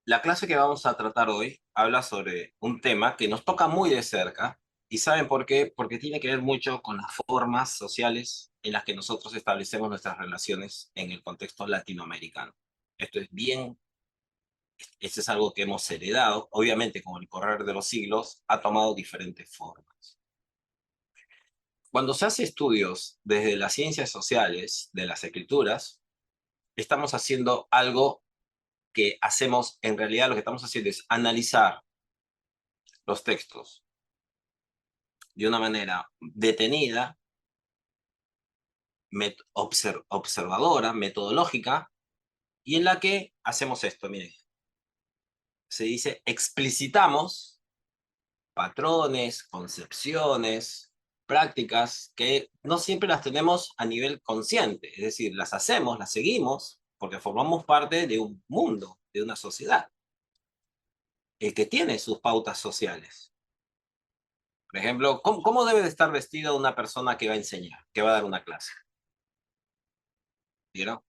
La clase que vamos a tratar hoy habla sobre un tema que nos toca muy de cerca. ¿Y saben por qué? Porque tiene que ver mucho con las formas sociales en las que nosotros establecemos nuestras relaciones en el contexto latinoamericano. Esto es bien, esto es algo que hemos heredado, obviamente con el correr de los siglos ha tomado diferentes formas. Cuando se hace estudios desde las ciencias sociales, de las escrituras, estamos haciendo algo que hacemos, en realidad lo que estamos haciendo es analizar los textos de una manera detenida, observadora, metodológica, y en la que hacemos esto, miren, se dice explicitamos patrones, concepciones, prácticas que no siempre las tenemos a nivel consciente, es decir, las hacemos, las seguimos, porque formamos parte de un mundo, de una sociedad, el que tiene sus pautas sociales. Por ejemplo, ¿cómo debe de estar vestida una persona que va a enseñar, que va a dar una clase? ¿Vieron?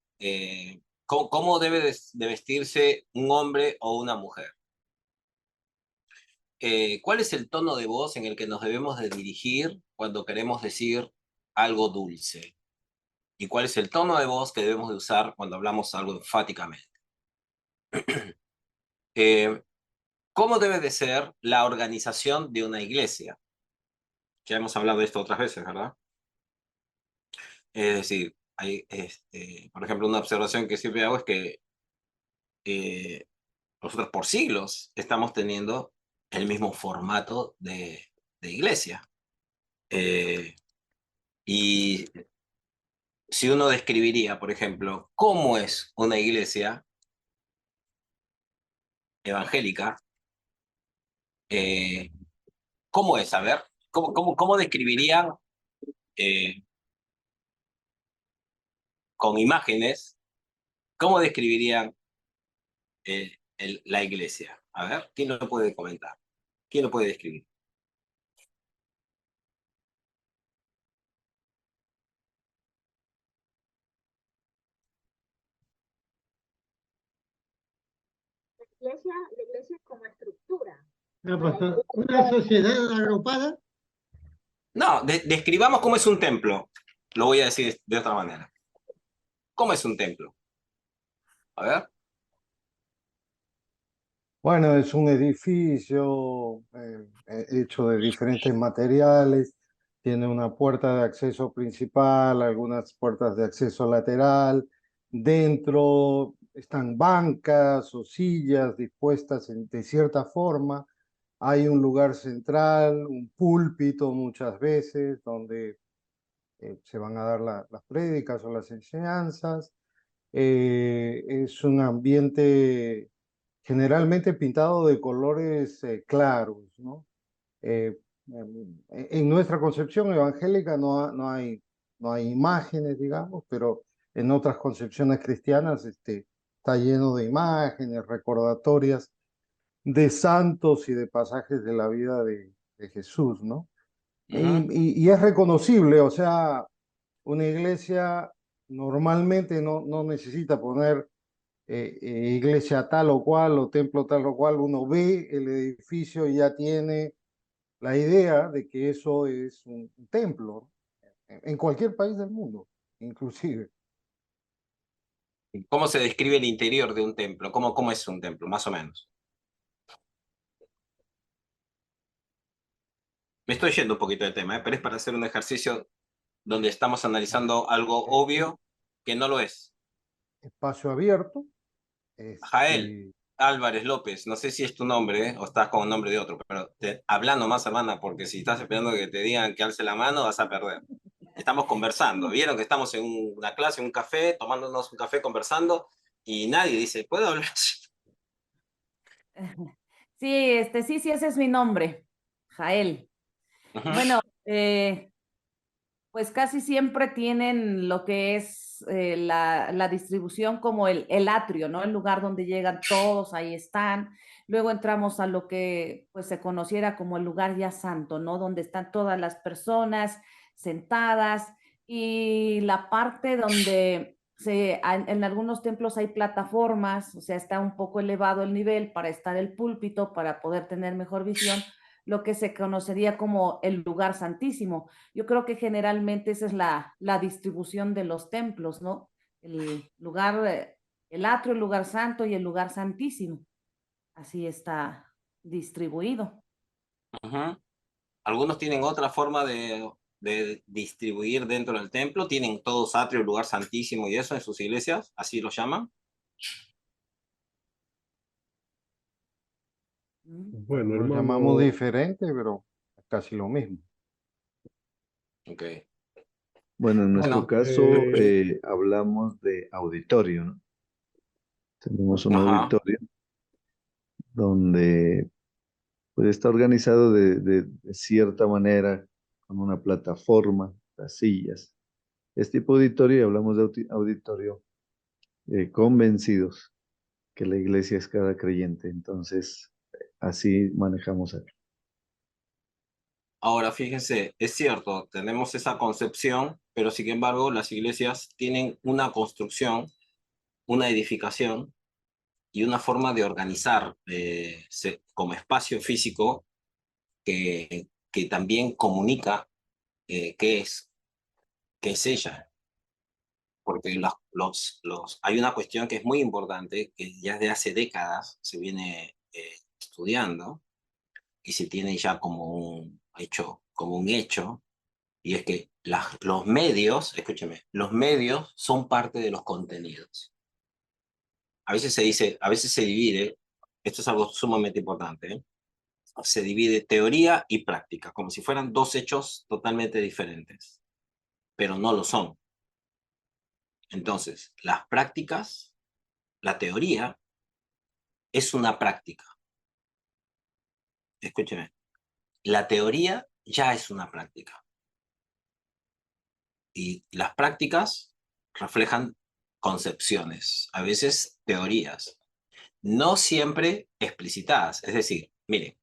¿Cómo debe de vestirse un hombre o una mujer? ¿Cuál es el tono de voz en el que nos debemos de dirigir cuando queremos decir algo dulce? ¿Y cuál es el tono de voz que debemos de usar cuando hablamos algo enfáticamente? Eh, ¿Cómo debe de ser la organización de una iglesia? Ya hemos hablado de esto otras veces, ¿verdad? Es decir, por ejemplo, una observación que siempre hago es que eh, nosotros por siglos estamos teniendo el mismo formato de iglesia. Eh, y si uno describiría, por ejemplo, cómo es una iglesia evangélica, eh, ¿cómo es? A ver, ¿cómo describirían eh, con imágenes, cómo describirían la iglesia? A ver, ¿quién lo puede comentar? ¿Quién lo puede describir? La iglesia como estructura. Ah, O pues, la iglesia una sociedad agrupada. No, describamos cómo es un templo. Lo voy a decir de otra manera. ¿Cómo es un templo? A ver. Bueno, es un edificio hecho de diferentes materiales, tiene una puerta de acceso principal, algunas puertas de acceso lateral, dentro están bancas o sillas dispuestas de cierta forma, hay un lugar central, un púlpito muchas veces, donde se van a dar las prédicas o las enseñanzas. Es un ambiente generalmente pintado de colores claros, ¿no? En nuestra concepción evangélica no hay imágenes, digamos, pero en otras concepciones cristianas está lleno de imágenes recordatorias de santos y de pasajes de la vida de Jesús, ¿no? Ujú. Y es reconocible, o sea, una iglesia normalmente no necesita poner iglesia tal o cual o templo tal o cual. Uno ve el edificio y ya tiene la idea de que eso es un templo, ¿no? En cualquier país del mundo, inclusive. ¿Cómo se describe el interior de un templo? ¿Cómo es un templo, más o menos? Me estoy yendo un poquito de tema, pero es para hacer un ejercicio donde estamos analizando algo obvio que no lo es. Espacio abierto, Jael este, Álvarez López, no sé si es tu nombre, o estás con un nombre de otro, pero hablando más, hermana, porque si estás esperando que te digan que alce la mano, vas a perder. Estamos conversando. Vieron que estamos en una clase, en un café, tomándonos un café, conversando, y nadie dice, ¿puedo hablar? Sí, sí, ese es mi nombre, Jael. Ujú, Bueno, pues casi siempre tienen lo que es la distribución como el atrio, ¿no? El lugar donde llegan todos, ahí están. Luego entramos a lo que pues se conociera como el lugar ya santo, ¿no? Donde están todas las personas sentadas y la parte donde en algunos templos hay plataformas, o sea, está un poco elevado el nivel para estar el púlpito, para poder tener mejor visión, lo que se conocería como el lugar santísimo. Yo creo que generalmente esa es la distribución de los templos, ¿no? El lugar, el atrio, el lugar santo y el lugar santísimo. Así está distribuido. Ujú. Algunos tienen otra forma de distribuir dentro del templo, tienen todos atrio, lugar santísimo y eso en sus iglesias, así lo llaman. Mm. Bueno, Lo llamamos hermano, diferente, pero es casi lo mismo. Ok. Bueno, en nuestro Bueno, caso hablamos de auditorio, ¿no? Tenemos un ajá. auditorio donde pues, está organizado de cierta manera, con una plataforma, las sillas. Es tipo auditorio y hablamos de auditorio convencidos que la iglesia es cada creyente. Entonces, así manejamos aquí. Ahora, fíjense, es cierto, tenemos esa concepción, pero sin embargo, las iglesias tienen una construcción, una edificación y una forma de organizar como espacio físico que también comunica qué qué es ella. Porque hay una cuestión que es muy importante, que ya desde hace décadas se viene estudiando y se tiene ya como un hecho, y es que los medios, escúcheme, los medios son parte de los contenidos. A veces se dice, a veces se divide, esto es algo sumamente importante, ¿eh? Se divide teoría y práctica, como si fueran dos hechos totalmente diferentes, pero no lo son. Entonces, las prácticas, la teoría es una práctica. Escúcheme, la teoría ya es una práctica y las prácticas reflejan concepciones, a veces teorías, no siempre explicitadas. Es decir, mire,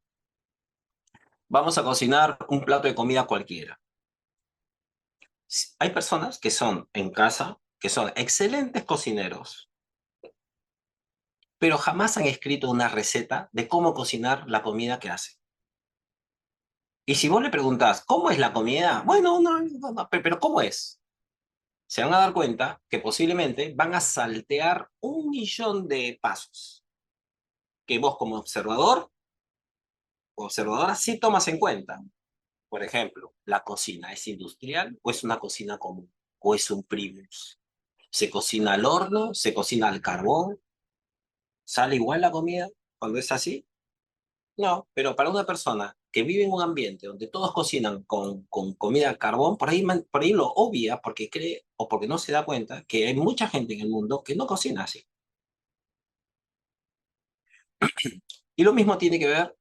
vamos a cocinar un plato de comida cualquiera. Hay personas que son en casa, que son excelentes cocineros, pero jamás han escrito una receta de cómo cocinar la comida que hacen. Y si vos le preguntás, ¿cómo es la comida? Bueno, no, pero ¿cómo es? Se van a dar cuenta que posiblemente van a saltear 1 millón de pasos que vos como observador o observadora sí tomas en cuenta. Por ejemplo, ¿la cocina es industrial o es una cocina común? ¿O es un primus? ¿Se cocina al horno? ¿Se cocina al carbón? ¿Sale igual la comida cuando es así? No, pero para una persona que vive en un ambiente donde todos cocinan con comida al carbón, por ahí lo obvia porque cree o porque no se da cuenta que hay mucha gente en el mundo que no cocina así. Y lo mismo tiene que ver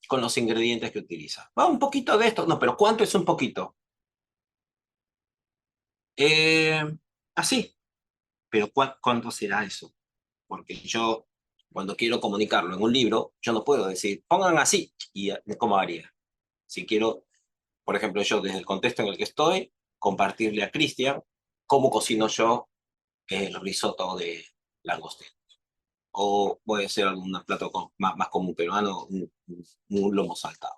con los ingredientes que utiliza. Va un poquito de esto, no, pero ¿cuánto es un poquito? Eh, así, pero ¿cuánto será eso? Porque yo, cuando quiero comunicarlo en un libro, yo no puedo decir, pongan así, y cómo haría. Si quiero, por ejemplo, yo desde el contexto en el que estoy, compartirle a Cristian cómo cocino yo el risotto de langostino. O voy a hacer algún plato más común peruano, un lomo saltado.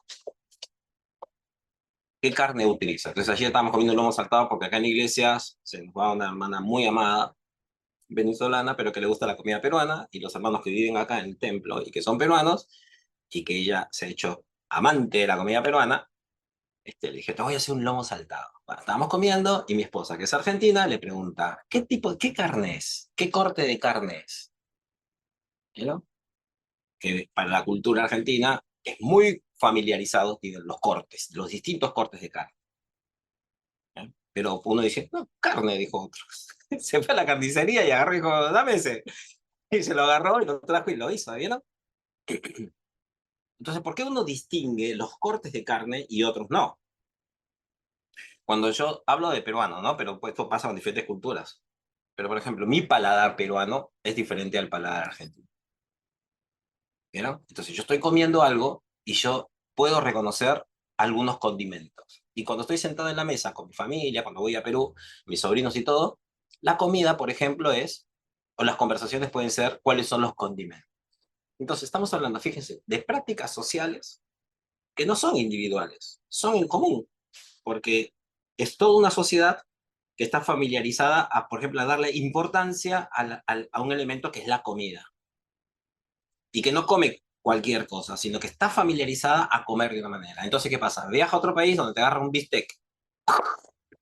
¿Qué carne utiliza? Entonces ayer estábamos comiendo lomo saltado porque acá en la iglesia se nos va una hermana muy amada, venezolana, pero que le gusta la comida peruana, y los hermanos que viven acá en el templo y que son peruanos, y que ella se ha hecho amante de la comida peruana, le dije, te voy a hacer un lomo saltado. Bueno, estábamos comiendo y mi esposa, que es argentina, le pregunta, qué carne es? ¿Qué corte de carne es? ¿No? Que para la cultura argentina es muy familiarizado, tienen los cortes, los distintos cortes de carne. ¿Eh? Pero uno dice, no, carne, dijo otro. Se fue a la carnicería y agarró y dijo, dame ese. Y se lo agarró y lo trajo y lo hizo, ¿vieron? Entonces, ¿por qué uno distingue los cortes de carne y otros no? Cuando yo hablo de peruano, ¿no? Pero pues, esto pasa con diferentes culturas. Pero, por ejemplo, mi paladar peruano es diferente al paladar argentino. ¿Vieron? Entonces, yo estoy comiendo algo y yo puedo reconocer algunos condimentos. Y cuando estoy sentado en la mesa con mi familia, cuando voy a Perú, mis sobrinos y todo, La comida, por ejemplo, o las conversaciones pueden ser, ¿cuáles son los condimentos? Entonces, estamos hablando, fíjense, de prácticas sociales que no son individuales, son en común, porque es toda una sociedad que está familiarizada por ejemplo, a darle importancia a un elemento que es la comida, y que no come cualquier cosa, sino que está familiarizada a comer de una manera. Entonces, ¿qué pasa? Viaja a otro país donde te agarra un bistec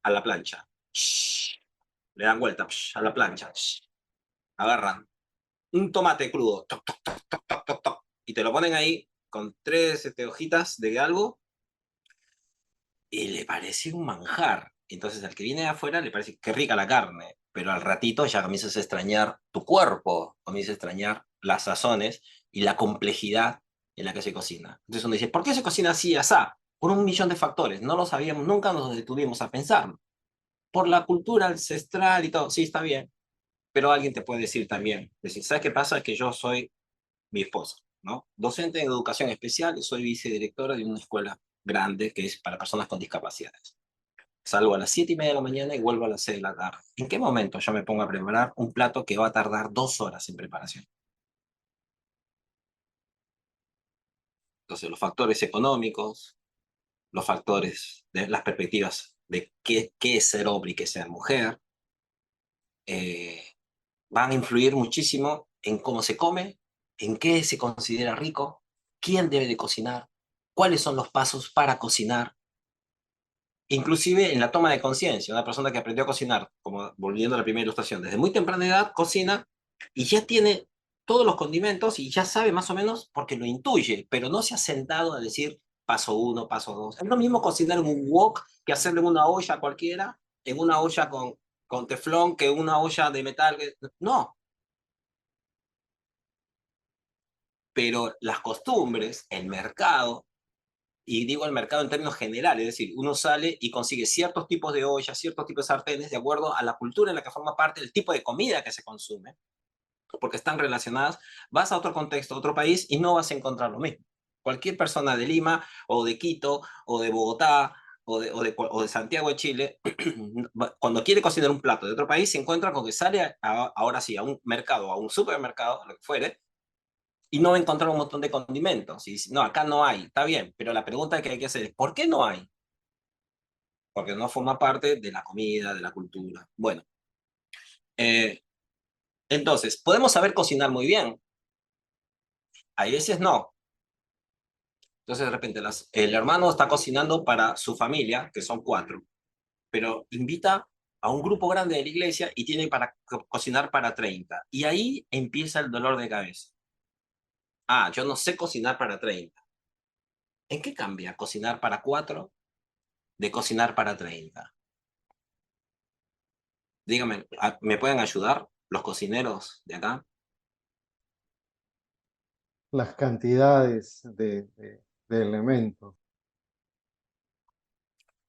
a la plancha, le dan vuelta a la plancha, agarran un tomate crudo, toc, toc, toc, toc, toc, toc, toc, y te lo ponen ahí con tres hojitas de algo, y le parece un manjar. Entonces al que viene de afuera le parece que rica la carne, pero al ratito ya comienzas a extrañar tu cuerpo, comienzas a extrañar las sazones y la complejidad en la que se cocina. Entonces uno dice, ¿por qué se cocina así, asá? Por un millón de factores, no lo sabíamos, nunca nos detuvimos a pensar. Por la cultura ancestral y todo, sí, está bien, pero alguien te puede decir también, decir, ¿sabes qué pasa? Es que yo soy mi esposa, ¿no? Docente en educación especial y soy vicedirectora de una escuela grande que es para personas con discapacidades. Salgo a las 7:30 de la mañana y vuelvo a las 6 de la tarde. ¿En qué momento yo me pongo a preparar un plato que va a tardar 2 horas en preparación? Entonces, los factores económicos, los factores de las perspectivas de qué es ser hombre y qué es ser mujer, eh, van a influir muchísimo en cómo se come, en qué se considera rico, quién debe de cocinar, cuáles son los pasos para cocinar, inclusive en la toma de conciencia. Una persona que aprendió a cocinar, como volviendo a la primera ilustración, desde muy temprana edad cocina y ya tiene todos los condimentos y ya sabe más o menos porque lo intuye, pero no se ha sentado a decir paso uno, paso dos. Es lo mismo cocinar en un wok que hacerlo en una olla cualquiera, en una olla con teflón, que una olla de metal. No, pero las costumbres, el mercado, y digo el mercado en términos generales, es decir, uno sale y consigue ciertos tipos de ollas, ciertos tipos de sartenes, de acuerdo a la cultura en la que forma parte, el tipo de comida que se consume, porque están relacionadas. Vas a otro contexto, a otro país, y no vas a encontrar lo mismo. Cualquier persona de Lima, o de Quito, o de Bogotá, o de Santiago de Chile, cuando quiere cocinar un plato de otro país, se encuentra con que sale ahora sí a un mercado, a un supermercado, lo que fuere, y no va a encontrar un montón de condimentos. Y dice, no, acá no hay, está bien, pero la pregunta que hay que hacer es, ¿por qué no hay? Porque no forma parte de la comida, de la cultura. Bueno, eh, entonces, ¿podemos saber cocinar muy bien? Hay veces no. Entonces, de repente, el hermano está cocinando para su familia, que son 4, pero invita a un grupo grande de la iglesia y tiene para cocinar para 30. Y ahí empieza el dolor de cabeza. Ah, yo no sé cocinar para 30. ¿En qué cambia cocinar para 4 de cocinar para 30? Dígame, ¿me pueden ayudar los cocineros de acá? Las cantidades de elementos.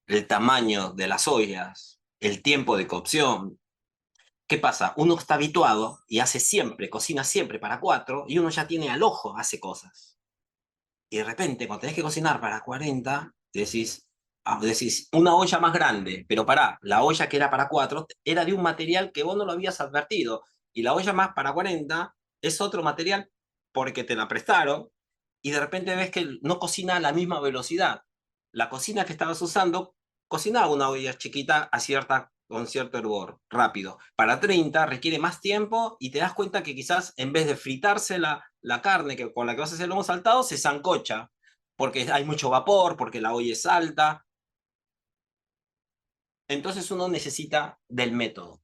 El tamaño de las ollas, el tiempo de cocción. ¿Qué pasa? Uno está habituado y hace siempre, cocina siempre para 4, y uno ya tiene al ojo, hace cosas. Y de repente, cuando tenés que cocinar para 40, decís una olla más grande, pero pará, la olla que era para 4 era de un material que vos no lo habías advertido, y la olla más para 40 es otro material porque te la prestaron, y de repente ves que no cocina a la misma velocidad. La cocina que estabas usando cocinaba una olla chiquita con cierto hervor, rápido. Para 30 requiere más tiempo, y te das cuenta que quizás en vez de fritarse la carne con la que vas a hacer el lomo saltado, se sancocha, porque hay mucho vapor, porque la olla es alta. Entonces uno necesita del método.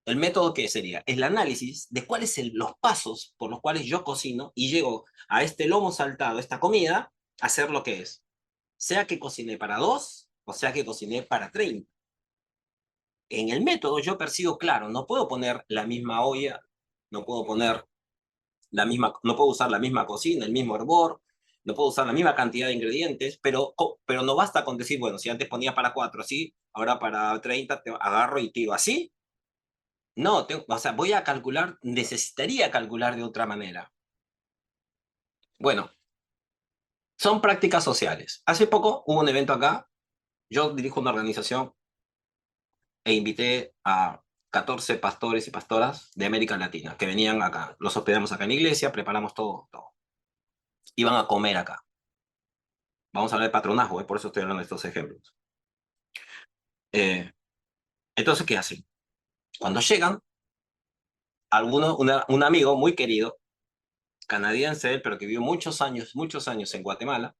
¿El método qué sería? El análisis de cuáles son los pasos por los cuales yo cocino y llego a este lomo saltado, esta comida, a hacer lo que es. Sea que cociné para 2 o sea que cociné para 30. En el método yo percibo, claro, no puedo poner la misma olla, no puedo poner no puedo usar la misma cocina, el mismo hervor, no puedo usar la misma cantidad de ingredientes, pero no basta con decir, bueno, si antes ponía para 4 así, ahora para 30 te agarro y tiro así. No, o sea, voy a calcular, necesitaría calcular de otra manera. Bueno, son prácticas sociales. Hace poco hubo un evento acá, yo dirijo una organización e invité a 14 pastores y pastoras de América Latina que venían acá. Los hospedamos acá en la iglesia, preparamos todo, todo. Iban a comer acá. Vamos a hablar de patronazgo, por eso estoy hablando de estos ejemplos. Entonces, ¿qué hacen? Cuando llegan, un amigo muy querido, canadiense él, pero que vivió muchos años en Guatemala,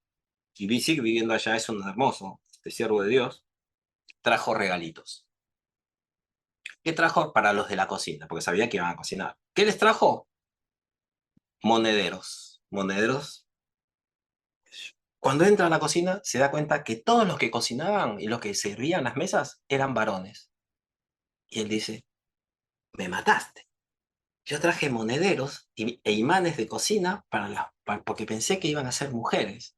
y sigue viviendo allá, es un hermoso siervo de Dios, trajo regalitos. ¿Qué trajo para los de la cocina? Porque sabía que iban a cocinar. ¿Qué les trajo? Monederos. Monederos. Cuando entra a la cocina, se da cuenta que todos los que cocinaban y los que servían las mesas eran varones. Y él dice, me mataste. Yo traje monederos e imanes de cocina porque pensé que iban a ser mujeres.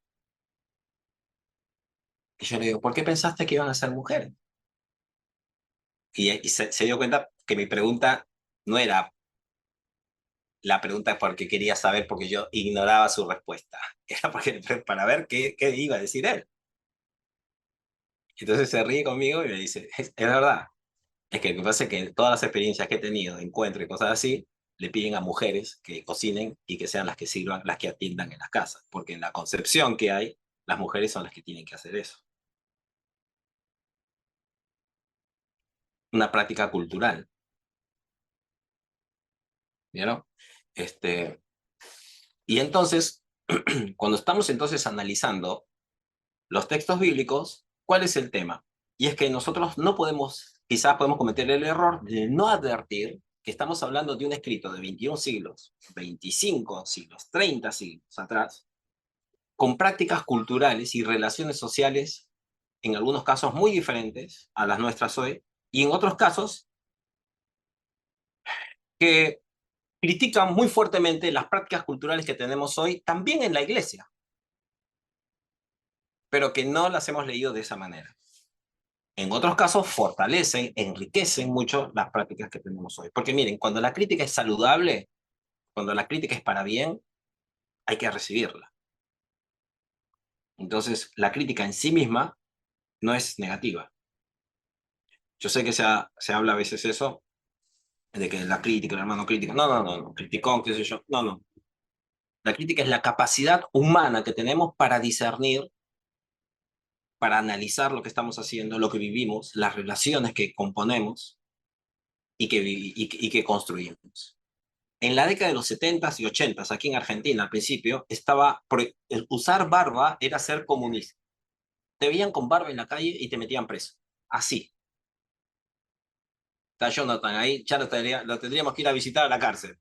Y yo le digo, ¿por qué pensaste que iban a ser mujeres? Y se dio cuenta que mi pregunta no era la pregunta porque quería saber, porque yo ignoraba su respuesta. Era para ver qué iba a decir él. Entonces se ríe conmigo y me dice, es verdad. Es que lo que pasa es que todas las experiencias que he tenido, encuentro y cosas así, le piden a mujeres que cocinen y que sean las que sirvan, las que atiendan en las casas. Porque en la concepción que hay, las mujeres son las que tienen que hacer eso. Una práctica cultural. ¿Vieron? Y entonces, cuando estamos entonces analizando los textos bíblicos, ¿cuál es el tema? Y es que nosotros no podemos, quizás podemos cometer el error de no advertir que estamos hablando de un escrito de 21 siglos, 25 siglos, 30 siglos atrás, con prácticas culturales y relaciones sociales, en algunos casos muy diferentes a las nuestras hoy, y en otros casos que critican muy fuertemente las prácticas culturales que tenemos hoy, también en la iglesia, pero que no las hemos leído de esa manera. En otros casos, fortalecen, enriquecen mucho las prácticas que tenemos hoy. Porque miren, cuando la crítica es saludable, cuando la crítica es para bien, hay que recibirla. Entonces, la crítica en sí misma no es negativa. Yo sé que se habla a veces eso, de que la crítica, el hermano crítica. No, no, no, no, criticón, qué sé yo. No, no. La crítica es la capacidad humana que tenemos para discernir, para analizar lo que estamos haciendo, lo que vivimos, las relaciones que componemos y que construimos. En la década de los 70s y 80s, aquí en Argentina, al principio, usar barba era ser comunista. Te veían con barba en la calle y te metían preso. Así. Está Jonathan ahí, ya lo tendríamos que ir a visitar a la cárcel.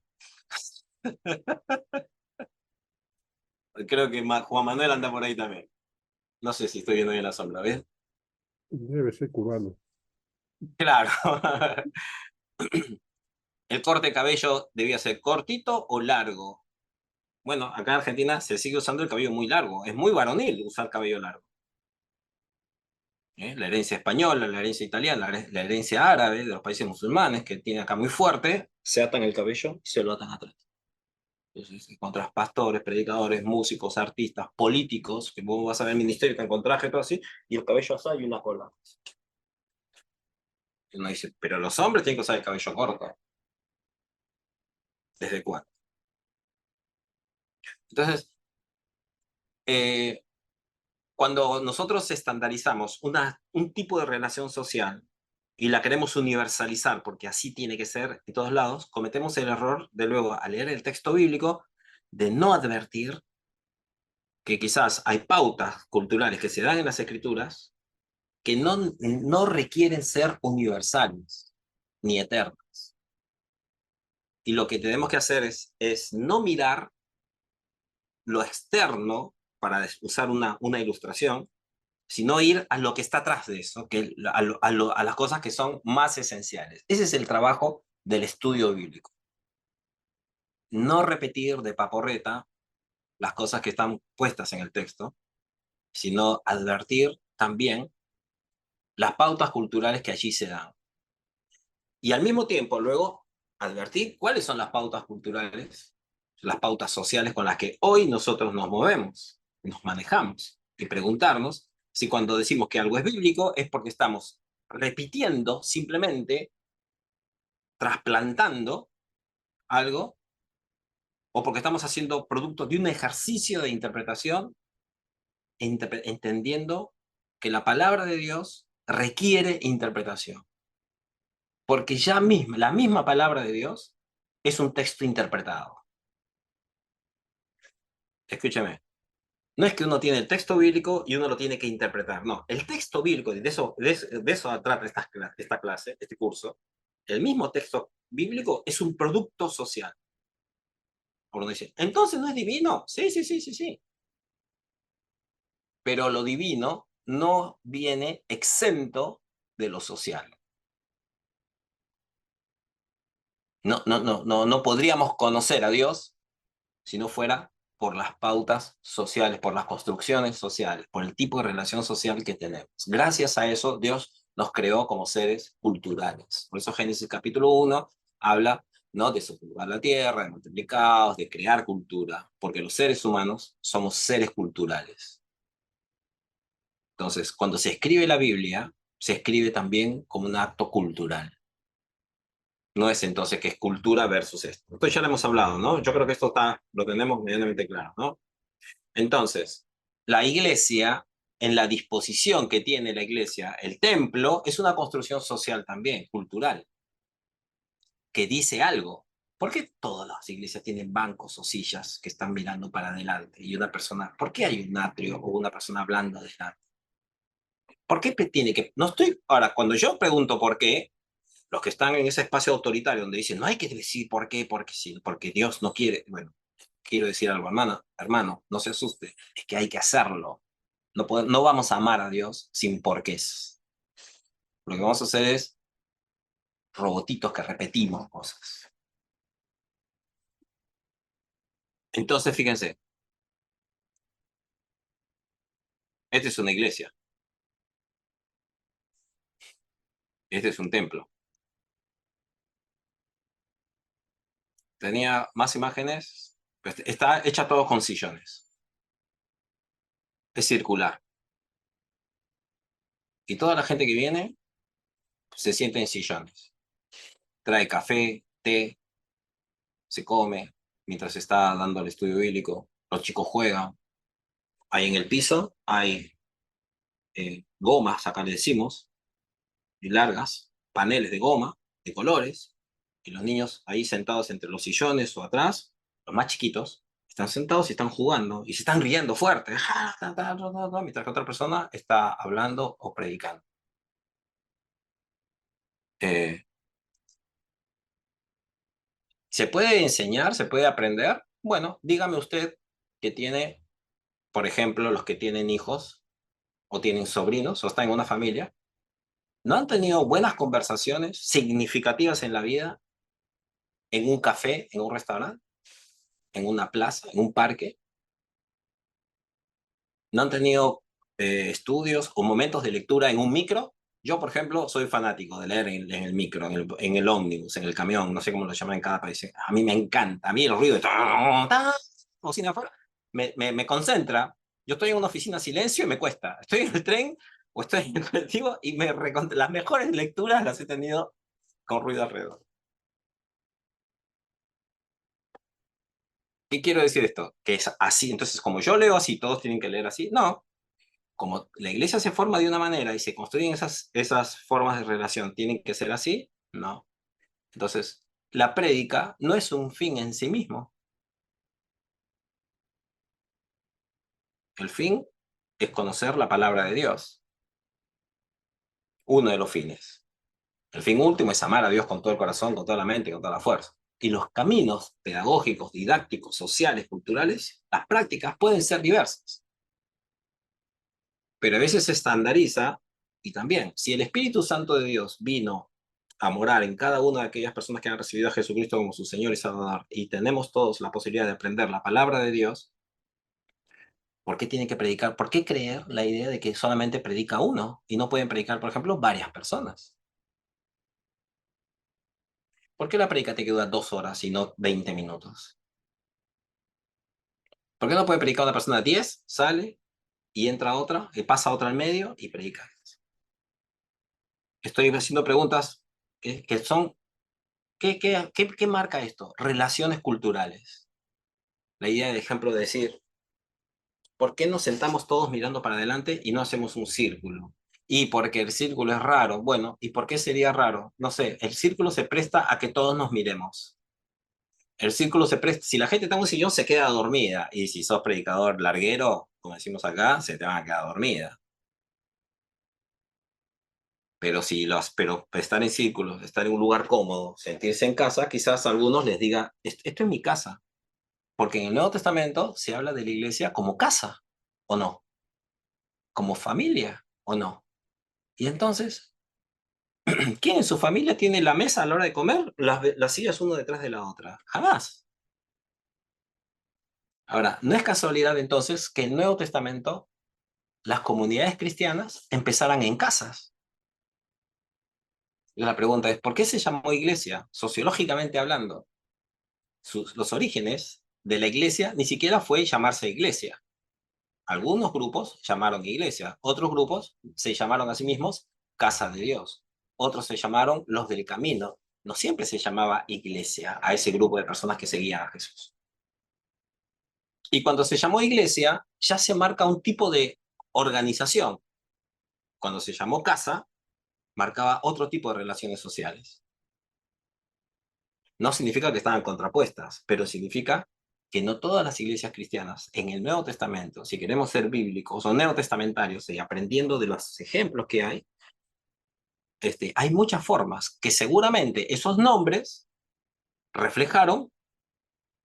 Creo que Juan Manuel anda por ahí también. No sé si estoy viendo bien la sombra, ¿ves? Debe ser cubano. Claro. El corte de cabello debía ser cortito o largo. Bueno, acá en Argentina se sigue usando el cabello muy largo. Es muy varonil usar cabello largo. La herencia española, la herencia italiana, la herencia árabe de los países musulmanes, que tiene acá muy fuerte, se atan el cabello y se lo atan atrás. Entonces, encontrás pastores, predicadores, músicos, artistas, políticos, que vos vas a ver el ministerio que con traje todo así, y el cabello así y una cola. Y uno dice, pero los hombres tienen que usar el cabello corto. ¿Desde cuándo? Entonces, cuando nosotros estandarizamos un tipo de relación social y la queremos universalizar, porque así tiene que ser en todos lados, cometemos el error de luego, al leer el texto bíblico, de no advertir que quizás hay pautas culturales que se dan en las escrituras que no requieren ser universales ni eternas. Y lo que tenemos que hacer es no mirar lo externo para usar una ilustración, sino ir a lo que está atrás de eso, a las cosas que son más esenciales. Ese es el trabajo del estudio bíblico. No repetir de paporreta las cosas que están puestas en el texto, sino advertir también las pautas culturales que allí se dan. Y al mismo tiempo, luego, advertir cuáles son las pautas culturales, las pautas sociales con las que hoy nosotros nos movemos, nos manejamos, y preguntarnos si cuando decimos que algo es bíblico es porque estamos repitiendo simplemente, trasplantando algo, o porque estamos haciendo producto de un ejercicio de interpretación, entendiendo que la palabra de Dios requiere interpretación. Porque ya misma, la misma palabra de Dios es un texto interpretado. Escúcheme, no es que uno tiene el texto bíblico y uno lo tiene que interpretar, no. El texto bíblico, de eso trata esta clase, este curso, el mismo texto bíblico es un producto social. Uno dice, entonces no es divino. Sí, sí, sí, sí, sí. Pero lo divino no viene exento de lo social. No podríamos conocer a Dios si no fuera por las pautas sociales, por las construcciones sociales, por el tipo de relación social que tenemos. Gracias a eso, Dios nos creó como seres culturales. Por eso Génesis capítulo 1 habla, ¿no?, de subjugar la tierra, de multiplicados, de crear cultura, porque los seres humanos somos seres culturales. Entonces, cuando se escribe la Biblia, se escribe también como un acto cultural. No es entonces que es cultura versus esto. Esto ya lo hemos hablado, ¿no? Yo creo que esto lo tenemos medianamente claro, ¿no? Entonces, la iglesia, en la disposición que tiene la iglesia, el templo, es una construcción social también, cultural, que dice algo. ¿Por qué todas las iglesias tienen bancos o sillas que están mirando para adelante y una persona, ¿por qué hay un atrio o una persona hablando adelante? ¿Por qué tiene que, no estoy, ahora, cuando yo pregunto por qué, los que están en ese espacio autoritario donde dicen, no hay que decir por qué, porque sí, porque Dios no quiere, bueno, quiero decir algo, hermano, no se asuste, es que hay que hacerlo. No vamos a amar a Dios sin porqués. Lo que vamos a hacer es robotitos que repetimos cosas. Entonces, fíjense, esta es una iglesia, este es un templo. Tenía más imágenes, pues está hecha todo con sillones. Es circular. Y toda la gente que viene se sienta en sillones. Trae café, té, se come mientras se está dando el estudio bíblico. Los chicos juegan. Ahí en el piso hay gomas, acá le decimos, y largas, paneles de goma, de colores, y los niños ahí sentados entre los sillones o atrás, los más chiquitos, están sentados y están jugando, y se están riendo fuerte, mientras que otra persona está hablando o predicando. ¿Se puede enseñar? ¿Se puede aprender? Bueno, dígame usted que tiene, por ejemplo, los que tienen hijos, o tienen sobrinos, o están en una familia, ¿no han tenido buenas conversaciones significativas en la vida en un café, en un restaurante, en una plaza, en un parque? ¿No han tenido estudios o momentos de lectura en un micro? Yo, por ejemplo, soy fanático de leer en el micro, en el ómnibus, en el camión, no sé cómo lo llaman en cada país. A mí me encanta, a mí el ruido de bocina afuera me concentra. Yo estoy en una oficina silencio y me cuesta. Estoy en el tren o estoy en el colectivo y las mejores lecturas las he tenido con ruido alrededor. ¿Qué quiero decir esto? Que es así, entonces como yo leo así, todos tienen que leer así. No, como la iglesia se forma de una manera y se construyen esas formas de relación, ¿tienen que ser así? No. Entonces, la prédica no es un fin en sí mismo. El fin es conocer la palabra de Dios. Uno de los fines. El fin último es amar a Dios con todo el corazón, con toda la mente, con toda la fuerza. Y los caminos pedagógicos, didácticos, sociales, culturales, las prácticas pueden ser diversas. Pero a veces se estandariza, y también, si el Espíritu Santo de Dios vino a morar en cada una de aquellas personas que han recibido a Jesucristo como su Señor y Salvador, y tenemos todos la posibilidad de aprender la palabra de Dios, ¿por qué tienen que predicar? ¿Por qué creer la idea de que solamente predica uno y no pueden predicar, por ejemplo, varias personas? ¿Por qué la predica te dura 2 horas y no 20 minutos? ¿Por qué no puede predicar una persona 10, sale y entra otra, y pasa otra al medio y predica? estoy haciendo preguntas que son, ¿qué marca esto? Relaciones culturales. La idea de ejemplo de decir, ¿por qué nos sentamos todos mirando para adelante y no hacemos un círculo? Y porque el círculo es raro. Bueno, ¿y por qué sería raro? No sé, el círculo se presta a que todos nos miremos. El círculo se presta, si la gente está en un sillón se queda dormida, y si sos predicador larguero, como decimos acá, se te van a quedar dormida. Pero estar en círculos, estar en un lugar cómodo, sentirse en casa, quizás a algunos les diga, esto es mi casa. Porque en el Nuevo Testamento se habla de la iglesia como casa, ¿o no? Como familia, ¿o no? Y entonces, ¿quién en su familia tiene la mesa a la hora de comer? Las sillas uno detrás de la otra. Jamás. Ahora, no es casualidad entonces que el Nuevo Testamento, las comunidades cristianas empezaran en casas. Y la pregunta es, ¿por qué se llamó iglesia? Sociológicamente hablando, los orígenes de la iglesia ni siquiera fue llamarse iglesia. Algunos grupos llamaron iglesia, otros grupos se llamaron a sí mismos casa de Dios, otros se llamaron los del camino. No siempre se llamaba iglesia a ese grupo de personas que seguían a Jesús. Y cuando se llamó iglesia, ya se marca un tipo de organización. Cuando se llamó casa, marcaba otro tipo de relaciones sociales. No significa que estaban contrapuestas, pero significa que no todas las iglesias cristianas en el Nuevo Testamento, si queremos ser bíblicos o neotestamentarios y aprendiendo de los ejemplos que hay muchas formas que seguramente esos nombres reflejaron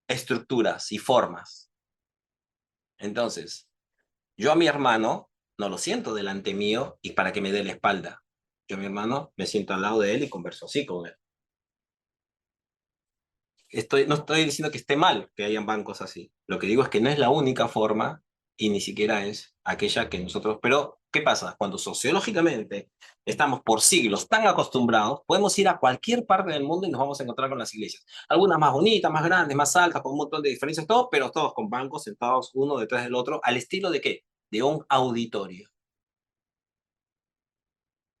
estructuras y formas. Entonces, yo a mi hermano no lo siento delante mío y para que me dé la espalda. Yo a mi hermano me siento al lado de él y converso así con él. No estoy diciendo que esté mal que hayan bancos así. Lo que digo es que no es la única forma y ni siquiera es aquella que nosotros... Pero, ¿qué pasa? Cuando sociológicamente estamos por siglos tan acostumbrados, podemos ir a cualquier parte del mundo y nos vamos a encontrar con las iglesias. Algunas más bonitas, más grandes, más altas, con un montón de diferencias, todo, pero todos con bancos sentados uno detrás del otro, al estilo de ¿qué? De un auditorio.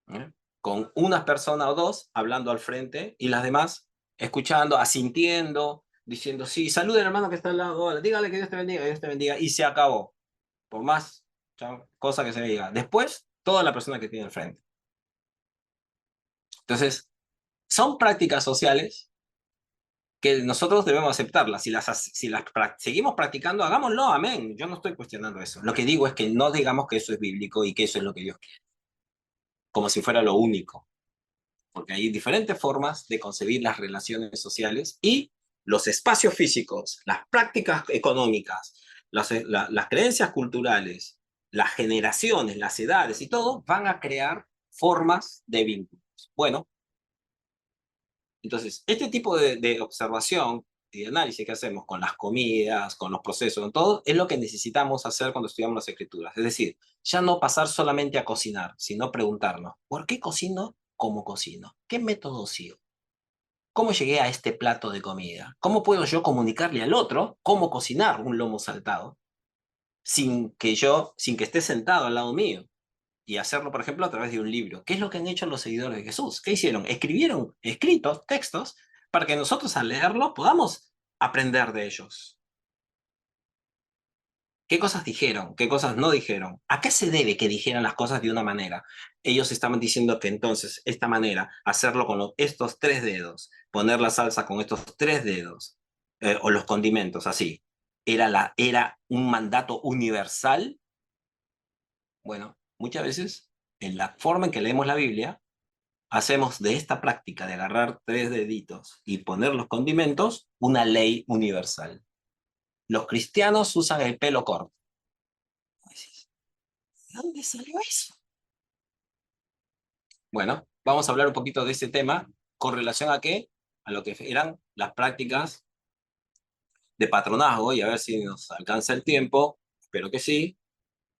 ¿Eh? Con unas personas o dos hablando al frente y las demás escuchando, asintiendo, diciendo, sí, salude al hermano que está al lado, hola, dígale que Dios te bendiga, y se acabó. Por más cosa que se diga. Después, toda la persona que tiene al frente. Entonces, son prácticas sociales que nosotros debemos aceptarlas. Si las seguimos practicando, hagámoslo, amén. Yo no estoy cuestionando eso. Lo que digo es que no digamos que eso es bíblico y que eso es lo que Dios quiere, como si fuera lo único. Porque hay diferentes formas de concebir las relaciones sociales y los espacios físicos, las prácticas económicas, las creencias culturales, las generaciones, las edades y todo van a crear formas de vínculos. Bueno, entonces, este tipo de observación y de análisis que hacemos con las comidas, con los procesos, con todo, es lo que necesitamos hacer cuando estudiamos las escrituras. Es decir, ya no pasar solamente a cocinar, sino preguntarnos, ¿por qué cocino como cocino? ¿Qué método sigo? ¿Cómo llegué a este plato de comida? ¿Cómo puedo yo comunicarle al otro cómo cocinar un lomo saltado sin que esté sentado al lado mío? Y hacerlo, por ejemplo, a través de un libro. ¿Qué es lo que han hecho los seguidores de Jesús? ¿Qué hicieron? Escribieron escritos, textos, para que nosotros al leerlos podamos aprender de ellos. ¿Qué cosas dijeron? ¿Qué cosas no dijeron? ¿A qué se debe que dijeran las cosas de una manera? Ellos estaban diciendo que entonces esta manera, hacerlo con estos 3 dedos, poner la salsa con estos 3 dedos, o los condimentos así, era un mandato universal. Bueno, muchas veces en la forma en que leemos la Biblia, hacemos de esta práctica de agarrar 3 deditos y poner los condimentos una ley universal. Los cristianos usan el pelo corto. ¿De dónde salió eso? Bueno, vamos a hablar un poquito de ese tema con relación a qué, a lo que eran las prácticas de patronazgo, y a ver si nos alcanza el tiempo, espero que sí,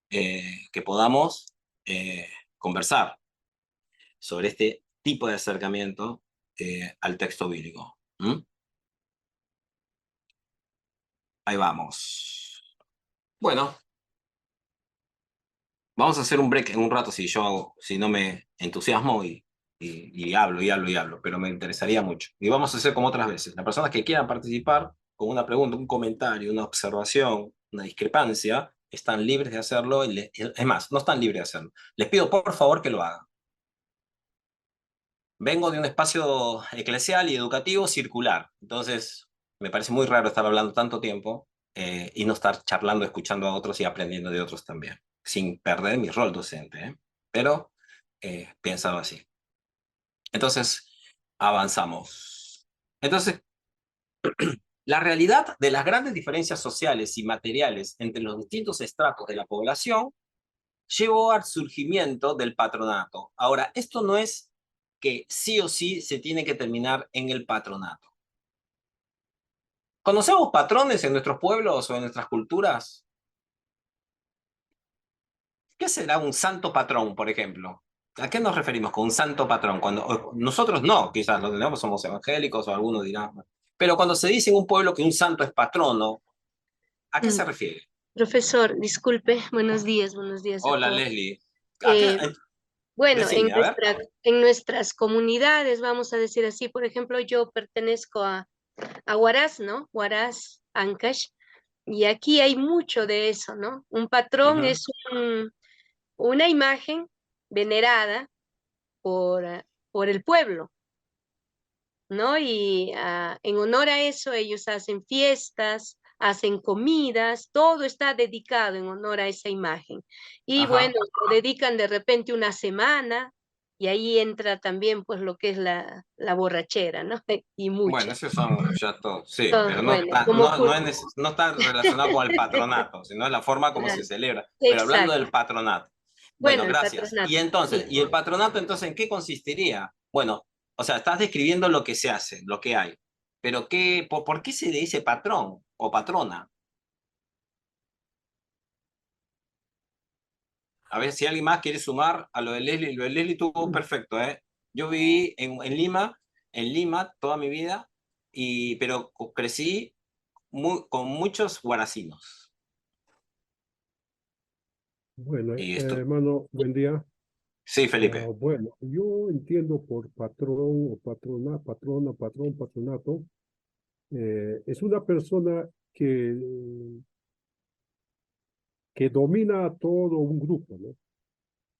que podamos conversar sobre este tipo de acercamiento al texto bíblico. ¿Mm? Ahí vamos. Bueno, vamos a hacer un break en un rato si no me entusiasmo y y hablo, y hablo, y hablo, pero me interesaría mucho. Y vamos a hacer como otras veces. Las personas que quieran participar con una pregunta, un comentario, una observación, una discrepancia, están libres de hacerlo. Es más, no están libres de hacerlo. Les pido por favor que lo hagan. Vengo de un espacio eclesial y educativo circular, entonces me parece muy raro estar hablando tanto tiempo y no estar charlando, escuchando a otros y aprendiendo de otros también, sin perder mi rol docente, ¿eh? Pero pensado así. Entonces, avanzamos. Entonces, la realidad de las grandes diferencias sociales y materiales entre los distintos estratos de la población llevó al surgimiento del patronato. Ahora, esto no es que sí o sí se tiene que terminar en el patronato. ¿Conocemos patrones en nuestros pueblos o en nuestras culturas? ¿Qué será un santo patrón, por ejemplo? ¿A qué nos referimos con un santo patrón? Cuando nosotros no, quizás lo tenemos, somos evangélicos o algunos dirán. Pero cuando se dice en un pueblo que un santo es patrono, ¿a qué Mm, se refiere? Profesor, disculpe, buenos días a Hola, todos. Leslie. ¿A qué? Eh, bueno, Decime, a ver. en nuestras comunidades, vamos a decir así, por ejemplo, yo pertenezco a Huaraz, ¿no? Huaraz, Ancash, y aquí hay mucho de eso, ¿no? Un patrón Ujú. es una imagen venerada por el pueblo, ¿no? Y en honor a eso ellos hacen fiestas, hacen comidas, todo está dedicado en honor a esa imagen. Y bueno, Ajá. lo dedican de repente una semana y ahí entra también pues lo que es la borrachera, ¿no? Y Bueno, mucha. esos son ya todos, sí, Ah, pero no bueno, está, como no está relacionado con el patronato, sino es la forma como se Claro, celebra. Pero hablando exacto. del patronato. Bueno, Bueno, el gracias. Y patronato, entonces, sí. ¿y el patronato entonces en qué consistiría? Bueno, o sea, estás describiendo lo que se hace, lo que hay. Pero ¿por qué se le dice patrón o patrona? A ver si alguien más quiere sumar a lo de Leslie. Lo de Leslie estuvo perfecto, ¿eh? Yo viví en Lima toda mi vida, pero crecí con muchos guaracinos. Bueno, Y esto, hermano, buen día. sí, Felipe. Bueno, yo entiendo por patrón o patrona, patrona, patrón, patronato, es una persona que domina a todo un grupo, ¿no?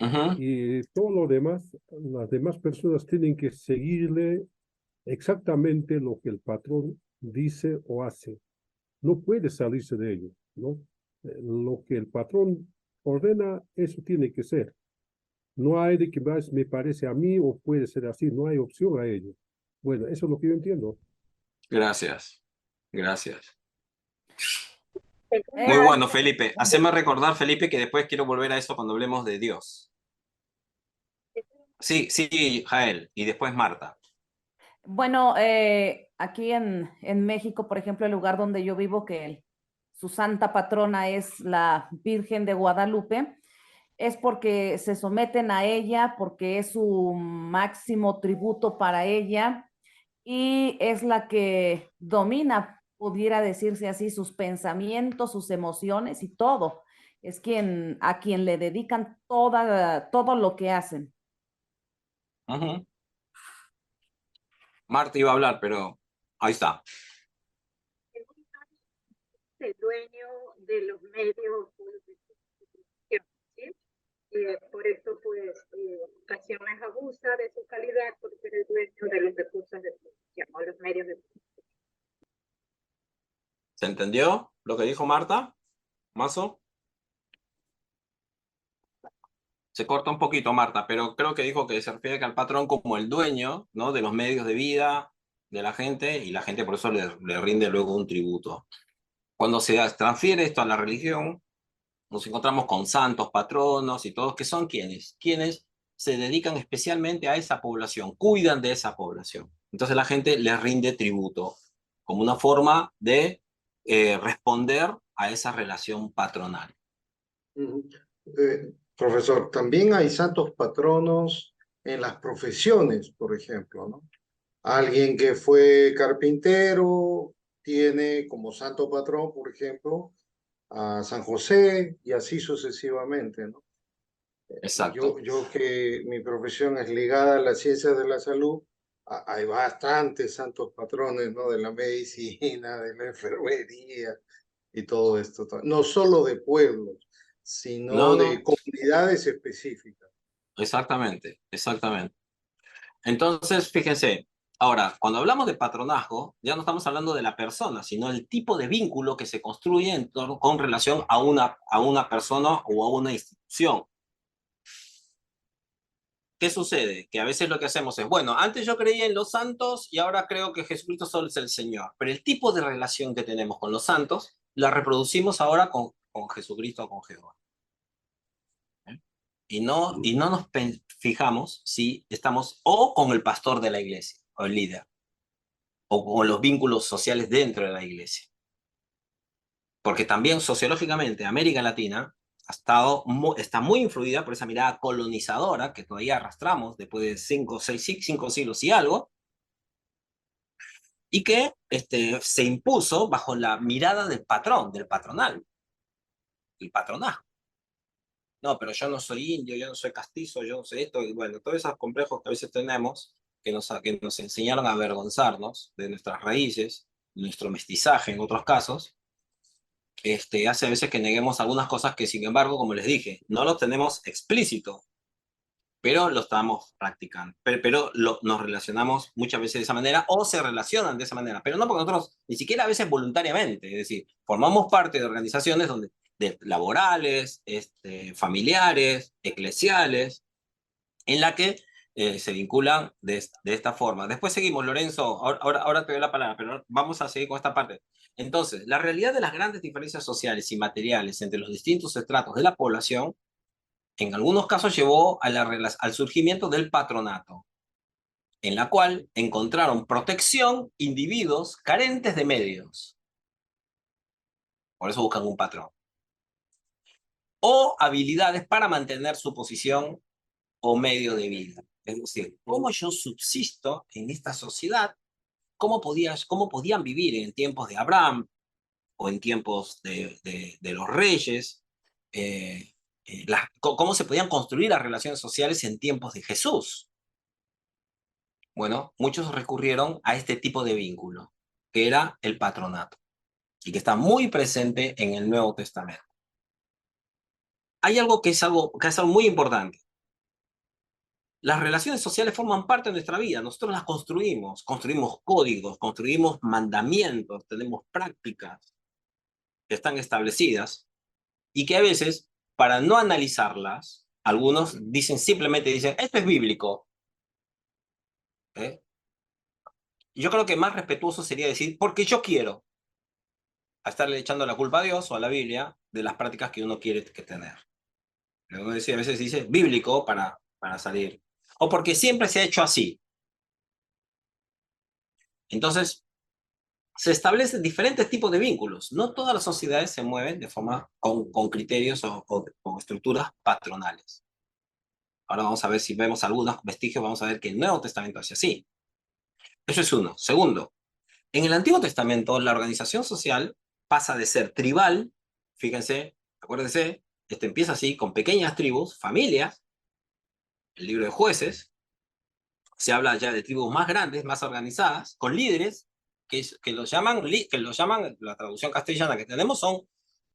Ujú. Y todo lo demás, las demás personas tienen que seguirle exactamente lo que el patrón dice o hace. No puede salirse de ello, ¿no? Lo que el patrón ordena, eso tiene que ser. No hay de que más me parece a mí o puede ser así, no hay opción a ello. Bueno, eso es lo que yo entiendo. Gracias. Gracias. Muy Eh, bueno, Felipe. Haceme recordar, Felipe, que después quiero volver a eso cuando hablemos de Dios. Sí, sí, Jael. Y después Marta. bueno, aquí en México, por ejemplo, el lugar donde yo vivo, su santa patrona es la Virgen de Guadalupe, es porque se someten a ella, porque es su máximo tributo para ella y es la que domina, pudiera decirse así, sus pensamientos, sus emociones y todo. Es a quien le dedican todo lo que hacen. Ujú. Marta iba a hablar, pero ahí está. El dueño de los medios de comunicación, ¿sí? Por eso, pues, ocasiones abusa de su calidad por ser el dueño de los recursos de producción o los medios de producción. ¿Se entendió lo que dijo Marta? ¿Mazo? Se corta un poquito, Marta, pero creo que dijo que se refiere al patrón como el dueño, ¿no? De los medios de vida de la gente y la gente por eso le rinde luego un tributo. Cuando se transfiere esto a la religión, nos encontramos con santos, patronos y todos, que son quienes se dedican especialmente a esa población, cuidan de esa población. Entonces la gente les rinde tributo como una forma de responder a esa relación patronal. Ujú. Profesor, también hay santos patronos en las profesiones, por ejemplo, ¿no? Alguien que fue carpintero tiene como santo patrón, por ejemplo, a San José y así sucesivamente, ¿no? Exacto. Yo que mi profesión es ligada a las ciencias de la salud, hay bastantes santos patrones, ¿no? De la medicina, de la enfermería y todo esto. No solo de pueblos, No, sino de no, comunidades específicas. exactamente, exactamente. Entonces, fíjense, ahora, cuando hablamos de patronazgo, ya no estamos hablando de la persona, sino el tipo de vínculo que se construye con relación a una persona o a una institución. ¿Qué sucede? Que a veces lo que hacemos es, bueno, antes yo creía en los santos y ahora creo que Jesucristo solo es el Señor. Pero el tipo de relación que tenemos con los santos la reproducimos ahora con Jesucristo o con Jehová. ¿Eh? Y no nos fijamos si estamos o con el pastor de la iglesia o el líder o con los vínculos sociales dentro de la iglesia. Porque también sociológicamente América Latina está muy influida por esa mirada colonizadora que todavía arrastramos después de 5 siglos y algo, y que se impuso bajo la mirada del patrón, del patronal, el patronaje. No, pero yo no soy indio, yo no soy castizo, yo no soy esto, y bueno, todos esos complejos que a veces tenemos, que nos enseñaron a avergonzarnos de nuestras raíces, nuestro mestizaje en otros casos, hace a veces que neguemos algunas cosas que, sin embargo, como les dije, no lo tenemos explícito, pero lo estamos practicando. Nos relacionamos muchas veces de esa manera o se relacionan de esa manera, pero no porque nosotros, ni siquiera a veces voluntariamente, es decir, formamos parte de organizaciones de laborales, familiares, eclesiales, en la que se vinculan de esta forma. Después seguimos, Lorenzo, ahora te doy la palabra, pero vamos a seguir con esta parte. Entonces, la realidad de las grandes diferencias sociales y materiales entre los distintos estratos de la población, en algunos casos llevó al surgimiento del patronato, en la cual encontraron protección individuos carentes de medios. Por eso buscan un patrón. O habilidades para mantener su posición o medio de vida. Es decir, ¿cómo yo subsisto en esta sociedad? ¿Cómo podían vivir en tiempos de Abraham o en tiempos de los reyes? ¿Cómo se podían construir las relaciones sociales en tiempos de Jesús? Bueno, muchos recurrieron a este tipo de vínculo, que era el patronato, y que está muy presente en el Nuevo Testamento. Hay algo que es algo muy importante. Las relaciones sociales forman parte de nuestra vida, nosotros las construimos códigos, construimos mandamientos, tenemos prácticas que están establecidas y que a veces, para no analizarlas, algunos simplemente dicen, esto es bíblico. ¿Eh? Yo creo que más respetuoso sería decir, porque yo quiero, a estarle echando la culpa a Dios o a la Biblia de las prácticas que uno quiere tener. Uno dice, a veces dice bíblico para salir. O porque siempre se ha hecho así. Entonces, se establecen diferentes tipos de vínculos. No todas las sociedades se mueven de forma con criterios o con estructuras patronales. Ahora vamos a ver si vemos algunos vestigios, vamos a ver que el Nuevo Testamento hace así. Eso es uno. Segundo, en el Antiguo Testamento la organización social pasa de ser tribal, fíjense, acuérdense, empieza así, con pequeñas tribus, familias, el libro de Jueces, se habla ya de tribus más grandes, más organizadas, con líderes, que los llaman, la traducción castellana que tenemos son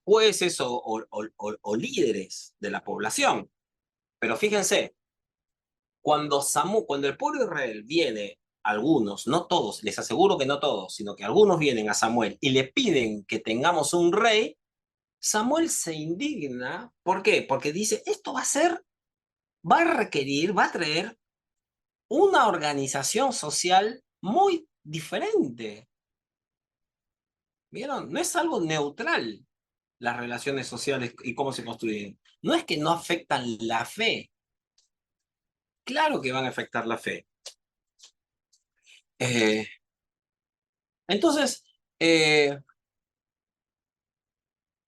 jueces o líderes de la población. Pero fíjense, cuando el pueblo de Israel viene, algunos, no todos, les aseguro que no todos, sino que algunos vienen a Samuel y le piden que tengamos un rey, Samuel se indigna. ¿Por qué? Porque dice, esto va a requerir, va a traer una organización social muy diferente. ¿Vieron? No es algo neutral las relaciones sociales y cómo se construyen. No es que no afectan la fe. Claro que van a afectar la fe. Eh, entonces,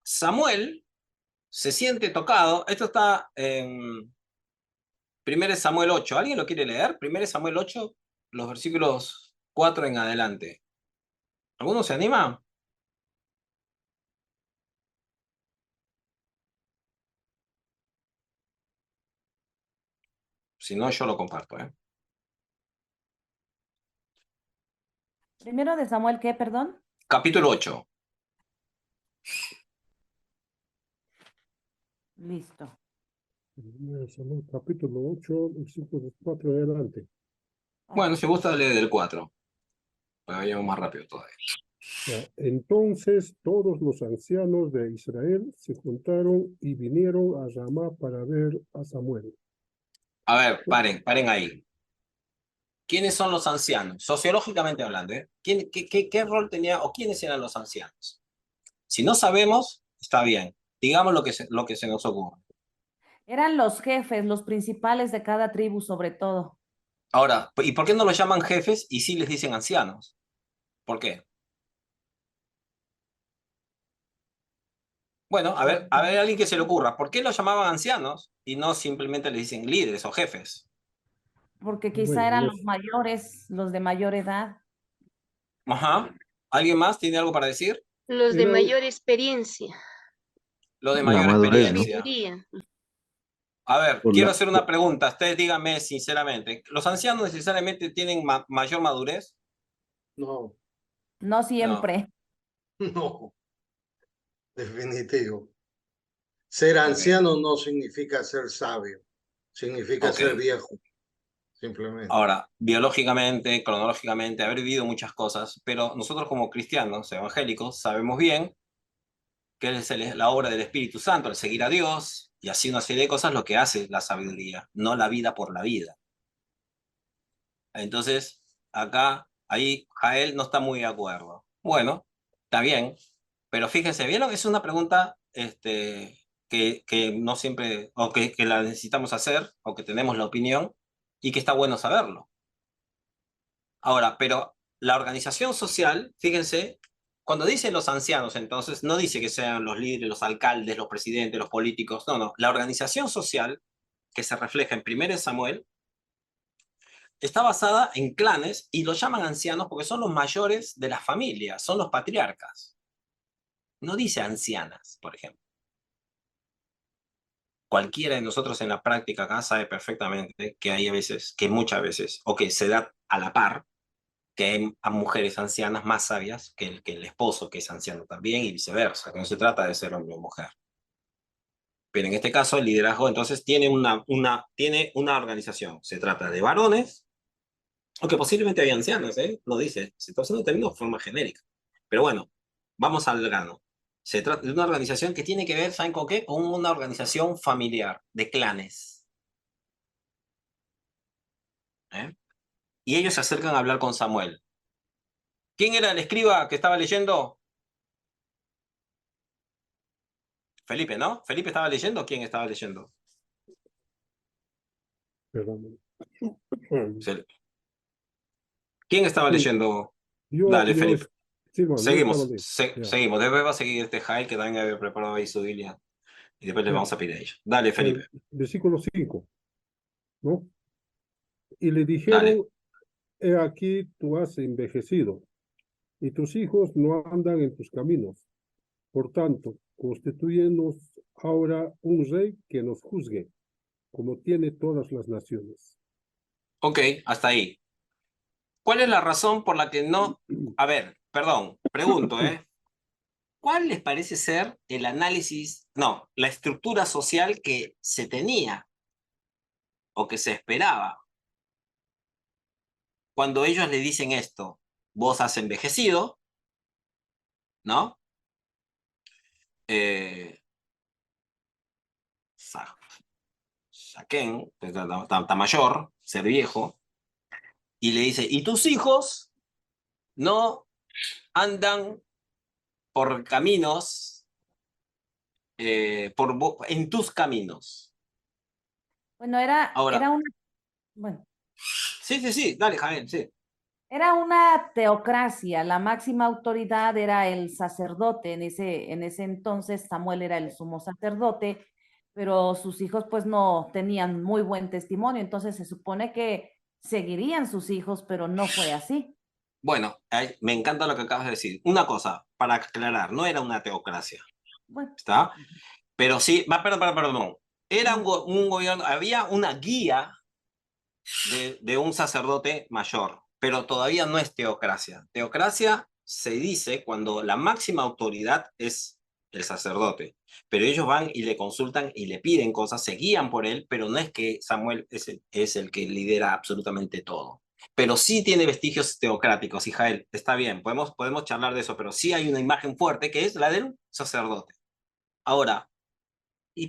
Samuel se siente tocado. Esto está en 1 Samuel 8. ¿Alguien lo quiere leer? 1 Samuel 8, los versículos 4 en adelante. ¿Alguno se anima? Si no, yo lo comparto, ¿eh? Primero de Samuel, ¿qué, perdón? Capítulo 8. Listo. Samuel, capítulo 8, versículos 4 en adelante. Bueno, si gusta, lee del 4. Vayamos más rápido todavía. Ya, entonces todos los ancianos de Israel se juntaron y vinieron a Ramá para ver a Samuel. A ver, paren ahí. ¿Quiénes son los ancianos? Sociológicamente hablando, ¿eh? ¿Qué rol tenía o quiénes eran los ancianos? Si no sabemos, está bien. Digamos lo que se nos ocurre. Eran los jefes, los principales de cada tribu, sobre todo. Ahora, ¿y por qué no los llaman jefes y sí les dicen ancianos? ¿Por qué? Bueno, a ver, alguien que se le ocurra. ¿Por qué los llamaban ancianos y no simplemente les dicen líderes o jefes? Porque quizá Bueno, eran los mayores, los de mayor edad. Ajá. ¿Alguien más tiene algo para decir? Los de eran, mayor experiencia, Lo de La mayor madurez, ¿no? experiencia. sabiduría. A ver, Por quiero la, hacer una pregunta. Ustedes díganme sinceramente, ¿los ancianos necesariamente tienen mayor madurez? No, No No. siempre. no, definitivo. Ser Ok. anciano no significa ser sabio, significa Ok. ser viejo, simplemente. Ahora, biológicamente, cronológicamente, haber vivido muchas cosas, pero nosotros como cristianos evangélicos sabemos bien que es la obra del Espíritu Santo, el seguir a Dios y así una serie de cosas lo que hace la sabiduría, no la vida por la vida. Entonces, ahí Jael no está muy de acuerdo. Bueno, está bien, pero fíjense, ¿vieron? Es una pregunta que no siempre, o que la necesitamos hacer, o que tenemos la opinión, y que está bueno saberlo. Ahora, pero la organización social, fíjense, cuando dice los ancianos, entonces, no dice que sean los líderes, los alcaldes, los presidentes, los políticos, no, no. La organización social, que se refleja en 1 Samuel, está basada en clanes y los llaman ancianos porque son los mayores de las familias, son los patriarcas. No dice ancianas, por ejemplo. Cualquiera de nosotros en la práctica acá sabe perfectamente que hay veces, que muchas veces, o que se da a la par, que hay a mujeres ancianas más sabias que el esposo que es anciano también y viceversa, que no se trata de ser hombre o mujer. Pero en este caso el liderazgo entonces tiene tiene una organización. Se trata de varones, aunque posiblemente hay ancianas, ¿eh? No dice, se está usando términos de forma genérica. Pero bueno, vamos al grano. Se trata de una organización que tiene que ver, ¿saben con qué? Con una organización familiar, de clanes. ¿Eh? Y ellos se acercan a hablar con Samuel. ¿Quién era el escriba que estaba leyendo? Felipe, ¿no? ¿Felipe estaba leyendo o quién estaba leyendo? perdón. ¿Quién estaba Sí, leyendo? yo, Dale, Felipe. sí, bueno, yo estaba Seguimos, leyendo. Ya. seguimos. Después va a seguir Jael, que también había preparado ahí su Biblia. Y después le Ya. vamos a pedir a ella. Dale, Felipe. Versículo 5, ¿no? Y le Dale. dijeron, he aquí tú has envejecido, y tus hijos no andan en tus caminos. Por tanto, constituyenos ahora un rey que nos juzgue, como tiene todas las naciones. Ok, hasta ahí. ¿Cuál es la razón por la que no... A ver, perdón, pregunto, ¿eh? ¿Cuál les parece ser el análisis, no, la estructura social que se tenía o que se esperaba cuando ellos le dicen esto? Vos has envejecido, ¿no? Eh, Saquen, está mayor, ser viejo, y le dice, ¿y tus hijos no andan por caminos, en tus caminos? Bueno, era Ahora, una, bueno, sí, dale, Javier, sí. era una teocracia. La máxima autoridad era el sacerdote. En ese entonces Samuel era el sumo sacerdote, pero sus hijos pues no tenían muy buen testimonio. Entonces se supone que seguirían sus hijos, pero no fue así. Bueno, me encanta lo que acabas de decir. Una cosa, para aclarar, no era una teocracia, Bueno, ¿está? Pero sí, perdón. Era ujú, un gobierno, había una guía, de un sacerdote mayor, pero todavía no es teocracia. Teocracia se dice cuando la máxima autoridad es el sacerdote, pero ellos van y le consultan y le piden cosas, se guían por él, pero no es que Samuel es el que lidera absolutamente todo. Pero sí tiene vestigios teocráticos, y Jael, está bien, podemos charlar de eso, pero sí hay una imagen fuerte que es la del sacerdote. Ahora,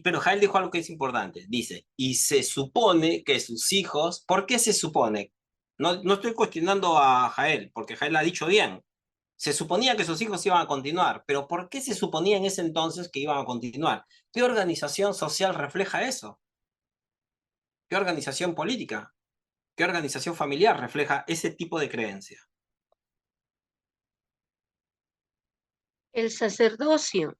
pero Jael dijo algo que es importante. Dice, y se supone que sus hijos, ¿por qué se supone? No estoy cuestionando a Jael, porque Jael ha dicho bien. Se suponía que sus hijos iban a continuar, pero ¿por qué se suponía en ese entonces que iban a continuar? ¿Qué organización social refleja eso? ¿Qué organización política? ¿Qué organización familiar refleja ese tipo de creencia? El sacerdocio.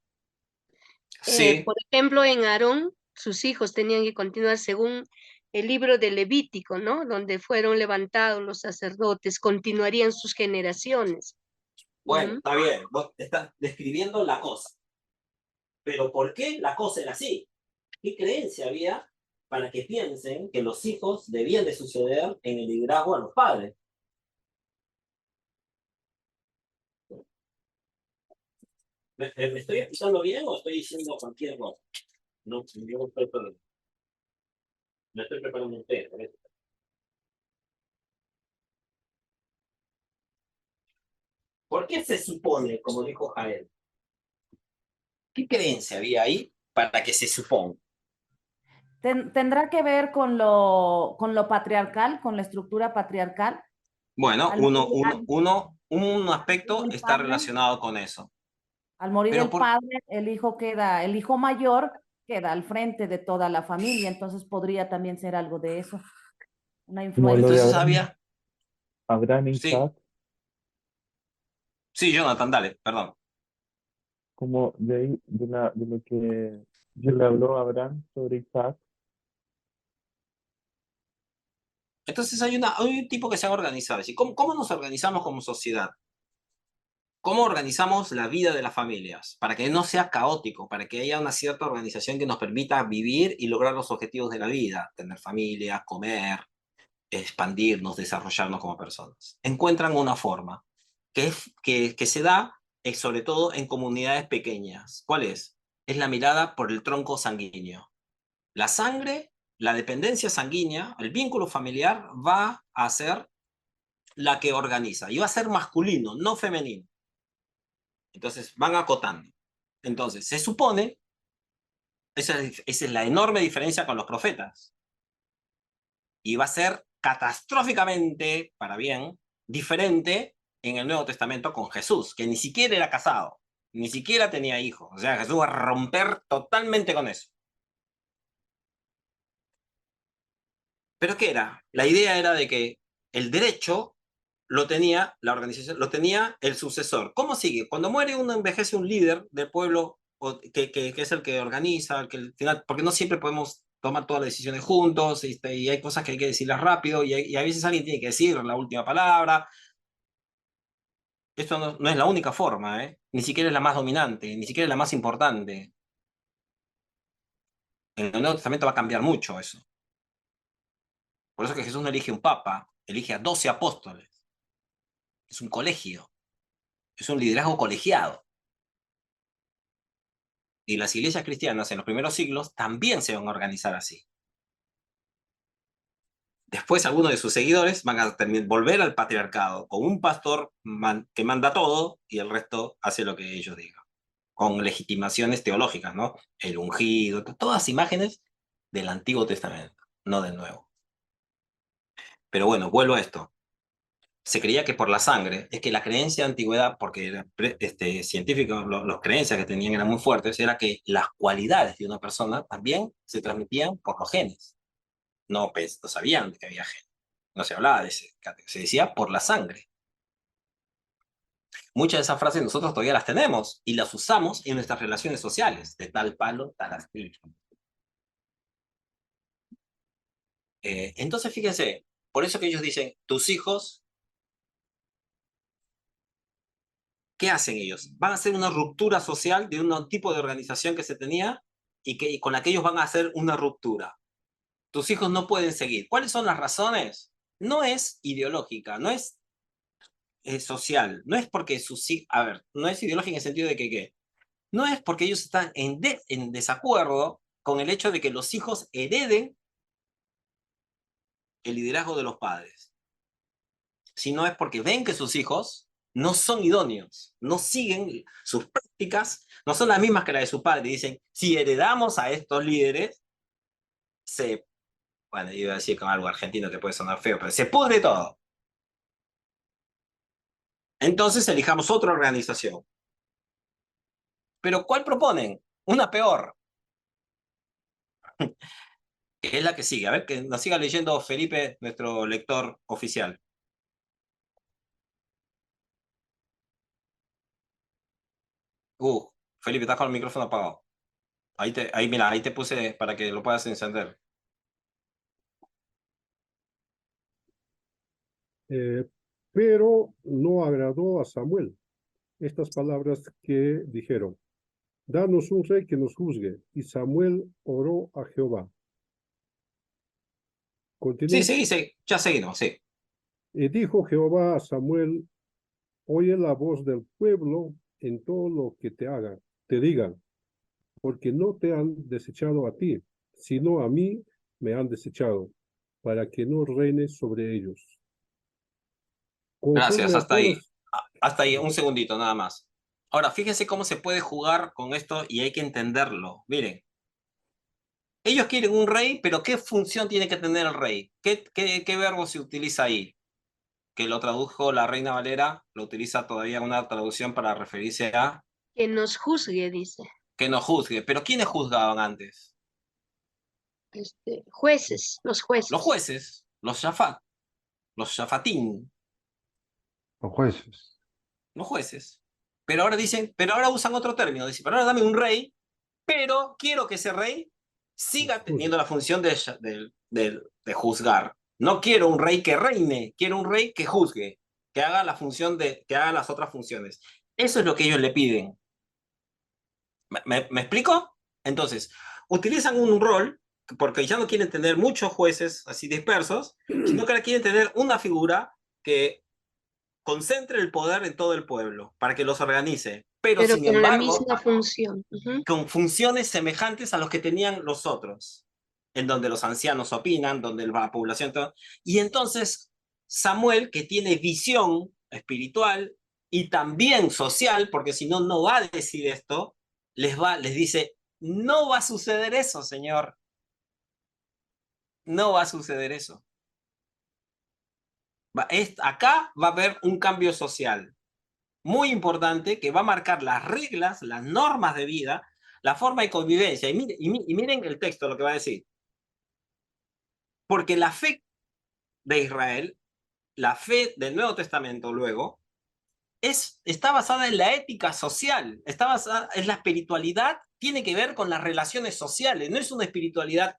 Sí, Por ejemplo, en Aarón, sus hijos tenían que continuar según el libro de Levítico, ¿no? Donde fueron levantados los sacerdotes, continuarían sus generaciones. bueno, está bien, vos estás describiendo la cosa, pero ¿por qué la cosa era así? ¿Qué creencia había para que piensen que los hijos debían de suceder en el liderazgo a los padres? ¿Me estoy explicando bien o estoy diciendo cualquier cosa? No, yo no estoy preparando un té. ¿Por qué se supone, como dijo Jael? ¿Qué creencia había ahí para que se suponga? ¿Tendrá que ver con lo patriarcal, con la estructura patriarcal? Bueno, Al morir, un al morir aspecto el está padre, relacionado con eso. al morir Pero el padre, el hijo mayor queda al frente de toda la familia, entonces podría también ser algo de eso, una Como lo de influencia. entonces Abraham, había, Abraham e sí, Isaac, sí, Jonathan, dale, perdón. como de ahí, de lo que Dios le habló a Abraham sobre Isaac. Entonces hay un tipo que se ha organizado. ¿Cómo nos organizamos como sociedad? ¿Cómo organizamos la vida de las familias? Para que no sea caótico, para que haya una cierta organización que nos permita vivir y lograr los objetivos de la vida, tener familia, comer, expandirnos, desarrollarnos como personas. Encuentran una forma que se da sobre todo en comunidades pequeñas. ¿Cuál es? Es la mirada por el tronco sanguíneo. La sangre, la dependencia sanguínea, el vínculo familiar va a ser la que organiza y va a ser masculino, no femenino. Entonces van acotando. Entonces se supone, esa es la enorme diferencia con los profetas. Y va a ser catastróficamente, para bien, diferente en el Nuevo Testamento con Jesús, que ni siquiera era casado, ni siquiera tenía hijos. O sea, Jesús va a romper totalmente con eso. ¿Pero qué era? La idea era de que el derecho lo tenía la organización, lo tenía el sucesor. ¿Cómo sigue? Cuando muere uno, envejece un líder del pueblo que es el que organiza, el que al final, porque no siempre podemos tomar todas las decisiones juntos, y hay cosas que hay que decirlas rápido, y a veces alguien tiene que decir la última palabra. Esto no es la única forma, ¿eh? Ni siquiera es la más dominante, ni siquiera es la más importante. En el Nuevo Testamento va a cambiar mucho eso. Por eso que Jesús no elige un papa, elige a 12 apóstoles. Es un colegio, es un liderazgo colegiado. Y las iglesias cristianas en los primeros siglos también se van a organizar así. Después algunos de sus seguidores van a volver al patriarcado con un pastor que manda todo y el resto hace lo que ellos digan, con legitimaciones teológicas, ¿no? El ungido, todas imágenes del Antiguo Testamento, no del Nuevo. Pero bueno, vuelvo a esto. Se creía que por la sangre, es que la creencia de antigüedad, porque científicos, los creencias que tenían eran muy fuertes, era que las cualidades de una persona también se transmitían por los genes. No, pues, no sabían que había genes. No se hablaba de ese, se decía por la sangre. Muchas de esas frases nosotros todavía las tenemos y las usamos en nuestras relaciones sociales, de tal palo, tal astilla. Entonces, fíjense, por eso que ellos dicen, tus hijos, ¿qué hacen ellos? Van a hacer una ruptura social de un tipo de organización que se tenía y con la que ellos van a hacer una ruptura. tus hijos no pueden seguir. ¿Cuáles son las razones? No es ideológica, no es social, no es porque sus hijos, a ver, no es ideológica en el sentido de que, ¿qué? No es porque ellos están en desacuerdo con el hecho de que los hijos hereden el liderazgo de los padres, sino es porque ven que sus hijos no son idóneos, no siguen sus prácticas, no son las mismas que las de su padre. Dicen, si heredamos a estos líderes, bueno, iba a decir con algo argentino que puede sonar feo, pero se pudre todo. Entonces elijamos otra organización. Pero ¿cuál proponen? Una peor. Que es la que sigue. A ver, que nos siga leyendo Felipe, nuestro lector oficial. Felipe, estás con el micrófono apagado. Mira, ahí te puse para que lo puedas encender. Pero no agradó a Samuel estas palabras que dijeron: danos un rey que nos juzgue. Y Samuel oró a Jehová. Sí, Continúa. ya seguimos, sí. Y dijo Jehová a Samuel: oye la voz del pueblo en todo lo que te digan, porque no te han desechado a ti, sino a mí me han desechado, para que no reines sobre ellos. Gracias, Conforme a hasta ahí. todas... Hasta ahí, un segundito nada más. Ahora, fíjense cómo se puede jugar con esto y hay que entenderlo. Miren, ellos quieren un rey, pero ¿qué función tiene que tener el rey? ¿Qué verbo se utiliza ahí? Que lo tradujo la Reina Valera, lo utiliza todavía una traducción para referirse a Que nos juzgue, dice. que no juzgue. Pero ¿quiénes juzgaban antes? Jueces, los jueces. Los jueces, los shafat, los shafatín, Los jueces. los jueces. Pero ahora usan otro término. Dicen, pero ahora dame un rey, pero quiero que ese rey siga teniendo la función de juzgar. No quiero un rey que reine, quiero un rey que juzgue, que haga la función que haga las otras funciones. Eso es lo que ellos le piden. ¿Me explico? Entonces, utilizan un rol porque ya no quieren tener muchos jueces así dispersos, sino que ahora quieren tener una figura que concentre el poder en todo el pueblo, para que los organice. Pero sin con la embargo, misma función. con funciones semejantes a los que tenían los otros, en donde los ancianos opinan, donde la población... Y entonces Samuel, que tiene visión espiritual y también social, porque si no, no va a decir esto, les dice, no va a suceder eso, Señor. No va a suceder eso. Acá va a haber un cambio social muy importante que va a marcar las reglas, las normas de vida, la forma de convivencia. Y miren el texto, lo que va a decir. Porque la fe de Israel, la fe del Nuevo Testamento luego, está basada en la ética social, está basada en la espiritualidad, tiene que ver con las relaciones sociales, no es una espiritualidad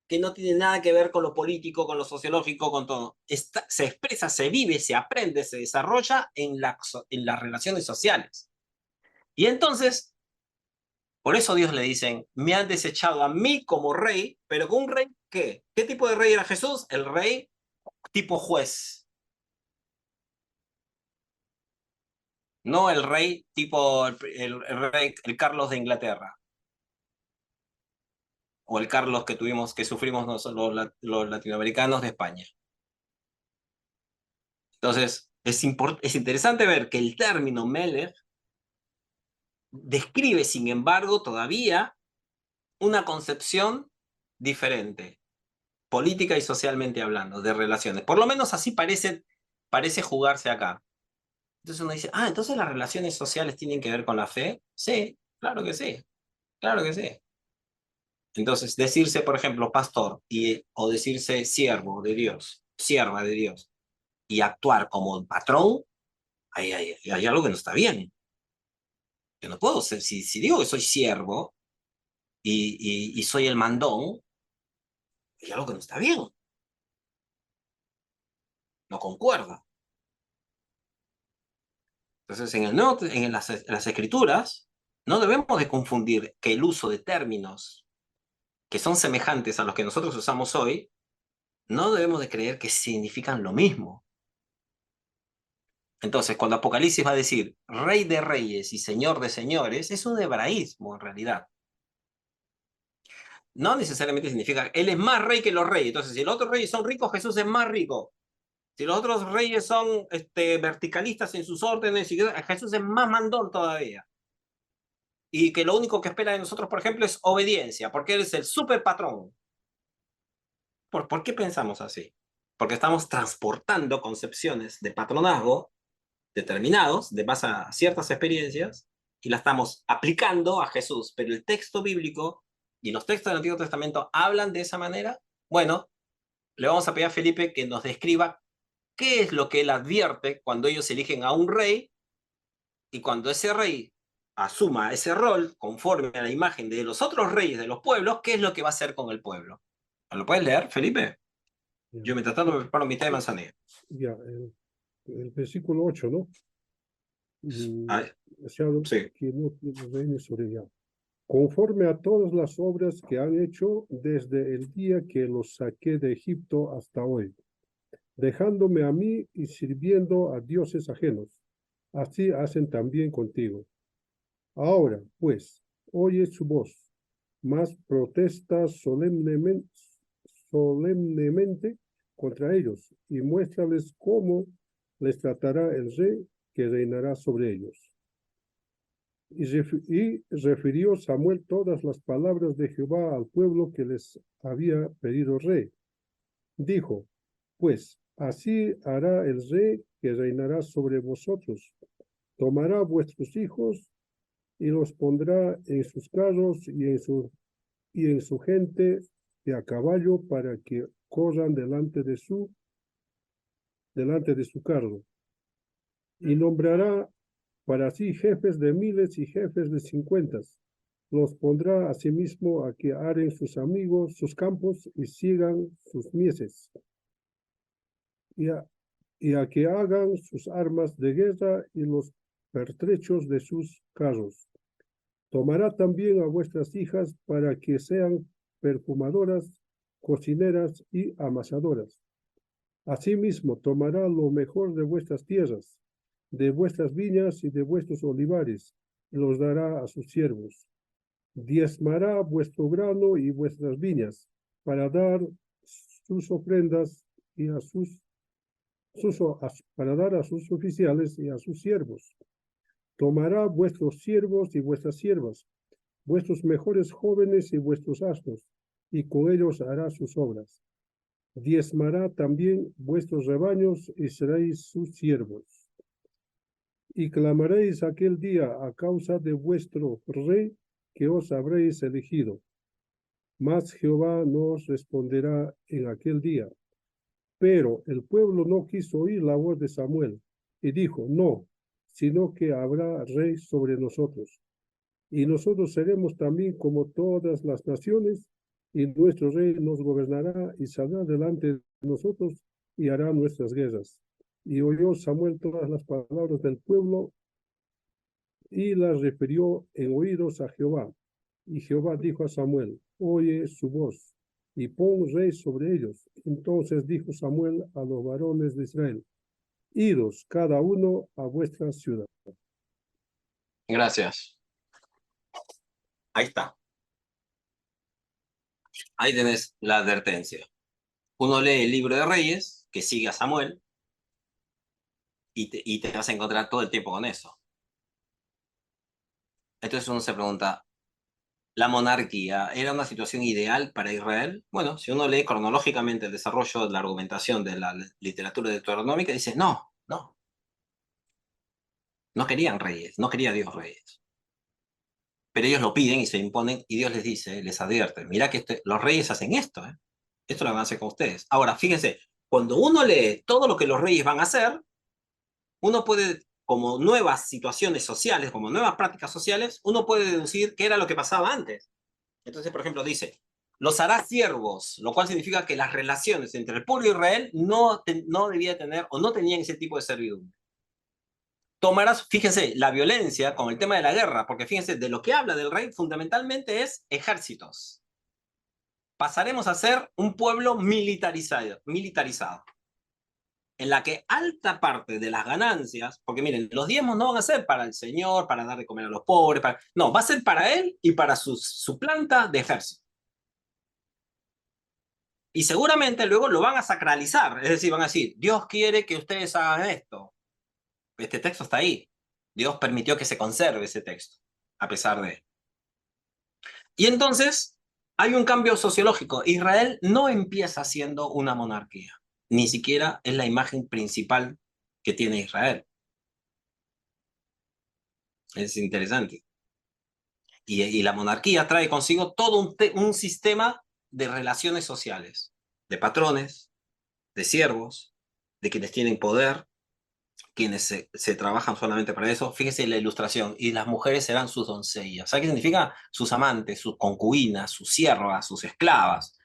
que no tiene nada que ver con lo político, con lo sociológico, con todo. Se expresa, se vive, se aprende, se desarrolla en las relaciones sociales. Y entonces, por eso Dios le dicen, me han desechado a mí como rey, pero con un rey, ¿qué? ¿Qué tipo de rey era Jesús? El rey tipo juez. No el rey tipo el Carlos de Inglaterra. O el Carlos que sufrimos nosotros los latinoamericanos de España. Entonces, es interesante ver que el término Melech describe, sin embargo, todavía una concepción diferente, política y socialmente hablando, de relaciones. Por lo menos así parece jugarse acá. Entonces uno dice, entonces las relaciones sociales tienen que ver con la fe. Sí, claro que sí, claro que sí. Entonces, decirse, por ejemplo, pastor o decirse siervo de Dios, sierva de Dios, y actuar como un patrón, hay algo que no está bien. Yo no puedo ser, si digo que soy siervo y soy el mandón, hay algo que no está bien. No concuerda. Entonces, en las escrituras, no debemos de confundir que el uso de términos que son semejantes a los que nosotros usamos hoy, no debemos de creer que significan lo mismo. Entonces, cuando Apocalipsis va a decir Rey de Reyes y Señor de Señores, es un hebraísmo en realidad. No necesariamente significa, Él es más rey que los reyes. Entonces, si los otros reyes son ricos, Jesús es más rico. Si los otros reyes son verticalistas en sus órdenes, Jesús es más mandón todavía. Y que lo único que espera de nosotros, por ejemplo, es obediencia, porque Él es el super patrón. ¿Por qué pensamos así? Porque estamos transportando concepciones de patronazgo determinados, de base a ciertas experiencias, y la estamos aplicando a Jesús. Pero el texto bíblico y los textos del Antiguo Testamento hablan de esa manera. Bueno, le vamos a pedir a Felipe que nos describa qué es lo que él advierte cuando ellos eligen a un rey, y cuando ese rey asuma ese rol conforme a la imagen de los otros reyes de los pueblos, ¿qué es lo que va a hacer con el pueblo? ¿Lo puedes leer, Felipe? Yo mientras tanto me preparo mi té de manzanilla. Ya, el versículo 8, ¿no? Ay, Deseado sí. que no reine sobre ella. Conforme a todas las obras que han hecho desde el día que los saqué de Egipto hasta hoy, dejándome a mí y sirviendo a dioses ajenos. Así hacen también contigo. Ahora, pues, oye su voz, mas protesta solemnemente contra ellos y muéstrales cómo les tratará el rey que reinará sobre ellos. Y refirió Samuel todas las palabras de Jehová al pueblo que les había pedido rey. Dijo, pues así hará el rey que reinará sobre vosotros. Tomará vuestros hijos y los pondrá en sus carros y en su gente de a caballo para que corran delante de su carro. Y nombrará para sí jefes de miles y jefes de 50. Los pondrá asimismo a que aren sus amigos, sus campos y sigan sus mieses. Y a que hagan sus armas de guerra y los pertrechos de sus carros. Tomará también a vuestras hijas para que sean perfumadoras, cocineras y amasadoras. Asimismo, tomará lo mejor de vuestras tierras, de vuestras viñas y de vuestros olivares, y los dará a sus siervos. Diezmará vuestro grano y vuestras viñas, para dar sus ofrendas y para dar a sus oficiales y a sus siervos. Tomará vuestros siervos y vuestras siervas, vuestros mejores jóvenes y vuestros asnos, y con ellos hará sus obras. Diezmará también vuestros rebaños y seréis sus siervos. Y clamaréis aquel día a causa de vuestro rey que os habréis elegido. Mas Jehová no os responderá en aquel día. Pero el pueblo no quiso oír la voz de Samuel y dijo, no, sino que habrá rey sobre nosotros. Y nosotros seremos también como todas las naciones, y nuestro rey nos gobernará y saldrá delante de nosotros y hará nuestras guerras. Y oyó Samuel todas las palabras del pueblo y las refirió en oídos a Jehová. Y Jehová dijo a Samuel, oye su voz y pon rey sobre ellos. Entonces dijo Samuel a los varones de Israel, idos cada uno a vuestra ciudad. Gracias. Ahí está. Ahí tenés la advertencia. Uno lee el libro de Reyes, que sigue a Samuel, y te vas a encontrar todo el tiempo con eso. Entonces uno se pregunta, ¿la monarquía era una situación ideal para Israel? Bueno, si uno lee cronológicamente el desarrollo de la argumentación de la literatura deuteronómica, dice, no. No querían reyes, no quería Dios reyes. Pero ellos lo piden y se imponen, y Dios les dice, les advierte, mira que los reyes hacen esto, ¿eh? Esto lo van a hacer con ustedes. Ahora, fíjense, cuando uno lee todo lo que los reyes van a hacer, uno puede, como nuevas situaciones sociales, como nuevas prácticas sociales, uno puede deducir qué era lo que pasaba antes. Entonces, por ejemplo, dice, los hará siervos, lo cual significa que las relaciones entre el pueblo de Israel no debía tener o no tenían ese tipo de servidumbre. Tomarás, fíjense, la violencia con el tema de la guerra, porque fíjense, de lo que habla del rey fundamentalmente es ejércitos. pasaremos a ser un pueblo militarizado, en la que alta parte de las ganancias, porque miren, los diezmos no van a ser para el Señor, para dar de comer a los pobres, no, va a ser para él y para su planta de ejército. Y seguramente luego lo van a sacralizar, es decir, van a decir, Dios quiere que ustedes hagan esto. Este texto está ahí. Dios permitió que se conserve ese texto, a pesar de... Y entonces hay un cambio sociológico. Israel no empieza siendo una monarquía, ni siquiera es la imagen principal que tiene Israel. Es interesante. Y la monarquía trae consigo todo un sistema de relaciones sociales, de patrones, de siervos, de quienes tienen poder, quienes se trabajan solamente para eso. Fíjese la ilustración, y las mujeres serán sus doncellas. ¿Sabe qué significa? Sus amantes, sus concubinas, sus siervas, sus esclavas.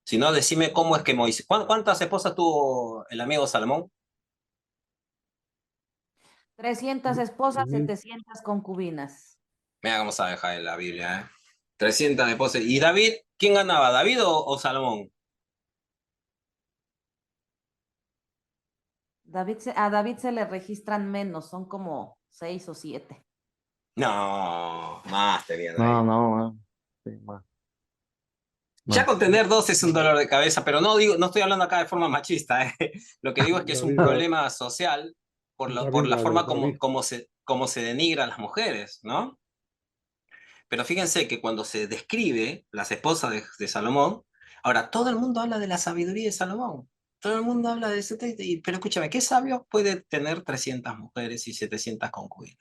Si no, decime cómo es que Moisés... ¿Cuántas esposas tuvo el amigo Salomón? 300 esposas, Ujú. 700 concubinas. Mira cómo sabe dejar la Biblia, ¿eh? 300 esposas. ¿Y David? ¿Quién ganaba? ¿David o Salomón? A David se le registran menos, son como 6 o 7. No, más tenía No, David. no, sí, más. Ya con tener dos es un dolor de cabeza, pero no estoy hablando acá de forma machista, ¿eh? Lo que digo es que es un David, problema social por la forma David. como se denigra a las mujeres, ¿no? Pero fíjense que cuando se describe las esposas de Salomón, ahora todo el mundo habla de la sabiduría de Salomón. Todo el mundo habla de ese texto, pero escúchame, ¿qué sabio puede tener 300 mujeres y 700 concubinas?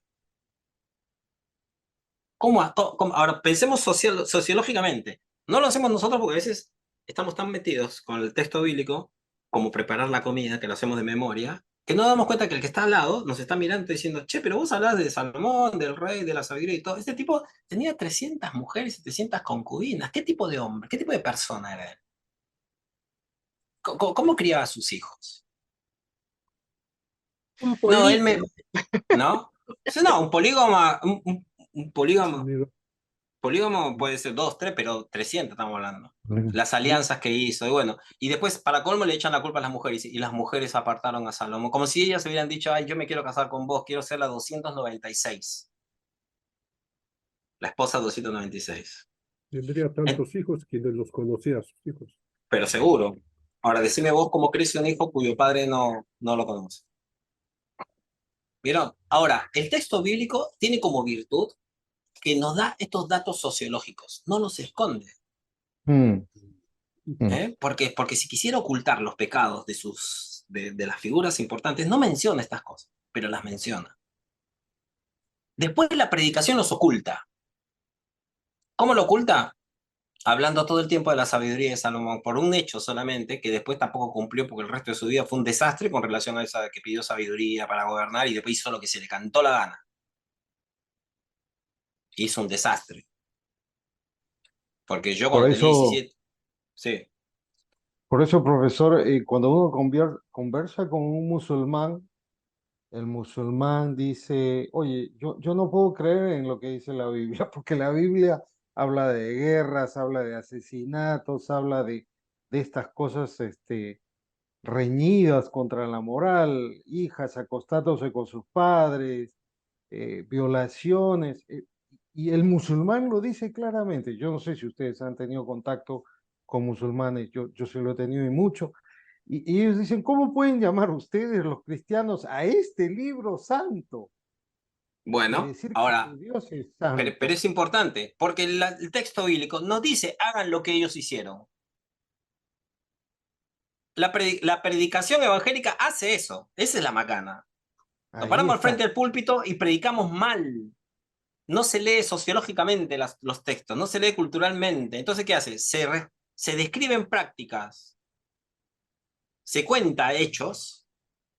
Ahora pensemos sociológicamente. No lo hacemos nosotros porque a veces estamos tan metidos con el texto bíblico, como preparar la comida, que lo hacemos de memoria, que no damos cuenta que el que está al lado nos está mirando y diciendo, che, pero vos hablás de Salomón, del rey, de la sabiduría y todo. Este tipo tenía 300 mujeres, 700 concubinas. ¿Qué tipo de hombre, qué tipo de persona era él? ¿Cómo criaba a sus hijos? Un No, él me... polígamo. ¿No? Sí, no, un polígamo, un polígamo. Mira, Polígamo puede ser 2, 3, pero 300 estamos hablando. Las alianzas que hizo, y bueno. Y después, para colmo, le echan la culpa a las mujeres, y las mujeres apartaron a Salomón. Como si ellas hubieran dicho, ay, yo me quiero casar con vos, quiero ser la 296. La esposa 296. tendría tantos hijos que no los conocía a sus hijos. Pero seguro. Ahora, decime vos cómo crece un hijo cuyo padre no lo conoce. ¿Vieron? Ahora, el texto bíblico tiene como virtud que nos da estos datos sociológicos, no los esconde. Mm, mm. Porque si quisiera ocultar los pecados de las figuras importantes, no menciona estas cosas, pero las menciona. Después la predicación los oculta. ¿Cómo lo oculta? Hablando todo el tiempo de la sabiduría de Salomón, por un hecho solamente, que después tampoco cumplió porque el resto de su vida fue un desastre con relación a esa que pidió sabiduría para gobernar y después hizo lo que se le cantó la gana. Hizo un desastre. Porque yo Por cuando tenía eso, 17... Sí. por eso, profesor, cuando uno conversa con un musulmán, el musulmán dice, oye, yo no puedo creer en lo que dice la Biblia, porque la Biblia habla de guerras, habla de asesinatos, habla de estas cosas reñidas contra la moral, hijas acostándose con sus padres, violaciones. Y el musulmán lo dice claramente. Yo no sé si ustedes han tenido contacto con musulmanes, yo sí lo he tenido y mucho. Y ellos dicen, ¿cómo pueden llamar ustedes los cristianos a este libro santo? Y Bueno, decir que ahora, su Dios es pero santo. es importante, porque el texto bíblico no dice hagan lo que ellos hicieron. La predicación evangélica hace eso, esa es la macana. Nos Ahí paramos al frente está. del púlpito y predicamos mal. No se lee sociológicamente los textos, no se lee culturalmente. Entonces, ¿qué hace? Se describen prácticas, se cuenta hechos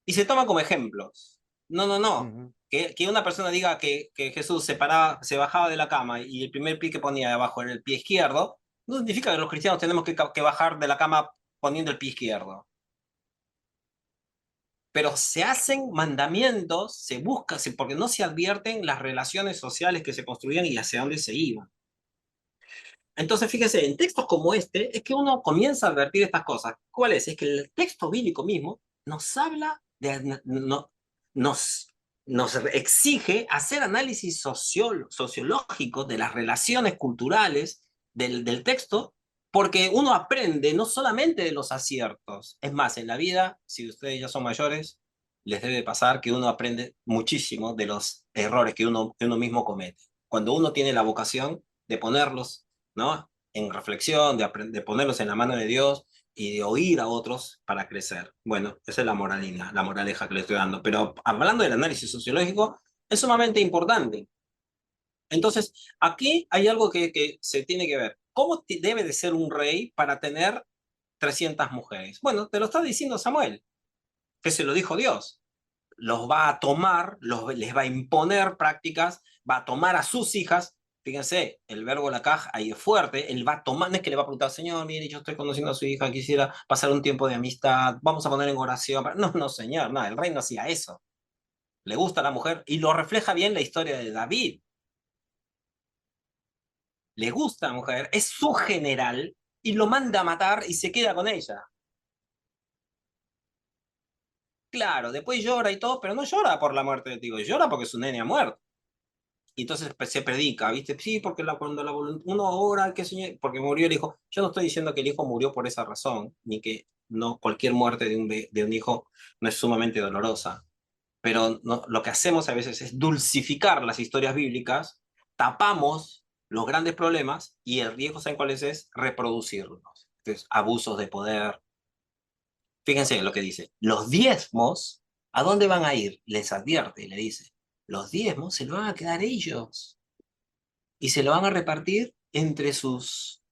y se toma como ejemplos. No, no, no. Ujú. Que una persona diga que Jesús se bajaba de la cama y el primer pie que ponía abajo era el pie izquierdo, no significa que los cristianos tenemos que bajar de la cama poniendo el pie izquierdo. Pero se hacen mandamientos, se busca, porque no se advierten las relaciones sociales que se construían y hacia dónde se iban. Entonces, fíjense, en textos como este es que uno comienza a advertir estas cosas. ¿Cuál es? Es que el texto bíblico mismo nos habla nos exige hacer análisis sociológico de las relaciones culturales del texto, porque uno aprende no solamente de los aciertos. Es más, en la vida, si ustedes ya son mayores, les debe pasar que uno aprende muchísimo de los errores que uno mismo comete. Cuando uno tiene la vocación de ponerlos, ¿no?, en reflexión, de ponerlos en la mano de Dios y de oír a otros para crecer. Bueno, esa es la moraleja que le estoy dando. Pero hablando del análisis sociológico, es sumamente importante. Entonces, aquí hay algo que se tiene que ver. ¿Cómo debe de ser un rey para tener 300 mujeres? Bueno, te lo está diciendo Samuel, que se lo dijo Dios. Los va a tomar, les va a imponer prácticas, va a tomar a sus hijas. Fíjense, el verbo la caja ahí es fuerte. Él va a tomar, no es que le va a preguntar, Señor, mire, yo estoy conociendo a su hija, quisiera pasar un tiempo de amistad, vamos a poner en oración. No, no, Señor, no, el rey no hacía eso. Le gusta a la mujer y lo refleja bien la historia de David. Le gusta a la mujer, es su general y lo manda a matar y se queda con ella. Claro, después llora y todo, pero no llora por la muerte de Tigo, llora porque su nene ha muerto. Y entonces se predica, ¿viste? Sí, porque cuando la voluntad, uno ora, que Señor, porque murió el hijo. Yo no estoy diciendo que el hijo murió por esa razón, ni que no cualquier muerte de un hijo no es sumamente dolorosa. Pero no, lo que hacemos a veces es dulcificar las historias bíblicas, tapamos los grandes problemas y el riesgo, ¿saben cuál es? Reproducirlos. Entonces, abusos de poder. Fíjense lo que dice. Los diezmos, ¿a dónde van a ir? Les advierte y le dice. Los diezmos se lo van a quedar ellos y se lo van a repartir entre sus...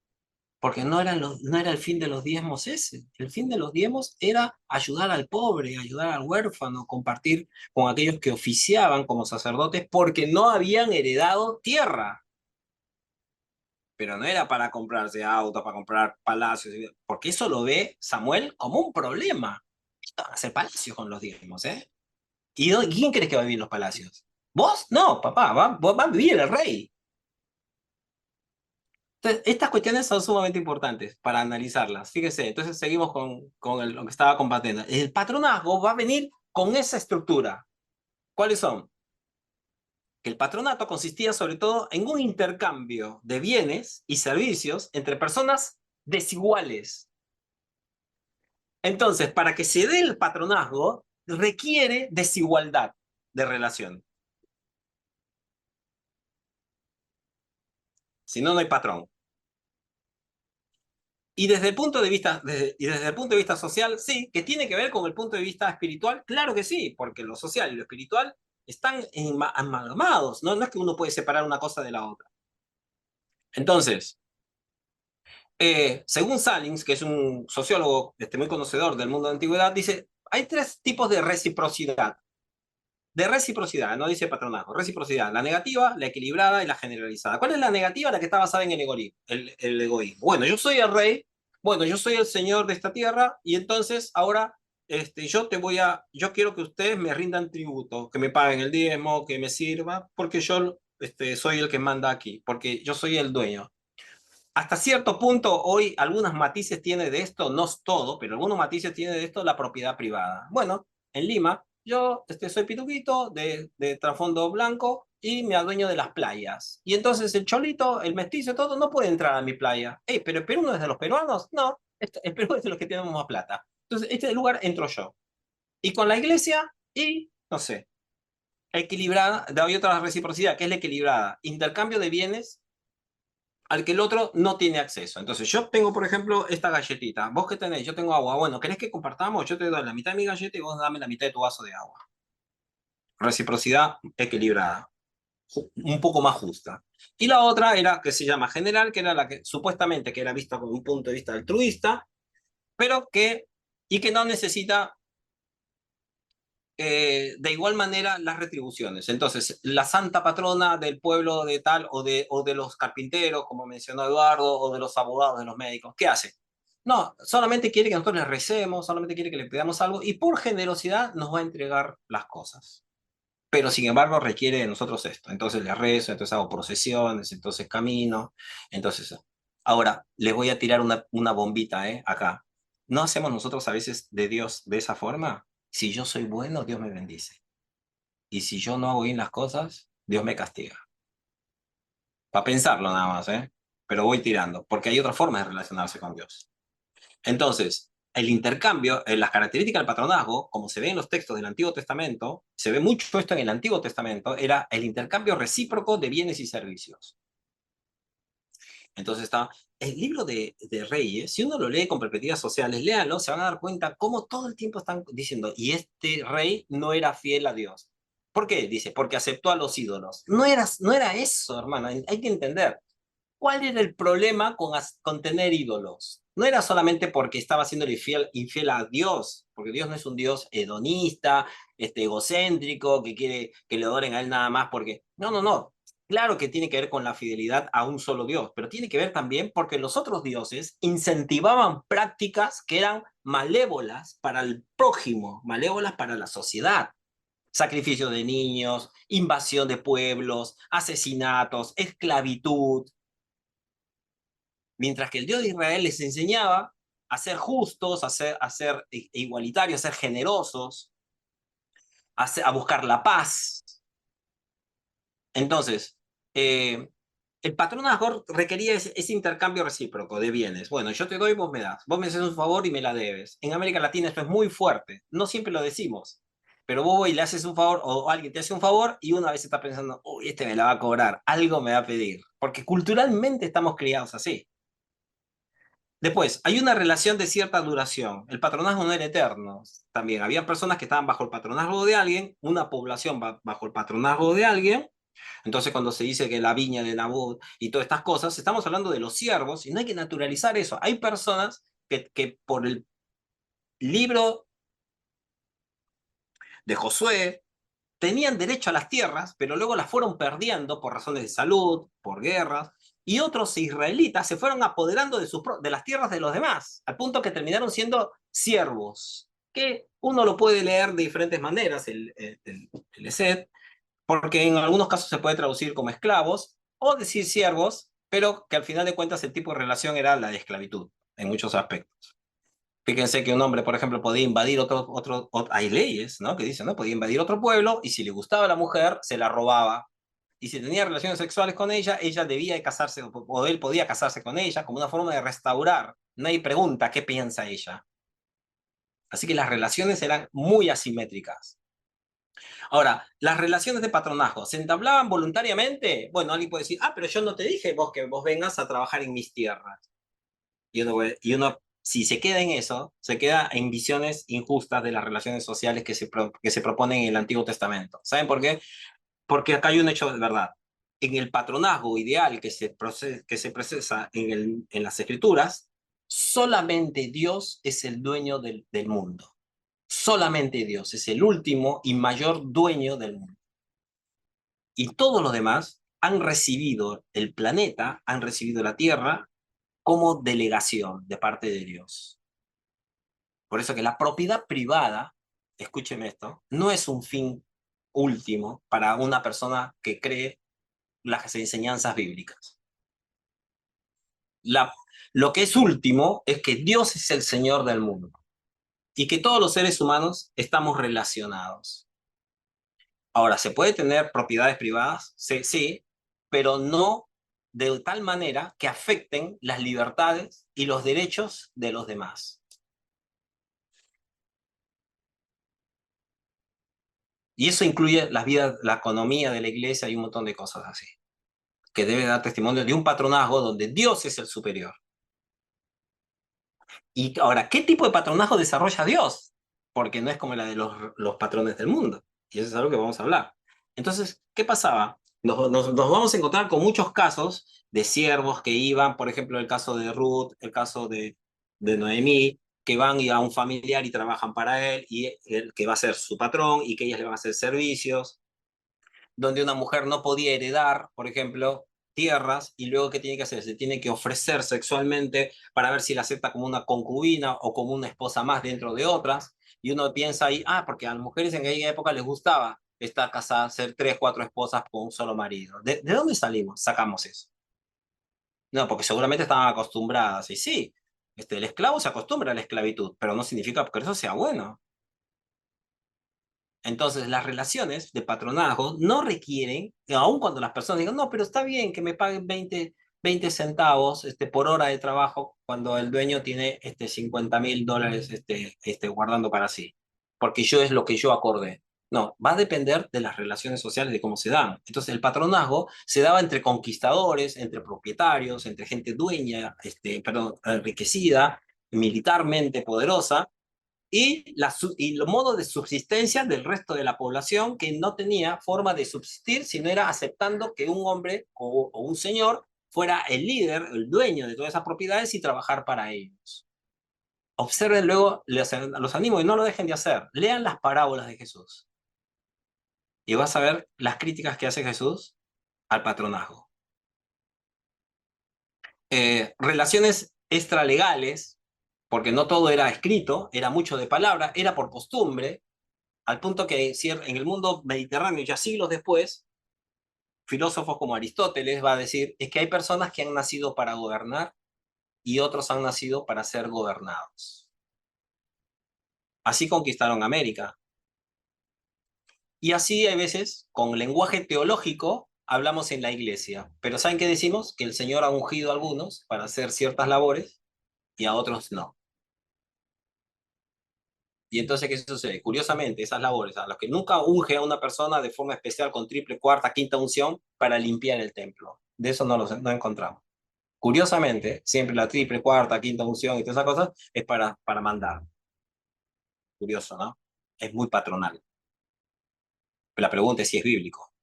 Porque no era el fin de los diezmos ese. El fin de los diezmos era ayudar al pobre, ayudar al huérfano, compartir con aquellos que oficiaban como sacerdotes porque no habían heredado tierra. Pero no era para comprarse autos, para comprar palacios, porque eso lo ve Samuel como un problema. Van a hacer palacios con los diezmos, ¿eh? ¿Y quién crees que va a vivir en los palacios? ¿Vos? No, papá, va a vivir el rey. Entonces, estas cuestiones son sumamente importantes para analizarlas. Fíjese, entonces seguimos con lo que estaba compartiendo. El patronazgo va a venir con esa estructura. ¿Cuáles son? Que el patronato consistía sobre todo en un intercambio de bienes y servicios entre personas desiguales. Entonces, para que se dé el patronazgo, requiere desigualdad de relación. Si no, no hay patrón. Y desde el punto de vista social, sí, que tiene que ver con el punto de vista espiritual, claro que sí, porque lo social y lo espiritual están amalgamados, ¿no? No es que uno puede separar una cosa de la otra. Entonces, según Salins, que es un sociólogo muy conocedor del mundo de la antigüedad, dice, hay 3 tipos de reciprocidad. De reciprocidad, no dice patronazgo, reciprocidad, la negativa, la equilibrada y la generalizada. ¿Cuál es la negativa? La que está basada en el egoísmo. Bueno, yo soy el rey, bueno, yo soy el señor de esta tierra, y entonces ahora yo quiero que ustedes me rindan tributo, que me paguen el diezmo, que me sirva, porque yo soy el que manda aquí, porque yo soy el dueño. Hasta cierto punto, hoy algunos matices tiene de esto, no es todo, pero algunos matices tiene de esto la propiedad privada. Bueno, en Lima, yo soy pituquito de trasfondo blanco y me adueño de las playas. Y entonces el cholito, el mestizo, todo, no puede entrar a mi playa. Pero el Perú no es de los peruanos. No, el Perú es de los que tenemos más plata. Entonces, este lugar entro yo. Y con la iglesia, y no sé, equilibrada, hay otra reciprocidad, que es la equilibrada. Intercambio de bienes al que el otro no tiene acceso. Entonces, yo tengo, por ejemplo, esta galletita. ¿Vos qué tenés? Yo tengo agua. Bueno, ¿querés que compartamos? Yo te doy la mitad de mi galleta y vos dame la mitad de tu vaso de agua. Reciprocidad equilibrada. Un poco más justa. Y la otra era, que se llama general, que era la que supuestamente que era vista con un punto de vista altruista, pero que no necesita de igual manera las retribuciones. Entonces, la santa patrona del pueblo de tal o de los carpinteros, como mencionó Eduardo, o de los abogados, de los médicos, ¿qué hace? No, solamente quiere que nosotros le recemos, solamente quiere que le pidamos algo y por generosidad nos va a entregar las cosas. Pero sin embargo requiere de nosotros esto. Entonces le rezo, entonces hago procesiones, entonces camino, entonces Ahora, les voy a tirar una bombita, acá. ¿No hacemos nosotros a veces de Dios de esa forma? Si yo soy bueno, Dios me bendice. Y si yo no hago bien las cosas, Dios me castiga. Para pensarlo nada más, pero voy tirando, porque hay otras formas de relacionarse con Dios. Entonces, el intercambio, las características del patronazgo, como se ve en los textos del Antiguo Testamento, se ve mucho esto en el Antiguo Testamento, era el intercambio recíproco de bienes y servicios. Entonces está el libro de Reyes, si uno lo lee con perspectivas sociales, léanlo, se van a dar cuenta cómo todo el tiempo están diciendo, y este rey no era fiel a Dios. ¿Por qué? Dice, porque aceptó a los ídolos. No era eso, hermano, hay que entender. ¿Cuál era el problema con tener ídolos? No era solamente porque estaba siendo infiel a Dios, porque Dios no es un Dios hedonista, egocéntrico, que quiere que le adoren a él nada más porque... No. Claro que tiene que ver con la fidelidad a un solo Dios, pero tiene que ver también porque los otros dioses incentivaban prácticas que eran malévolas para el prójimo, malévolas para la sociedad. Sacrificio de niños, invasión de pueblos, asesinatos, esclavitud. Mientras que el Dios de Israel les enseñaba a ser justos, a ser igualitarios, a ser generosos, a buscar la paz. Entonces, el patronazgo requería ese intercambio recíproco de bienes. Bueno, yo te doy, vos me das. Vos me haces un favor y me la debes. En América Latina esto es muy fuerte. No siempre lo decimos. Pero vos y le haces un favor, o alguien te hace un favor, y una vez está pensando, uy, este me la va a cobrar, algo me va a pedir. Porque culturalmente estamos criados así. Después, hay una relación de cierta duración. El patronazgo no era eterno. También había personas que estaban bajo el patronazgo de alguien, una población bajo el patronazgo de alguien. Entonces, cuando se dice que la viña de Nabot y todas estas cosas, estamos hablando de los siervos y no hay que naturalizar eso. Hay personas que por el libro de Josué tenían derecho a las tierras, pero luego las fueron perdiendo por razones de salud, por guerras, y otros israelitas se fueron apoderando de las tierras de los demás, al punto que terminaron siendo siervos, que uno lo puede leer de diferentes maneras, el Esed, porque en algunos casos se puede traducir como esclavos, o decir siervos, pero que al final de cuentas el tipo de relación era la de esclavitud, en muchos aspectos. Fíjense que un hombre, por ejemplo, podía invadir hay leyes, ¿no? Que dicen, ¿no? Podía invadir otro pueblo y si le gustaba a la mujer, se la robaba. Y si tenía relaciones sexuales con ella, ella debía de casarse, o él podía casarse con ella como una forma de restaurar. Nadie pregunta qué piensa ella. Así que las relaciones eran muy asimétricas. Ahora, las relaciones de patronazgo, ¿se entablaban voluntariamente? Bueno, alguien puede decir, pero yo no te dije que vos vengas a trabajar en mis tierras. Y uno, si se queda en eso, se queda en visiones injustas de las relaciones sociales que se proponen en el Antiguo Testamento. ¿Saben por qué? Porque acá hay un hecho de verdad. En el patronazgo ideal que se procesa en las Escrituras, solamente Dios es el dueño del mundo. Solamente Dios es el último y mayor dueño del mundo. Y todos los demás han recibido el planeta, han recibido la Tierra como delegación de parte de Dios. Por eso que la propiedad privada, escúcheme esto, no es un fin último para una persona que cree las enseñanzas bíblicas. Lo que es último es que Dios es el Señor del mundo y que todos los seres humanos estamos relacionados. Ahora, ¿se puede tener propiedades privadas? Sí, pero no de tal manera que afecten las libertades y los derechos de los demás. Y eso incluye la vida, la economía de la iglesia y un montón de cosas así, que debe dar testimonio de un patronazgo donde Dios es el superior. Y ahora, ¿qué tipo de patronazgo desarrolla Dios? Porque no es como la de los patrones del mundo. Y eso es algo que vamos a hablar. Entonces, ¿qué pasaba? Nos vamos a encontrar con muchos casos de siervos que iban, por ejemplo, el caso de Ruth, el caso de Noemí, que van a un familiar y trabajan para él, y él que va a ser su patrón, y que ellas le van a hacer servicios, donde una mujer no podía heredar, por ejemplo, tierras, y luego ¿qué tiene que hacer? Se tiene que ofrecer sexualmente para ver si la acepta como una concubina o como una esposa más dentro de otras, y uno piensa ahí, porque a las mujeres en aquella época les gustaba estar casadas, ser 3, 4 esposas con un solo marido. ¿De dónde salimos? Sacamos eso. No, porque seguramente estaban acostumbradas. Y sí, el esclavo se acostumbra a la esclavitud, pero no significa que eso sea bueno. Entonces, las relaciones de patronazgo no requieren, aun cuando las personas digan, no, pero está bien que me paguen 20 centavos por hora de trabajo cuando el dueño tiene $50,000 guardando para sí, porque yo es lo que yo acordé. No, va a depender de las relaciones sociales, de cómo se dan. Entonces, el patronazgo se daba entre conquistadores, entre propietarios, entre gente dueña, enriquecida, militarmente poderosa, y los modos de subsistencia del resto de la población que no tenía forma de subsistir si no era aceptando que un hombre o un señor fuera el líder, el dueño de todas esas propiedades y trabajar para ellos. Observen luego, los animo y no lo dejen de hacer. Lean las parábolas de Jesús. Y vas a ver las críticas que hace Jesús al patronazgo. Relaciones extralegales, porque no todo era escrito, era mucho de palabra, era por costumbre, al punto que en el mundo mediterráneo, ya siglos después, filósofos como Aristóteles va a decir, es que hay personas que han nacido para gobernar y otros han nacido para ser gobernados. Así conquistaron América. Y así hay veces, con lenguaje teológico, hablamos en la iglesia. Pero ¿saben qué decimos? Que el Señor ha ungido a algunos para hacer ciertas labores y a otros no. Y entonces, ¿qué sucede? Curiosamente, esas labores a las que nunca unge a una persona de forma especial con triple, cuarta, quinta unción para limpiar el templo. De eso no encontramos. Curiosamente, siempre la triple, cuarta, quinta unción y todas esas cosas es para mandar. Curioso, ¿no? Es muy patronal. Pero la pregunta es si es bíblico.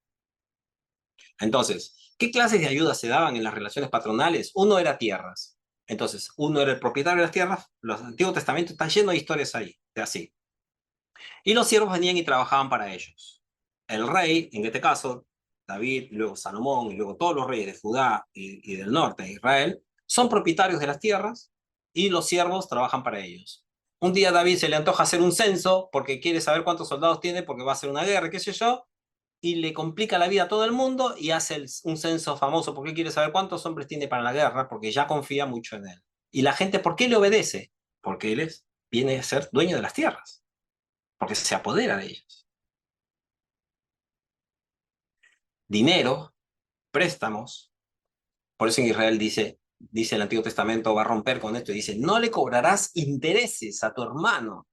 Entonces, ¿qué clases de ayuda se daban en las relaciones patronales? Uno era tierras. Entonces, uno era el propietario de las tierras. Los Antiguos Testamentos están llenos de historias ahí, de así. Y los siervos venían y trabajaban para ellos. El rey, en este caso, David, luego Salomón, y luego todos los reyes de Judá y del norte de Israel, son propietarios de las tierras y los siervos trabajan para ellos. Un día a David se le antoja hacer un censo porque quiere saber cuántos soldados tiene porque va a hacer una guerra, qué sé yo, y le complica la vida a todo el mundo y hace un censo famoso porque quiere saber cuántos hombres tiene para la guerra porque ya confía mucho en él. Y la gente, ¿por qué le obedece? Porque él viene a ser dueño de las tierras, porque se apodera de ellos. Dinero, préstamos. Por eso en Israel dice el Antiguo Testamento, va a romper con esto y dice, no le cobrarás intereses a tu hermano.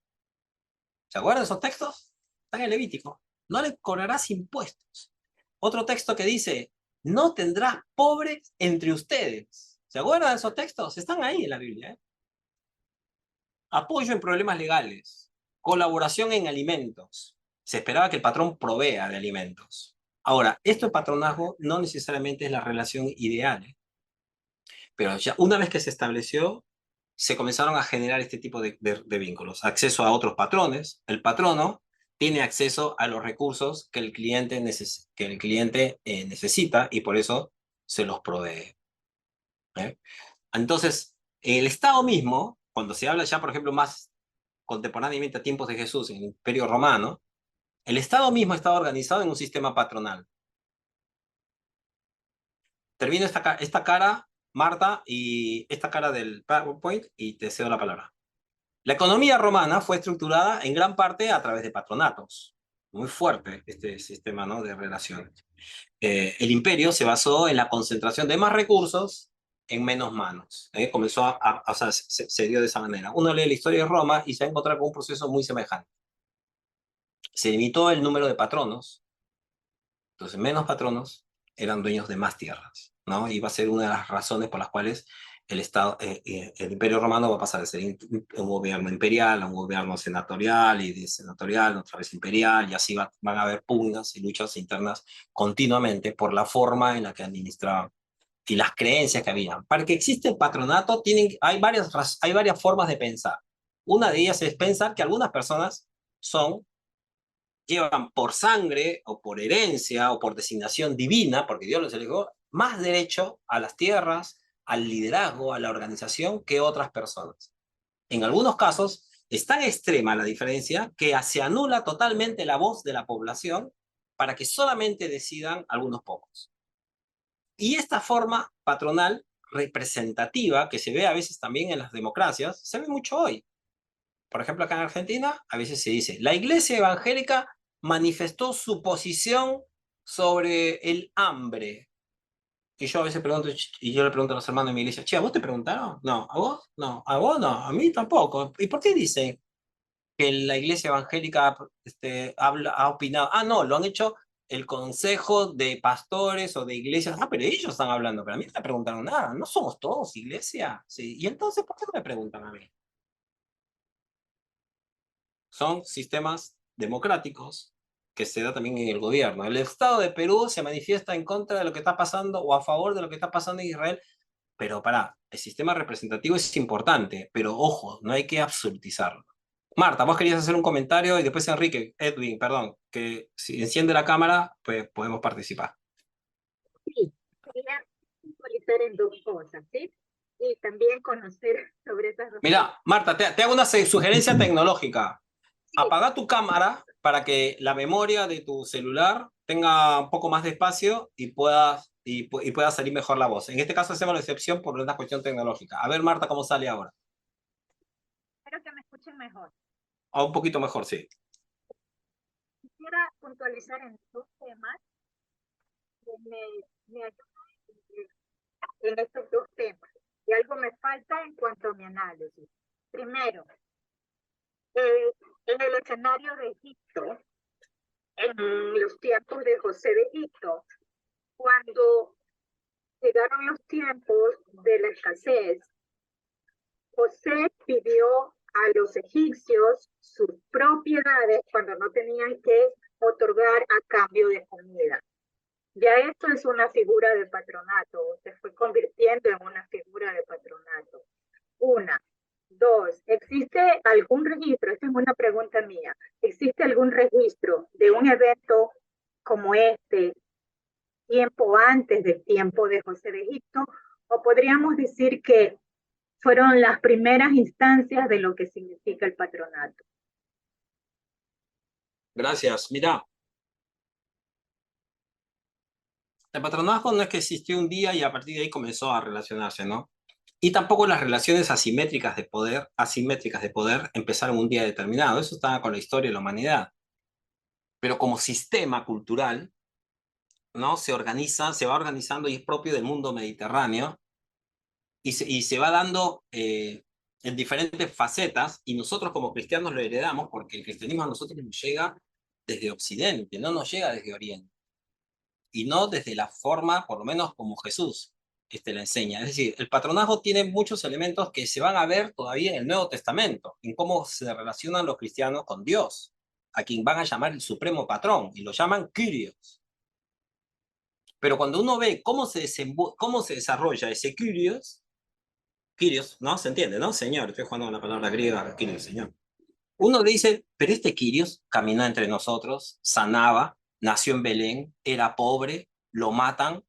¿Se acuerdan de esos textos? Están en Levítico. No le cobrarás impuestos. Otro texto que dice, no tendrás pobres entre ustedes. ¿Se acuerdan de esos textos? Están ahí en la Biblia. Apoyo en problemas legales. Colaboración en alimentos. Se esperaba que el patrón provea de alimentos. Ahora, esto de patronazgo no necesariamente es la relación ideal, pero ya una vez que se estableció, se comenzaron a generar este tipo de vínculos. Acceso a otros patrones. El patrono tiene acceso a los recursos que el cliente necesita y por eso se los provee. Entonces, el Estado mismo, cuando se habla ya, por ejemplo, más contemporáneamente a tiempos de Jesús, en el Imperio Romano, el Estado mismo estaba organizado en un sistema patronal. Termino esta cara, Marta, y esta cara del PowerPoint, y te cedo la palabra. La economía romana fue estructurada en gran parte a través de patronatos. Muy fuerte este sistema, ¿no?, de relaciones. El imperio se basó en la concentración de más recursos en menos manos. Comenzó o sea, se dio de esa manera. Uno lee la historia de Roma y se va a encontrar con un proceso muy semejante. Se limitó el número de patronos. Entonces, menos patronos eran dueños de más tierras, ¿no? Y va a ser una de las razones por las cuales el Imperio Romano va a pasar de ser un gobierno imperial a un gobierno senatorial, y de senatorial otra vez imperial, y así van a haber pugnas y luchas internas continuamente por la forma en la que administraban y las creencias que habían. Para que exista el patronato hay varias formas de pensar. Una de ellas es pensar que algunas personas llevan por sangre o por herencia o por designación divina, porque Dios les elegó, más derecho a las tierras, al liderazgo, a la organización que otras personas. En algunos casos es tan extrema la diferencia que se anula totalmente la voz de la población para que solamente decidan algunos pocos. Y esta forma patronal representativa que se ve a veces también en las democracias, se ve mucho hoy. Por ejemplo, acá en Argentina, a veces se dice, la iglesia evangélica manifestó su posición sobre el hambre. Y yo a veces pregunto, y yo le pregunto a los hermanos de mi iglesia, che, ¿a vos te preguntaron? No, ¿a vos? No, ¿a vos no? A mí tampoco. ¿Y por qué dicen que la iglesia evangélica ha opinado? Ah, no, lo han hecho el consejo de pastores o de iglesias. Ah, pero ellos están hablando, pero a mí no me preguntaron nada. ¿No somos todos iglesia? Sí. Y entonces, ¿por qué no me preguntan a mí? Son sistemas democráticos que se da también en el gobierno. El Estado de Perú se manifiesta en contra de lo que está pasando o a favor de lo que está pasando en Israel, pero el sistema representativo es importante, pero ojo, no hay que absolutizarlo. Marta, vos querías hacer un comentario y después Edwin, perdón, que si enciende la cámara, pues podemos participar. Sí, quería puntualizar en dos cosas, ¿sí? Y también conocer sobre esas dos Mira, cosas. Marta, te hago una sugerencia tecnológica. Apaga tu cámara para que la memoria de tu celular tenga un poco más de espacio y pueda salir mejor la voz. En este caso hacemos la excepción por una cuestión tecnológica. A ver, Marta, ¿cómo sale ahora? Espero que me escuchen mejor. Ah, un poquito mejor, sí. Quisiera puntualizar en dos temas que me ayudan en estos dos temas. Y algo me falta en cuanto a mi análisis. Primero, en el escenario de Egipto, en los tiempos de José de Egipto, cuando llegaron los tiempos de la escasez, José pidió a los egipcios sus propiedades cuando no tenían que otorgar a cambio de comida. Ya esto es una figura de patronato, se fue convirtiendo en una figura de patronato. Una. Dos, ¿existe algún registro? Esta es una pregunta mía. ¿Existe algún registro de un evento como este, tiempo antes del tiempo de José de Egipto? ¿O podríamos decir que fueron las primeras instancias de lo que significa el patronato? Gracias. Mira, el patronazgo no es que existió un día y a partir de ahí comenzó a relacionarse, ¿no? Y tampoco las relaciones asimétricas de poder empezaron un día determinado. Eso está con la historia de la humanidad. Pero como sistema cultural, ¿no? Se va organizando y es propio del mundo mediterráneo y se va dando en diferentes facetas y nosotros como cristianos lo heredamos porque el cristianismo a nosotros nos llega desde Occidente, no nos llega desde Oriente. Y no desde la forma, por lo menos como Jesús la enseña. Es decir, el patronazgo tiene muchos elementos que se van a ver todavía en el Nuevo Testamento, en cómo se relacionan los cristianos con Dios, a quien van a llamar el supremo patrón, y lo llaman Kyrios. Pero cuando uno ve cómo se desarrolla ese Kyrios, ¿no? Se entiende, ¿no? Señor, estoy jugando con la palabra griega, Kyrios, Señor. Uno dice, pero este Kyrios caminó entre nosotros, sanaba, nació en Belén, era pobre, lo matan.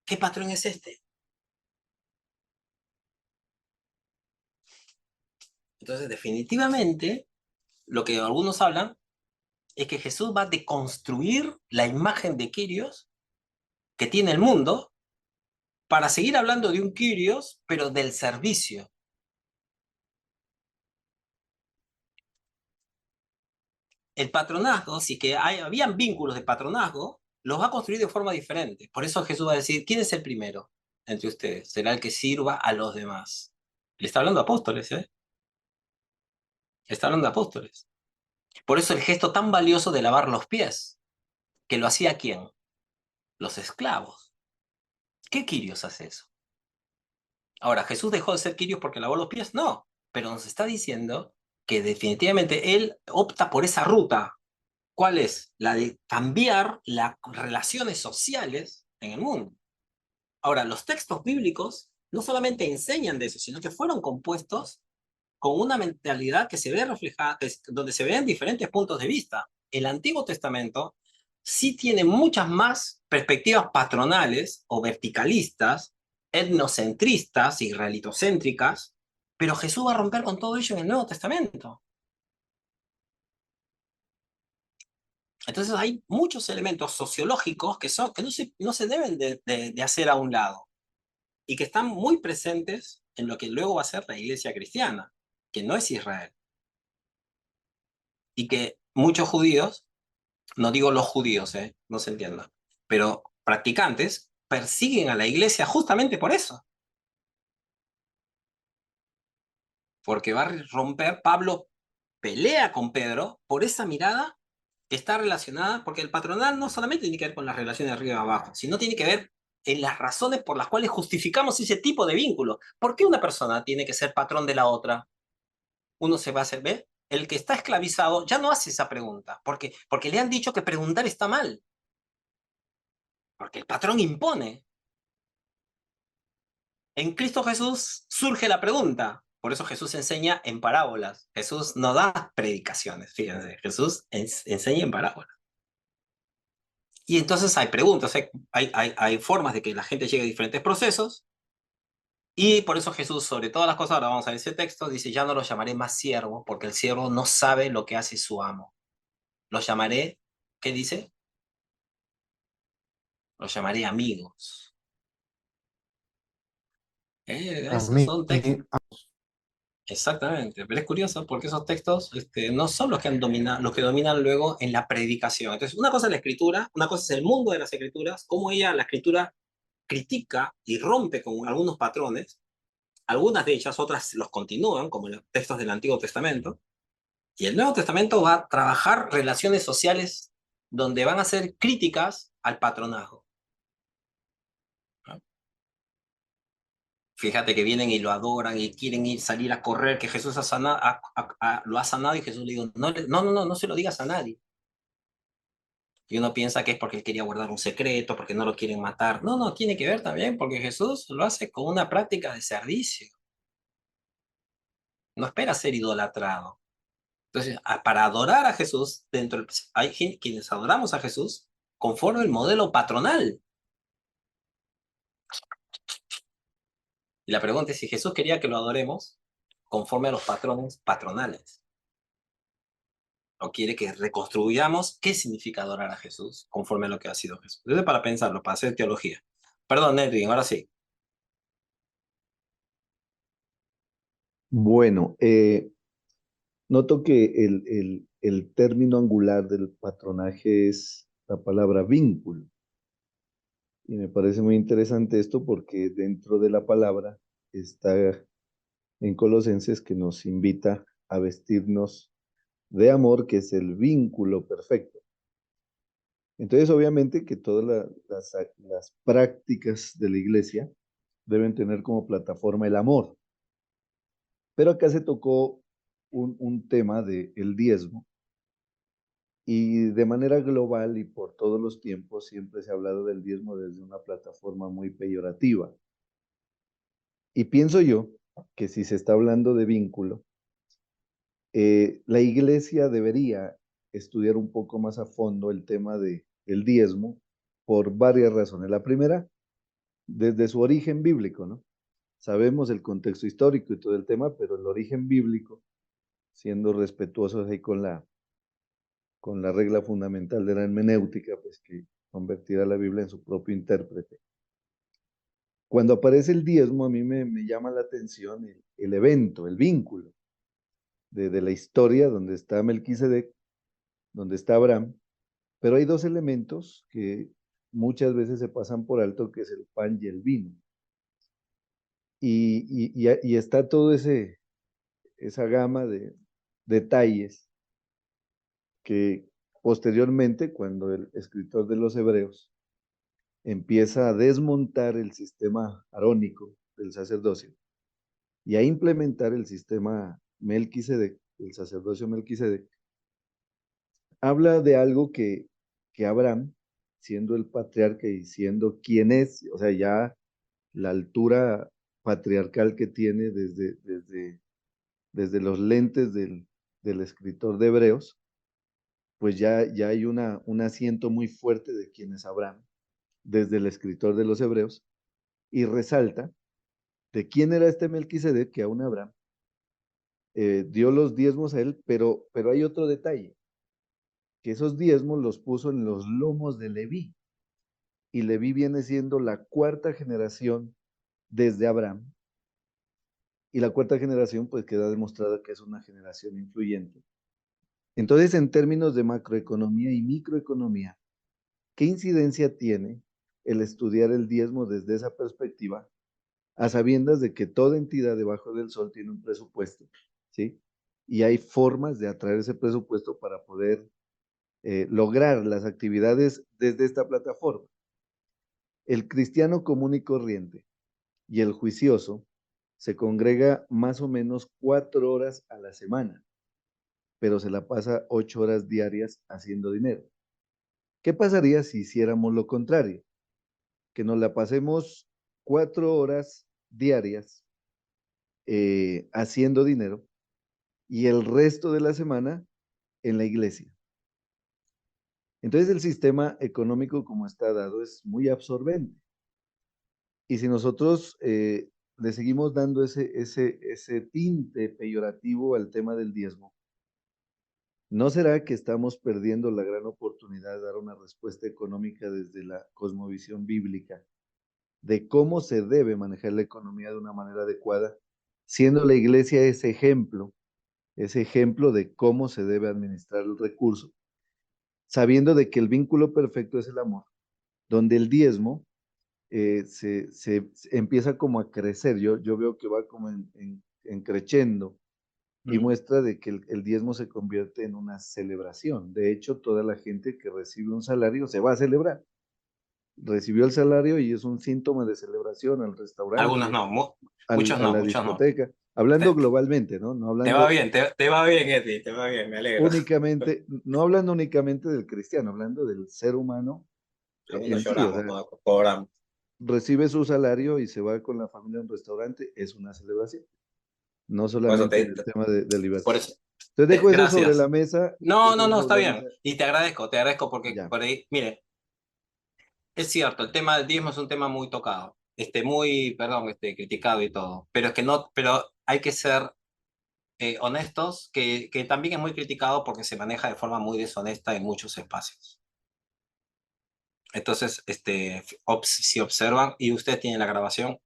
¿Qué patrón es este? Entonces, definitivamente, lo que algunos hablan es que Jesús va a deconstruir la imagen de Kyrios que tiene el mundo para seguir hablando de un Kyrios, pero del servicio. El patronazgo, si que habían vínculos de patronazgo, los va a construir de forma diferente. Por eso Jesús va a decir, ¿quién es el primero entre ustedes? Será el que sirva a los demás. Le está hablando a apóstoles, ¿eh? Le está hablando a apóstoles. Por eso el gesto tan valioso de lavar los pies, que lo hacía ¿quién? Los esclavos. ¿Qué Kyrios hace eso? Ahora, ¿Jesús dejó de ser Kyrios porque lavó los pies? No, pero nos está diciendo que definitivamente él opta por esa ruta. ¿Cuál es? La de cambiar las relaciones sociales en el mundo. Ahora, los textos bíblicos no solamente enseñan de eso, sino que fueron compuestos con una mentalidad que se ve reflejada, donde se ven diferentes puntos de vista. El Antiguo Testamento sí tiene muchas más perspectivas patronales o verticalistas, etnocentristas, israelitocéntricas, pero Jesús va a romper con todo ello en el Nuevo Testamento. Entonces hay muchos elementos sociológicos que no se deben de hacer a un lado. y que están muy presentes en lo que luego va a ser la iglesia cristiana, que no es Israel. Y que muchos judíos, no digo los judíos, no se entienda, pero practicantes persiguen a la iglesia justamente por eso. Porque va a romper, Pablo pelea con Pedro por esa mirada que está relacionada, porque el patronal no solamente tiene que ver con las relaciones de arriba y abajo, sino tiene que ver en las razones por las cuales justificamos ese tipo de vínculo. ¿Por qué una persona tiene que ser patrón de la otra? Uno se va a hacer, ¿ve? El que está esclavizado ya no hace esa pregunta, porque le han dicho que preguntar está mal, porque el patrón impone. En Cristo Jesús surge la pregunta, por eso Jesús enseña en parábolas, Jesús no da predicaciones, fíjense, Jesús enseña en parábolas. Y entonces hay preguntas, hay formas de que la gente llegue a diferentes procesos, y por eso Jesús, sobre todas las cosas, ahora vamos a ver ese texto, dice, ya no los llamaré más siervos, porque el siervo no sabe lo que hace su amo. Los llamaré, ¿qué dice? Los llamaré amigos. A Esos mí, son textos. Exactamente, pero es curioso porque esos textos no son los que los que dominan luego en la predicación. Entonces, una cosa es la escritura, una cosa es el mundo de las escrituras, cómo la escritura critica y rompe con algunos patrones, algunas de ellas, otras los continúan, como los textos del Antiguo Testamento, y el Nuevo Testamento va a trabajar relaciones sociales donde van a ser críticas al patronazgo. ¿No? Fíjate que vienen y lo adoran y quieren salir a correr, que Jesús lo ha sanado y Jesús le dijo, no se lo digas a nadie. Y uno piensa que es porque él quería guardar un secreto, porque no lo quieren matar. No, tiene que ver también porque Jesús lo hace con una práctica de servicio. No espera ser idolatrado. Entonces, para adorar a Jesús, hay quienes adoramos a Jesús conforme el modelo patronal. Y la pregunta es si Jesús quería que lo adoremos conforme a los patrones patronales. O quiere que reconstruyamos qué significa adorar a Jesús conforme a lo que ha sido Jesús. Entonces, para pensarlo, para hacer teología. Perdón, Edwin, ahora sí. Bueno, noto que el término angular del patronaje es la palabra vínculo. Y me parece muy interesante esto porque dentro de la palabra está en Colosenses que nos invita a vestirnos de amor, que es el vínculo perfecto. Entonces, obviamente que todas las prácticas de la iglesia deben tener como plataforma el amor. Pero acá se tocó un tema del diezmo, y de manera global y por todos los tiempos siempre se ha hablado del diezmo desde una plataforma muy peyorativa. Y pienso yo que si se está hablando de vínculo, la iglesia debería estudiar un poco más a fondo el tema del diezmo por varias razones. La primera, desde su origen bíblico, ¿no? Sabemos el contexto histórico y todo el tema, pero el origen bíblico, siendo respetuosos ahí con la regla fundamental de la hermenéutica, pues que convertirá la Biblia en su propio intérprete. Cuando aparece el diezmo, a mí me llama la atención el evento, el vínculo de la historia donde está Melquisedec, donde está Abraham, pero hay dos elementos que muchas veces se pasan por alto, que es el pan y el vino. Y está todo esa gama de detalles que posteriormente, cuando el escritor de los Hebreos empieza a desmontar el sistema arónico del sacerdocio y a implementar el sistema Melquisedec, el sacerdocio Melquisedec, habla de algo que Abraham, siendo el patriarca y siendo quien es, o sea, ya la altura patriarcal que tiene desde los lentes del escritor de Hebreos, pues ya hay un asiento muy fuerte de quién es Abraham, desde el escritor de los Hebreos, y resalta de quién era este Melquisedec, que aún Abraham dio los diezmos a él, pero hay otro detalle, que esos diezmos los puso en los lomos de Leví, y Leví viene siendo la cuarta generación desde Abraham. Y la cuarta generación, pues queda demostrada que es una generación influyente. Entonces, en términos de macroeconomía y microeconomía, ¿qué incidencia tiene el estudiar el diezmo desde esa perspectiva, a sabiendas de que toda entidad debajo del sol tiene un presupuesto, ¿sí? Y hay formas de atraer ese presupuesto para poder lograr las actividades desde esta plataforma? El cristiano común y corriente y el juicioso se congrega más o menos 4 horas a la semana, pero se la pasa 8 horas diarias haciendo dinero. ¿Qué pasaría si hiciéramos lo contrario? Que nos la pasemos 4 horas diarias haciendo dinero y el resto de la semana en la iglesia. Entonces el sistema económico como está dado es muy absorbente. Y si nosotros le seguimos dando ese tinte peyorativo al tema del diezmo, ¿no será que estamos perdiendo la gran oportunidad de dar una respuesta económica desde la cosmovisión bíblica de cómo se debe manejar la economía de una manera adecuada, siendo la iglesia ese ejemplo de cómo se debe administrar el recurso, sabiendo de que el vínculo perfecto es el amor, donde el diezmo se empieza como a crecer. Yo veo que va como en creciendo y muestra de que el diezmo se convierte en una celebración. De hecho, toda la gente que recibe un salario se va a celebrar. Recibió el salario y es un síntoma de celebración al Algunos restaurante, no, a muchos no, la muchos no. discoteca, hablando Te, globalmente, ¿no? No te va hablando bien, te va bien, Eddie, te va bien, me alegro. únicamente, no hablando únicamente del cristiano, hablando del ser humano en sí. O Lloramos, sea, cobramos. recibe su salario y se va con la familia a un restaurante, es una celebración, no Por eso solamente del tema de por libertad. eso, Entonces dejo eso sobre la gracias. mesa, No, dejo no, eso no, está sobre la bien. mesa, Y te agradezco porque ya. por ahí, mire, es cierto, el tema del diezmo es un tema muy tocado, muy, perdón, criticado y todo, pero es que no, pero hay que ser honestos, que también es muy criticado porque se maneja de forma muy deshonesta en muchos espacios. Entonces, si observan, y usted tiene la grabación,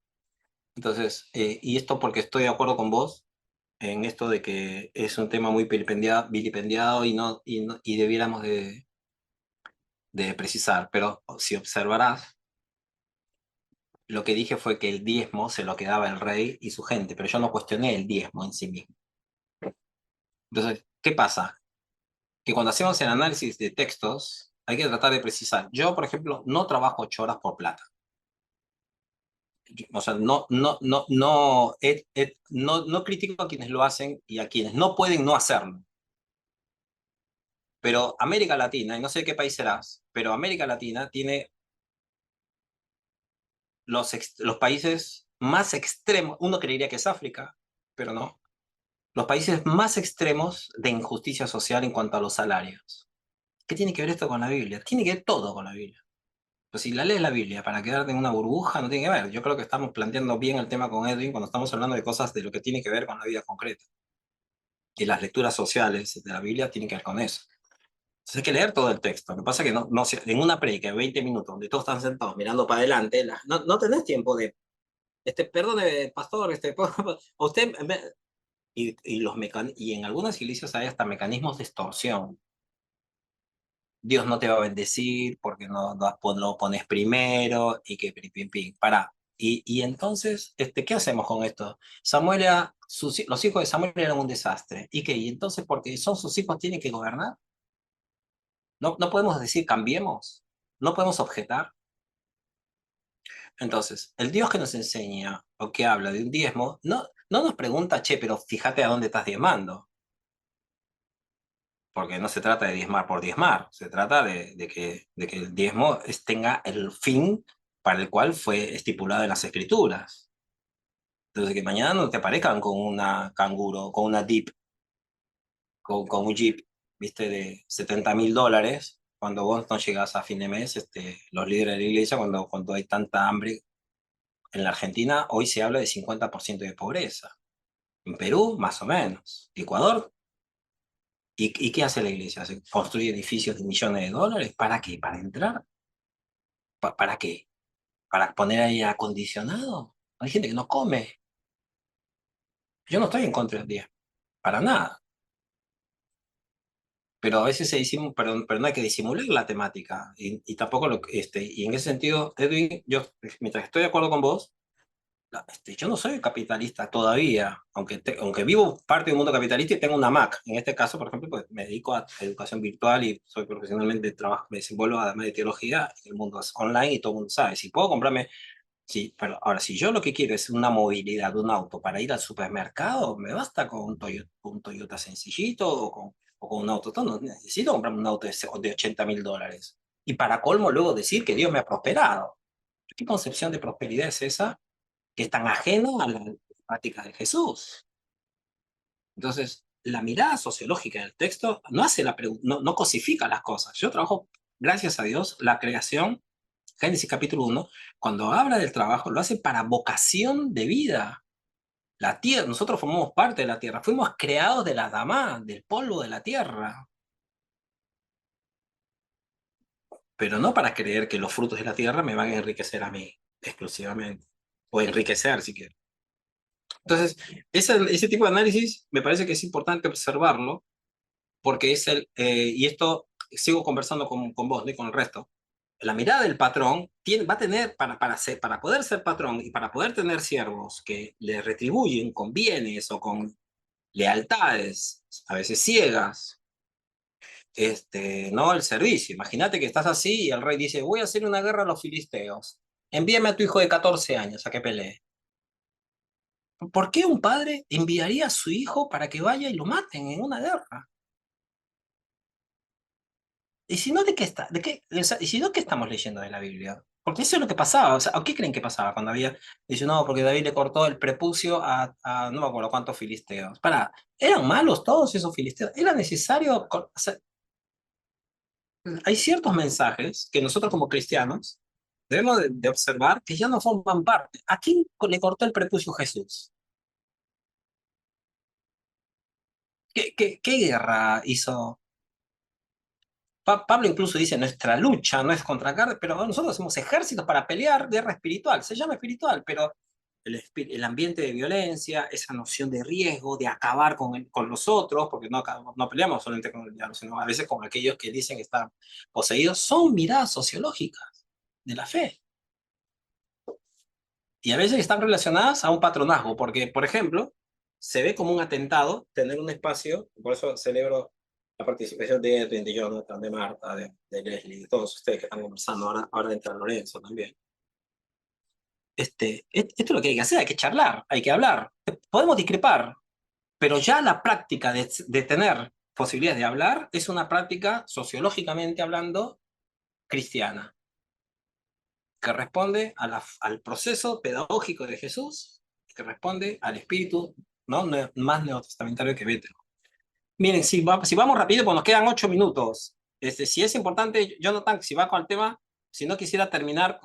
entonces, y esto porque estoy de acuerdo con vos en esto de que es un tema muy vilipendiado y debiéramos de precisar, pero si observarás, lo que dije fue que el diezmo se lo quedaba el rey y su gente, pero yo no cuestioné el diezmo en sí mismo. Entonces, ¿qué pasa? Que cuando hacemos el análisis de textos, hay que tratar de precisar. Yo, por ejemplo, no trabajo 8 horas por plata. O sea, no critico a quienes lo hacen y a quienes no pueden no hacerlo. Pero América Latina, y no sé qué país serás, pero América Latina tiene los países más extremos, uno creería que es África, pero no, los países más extremos de injusticia social en cuanto a los salarios. ¿Qué tiene que ver esto con la Biblia? Tiene que ver todo con la Biblia. Pues si la lees la Biblia para quedarte en una burbuja, no tiene que ver. Yo creo que estamos planteando bien el tema con Edwin cuando estamos hablando de cosas de lo que tiene que ver con la vida concreta. Y las lecturas sociales de la Biblia tienen que ver con eso. Entonces hay que leer todo el texto. Lo que pasa es que en una predica de 20 minutos, donde todos están sentados mirando para adelante, no tenés tiempo de, perdone, pastor, usted, y en algunas iglesias hay hasta mecanismos de extorsión. Dios no te va a bendecir porque no lo pones primero y que pim, pim, para. Y entonces, ¿qué hacemos con esto? Los hijos de Samuel eran un desastre. ¿Y qué? Y entonces, porque son sus hijos, tienen que gobernar. No podemos decir cambiemos. No podemos objetar. Entonces, el Dios que nos enseña o que habla de un diezmo, no nos pregunta, che, pero fíjate a dónde estás diezmando. Porque no se trata de diezmar por diezmar, se trata de que el diezmo tenga el fin para el cual fue estipulado en las escrituras. Entonces, que mañana no te aparezcan con una canguro, con una Jeep, con un Jeep, viste, de $70.000, cuando vos no llegás a fin de mes, los líderes de la iglesia, cuando hay tanta hambre. En la Argentina hoy se habla de 50% de pobreza. En Perú, más o menos. Ecuador. ¿Y qué hace la iglesia? ¿Se construye edificios de millones de dólares? ¿Para qué? ¿Para entrar? ¿Para qué? ¿Para poner aire acondicionado? Hay gente que no come. Yo no estoy en contra del diezmo, para nada. Pero a veces se disimula, pero no hay que disimular la temática. Y tampoco y en ese sentido, Edwin, yo, mientras estoy de acuerdo con vos, yo no soy capitalista todavía, aunque vivo parte del mundo capitalista y tengo una Mac. En este caso, por ejemplo, pues me dedico a educación virtual y soy profesionalmente trabajo, me desenvuelvo además de teología, el mundo es online y todo el mundo sabe. Si puedo comprarme, sí, pero ahora, si yo lo que quiero es una movilidad de un auto para ir al supermercado, me basta con un Toyota sencillito o con un auto. No necesito comprarme un auto de $80.000. Y para colmo, luego decir que Dios me ha prosperado. ¿Qué concepción de prosperidad es esa que es tan ajena a la práctica de Jesús? Entonces, la mirada sociológica del texto no hace no cosifica las cosas. Yo trabajo, gracias a Dios, la creación. Génesis capítulo 1, cuando habla del trabajo, lo hace para vocación de vida. La tierra, nosotros formamos parte de la tierra, fuimos creados de la Adamá, del polvo de la tierra. Pero no para creer que los frutos de la tierra me van a enriquecer a mí exclusivamente, o enriquecer si quiero. Entonces, ese tipo de análisis me parece que es importante observarlo, porque y esto sigo conversando con vos, ¿no? Y con el resto. La mirada del patrón va a tener, para poder ser patrón y para poder tener siervos que le retribuyen con bienes o con lealtades, a veces ciegas, no el servicio. Imagínate que estás así y el rey dice, voy a hacer una guerra a los filisteos. Envíame a tu hijo de 14 años a que pelee. ¿Por qué un padre enviaría a su hijo para que vaya y lo maten en una guerra? Y si no, ¿y si no, qué estamos leyendo de la Biblia? Porque eso es lo que pasaba. O sea, ¿qué creen que pasaba cuando había? Dice, no, porque David le cortó el prepucio a no me acuerdo cuántos filisteos. ¿Eran malos todos esos filisteos? ¿Era necesario? O sea, hay ciertos mensajes que nosotros como cristianos debemos de observar que ya no forman parte. ¿A quién le cortó el prepucio Jesús? ¿Qué guerra hizo? Pablo incluso dice, nuestra lucha no es contra carne, pero nosotros hacemos ejércitos para pelear guerra espiritual. Se llama espiritual, pero el ambiente de violencia, esa noción de riesgo, de acabar con los otros, porque no peleamos solamente con el diablo, sino a veces con aquellos que dicen que están poseídos, son miradas sociológicas de la fe. Y a veces están relacionadas a un patronazgo, porque, por ejemplo, se ve como un atentado tener un espacio, por eso celebro la participación de Edwin, de Jonathan, de Marta, de Leslie, de todos ustedes que están conversando, ahora entra Lorenzo también. Esto es lo que hay que hacer, hay que charlar, hay que hablar. Podemos discrepar, pero ya la práctica de tener posibilidades de hablar es una práctica, sociológicamente hablando, cristiana, que responde al proceso pedagógico de Jesús, que responde al espíritu, ¿no? Más neotestamentario que Bétero. Miren, si vamos rápido, pues nos quedan 8 minutos. Si es importante, Jonathan, si va con el tema, si no quisiera terminar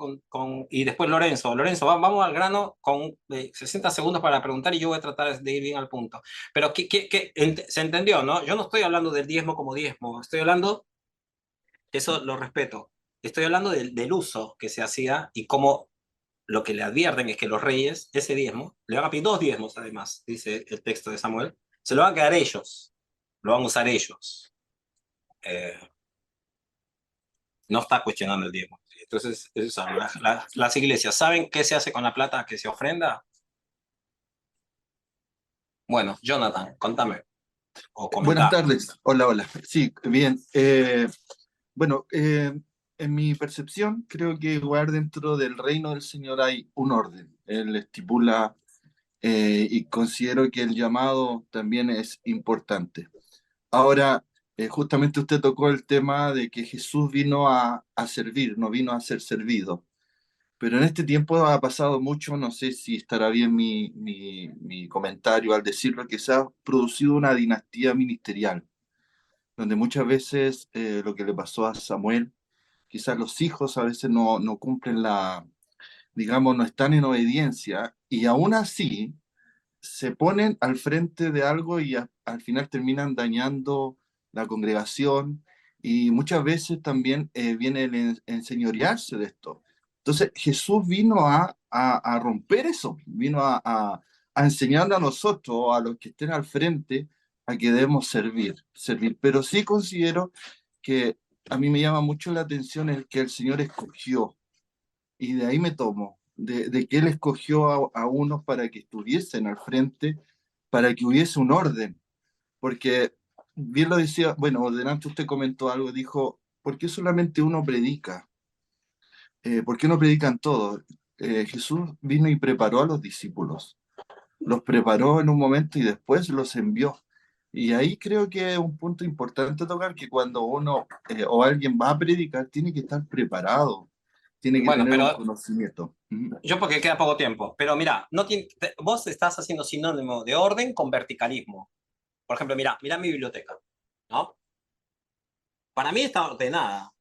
y después Lorenzo. Lorenzo, vamos al grano con 60 segundos para preguntar y yo voy a tratar de ir bien al punto. Pero se entendió, ¿no? Yo no estoy hablando del diezmo como diezmo, estoy hablando, eso lo respeto, estoy hablando del uso que se hacía y cómo lo que le advierten es que los reyes, ese diezmo, le van a pedir 2 diezmos además, dice el texto de Samuel, se lo van a quedar ellos, lo van a usar ellos. No está cuestionando el diezmo. Entonces, eso es las iglesias, ¿saben qué se hace con la plata que se ofrenda? Bueno, Jonathan, contame. Buenas tardes. Hola, hola. Sí, bien. Bueno, en mi percepción, creo que igual dentro del reino del Señor hay un orden. Él estipula y considero que el llamado también es importante. Ahora, justamente usted tocó el tema de que Jesús vino a servir, no vino a ser servido. Pero en este tiempo ha pasado mucho, no sé si estará bien mi comentario al decirlo, que se ha producido una dinastía ministerial, donde muchas veces lo que le pasó a Samuel, quizás los hijos a veces no cumplen digamos, no están en obediencia y aún así se ponen al frente de algo y al final terminan dañando la congregación y muchas veces también viene el enseñorearse de esto. Entonces Jesús vino a a romper eso, vino a enseñarle a nosotros, a los que estén al frente, a que debemos servir. Pero sí considero que a mí me llama mucho la atención el que el Señor escogió, y de ahí me tomo, de que Él escogió a unos para que estuviesen al frente, para que hubiese un orden, porque bien lo decía, bueno, delante usted comentó algo, dijo, ¿por qué solamente uno predica? ¿Por qué no predican todos? Jesús vino y preparó a los discípulos, los preparó en un momento y después los envió. Y ahí creo que es un punto importante tocar, que cuando uno o alguien va a predicar, tiene que estar preparado, tiene que Bueno, tener un pero conocimiento. yo porque queda poco tiempo, pero mira, vos estás haciendo sinónimo de orden con verticalismo. Por ejemplo, mira mi biblioteca, ¿no? Para mí está ordenada.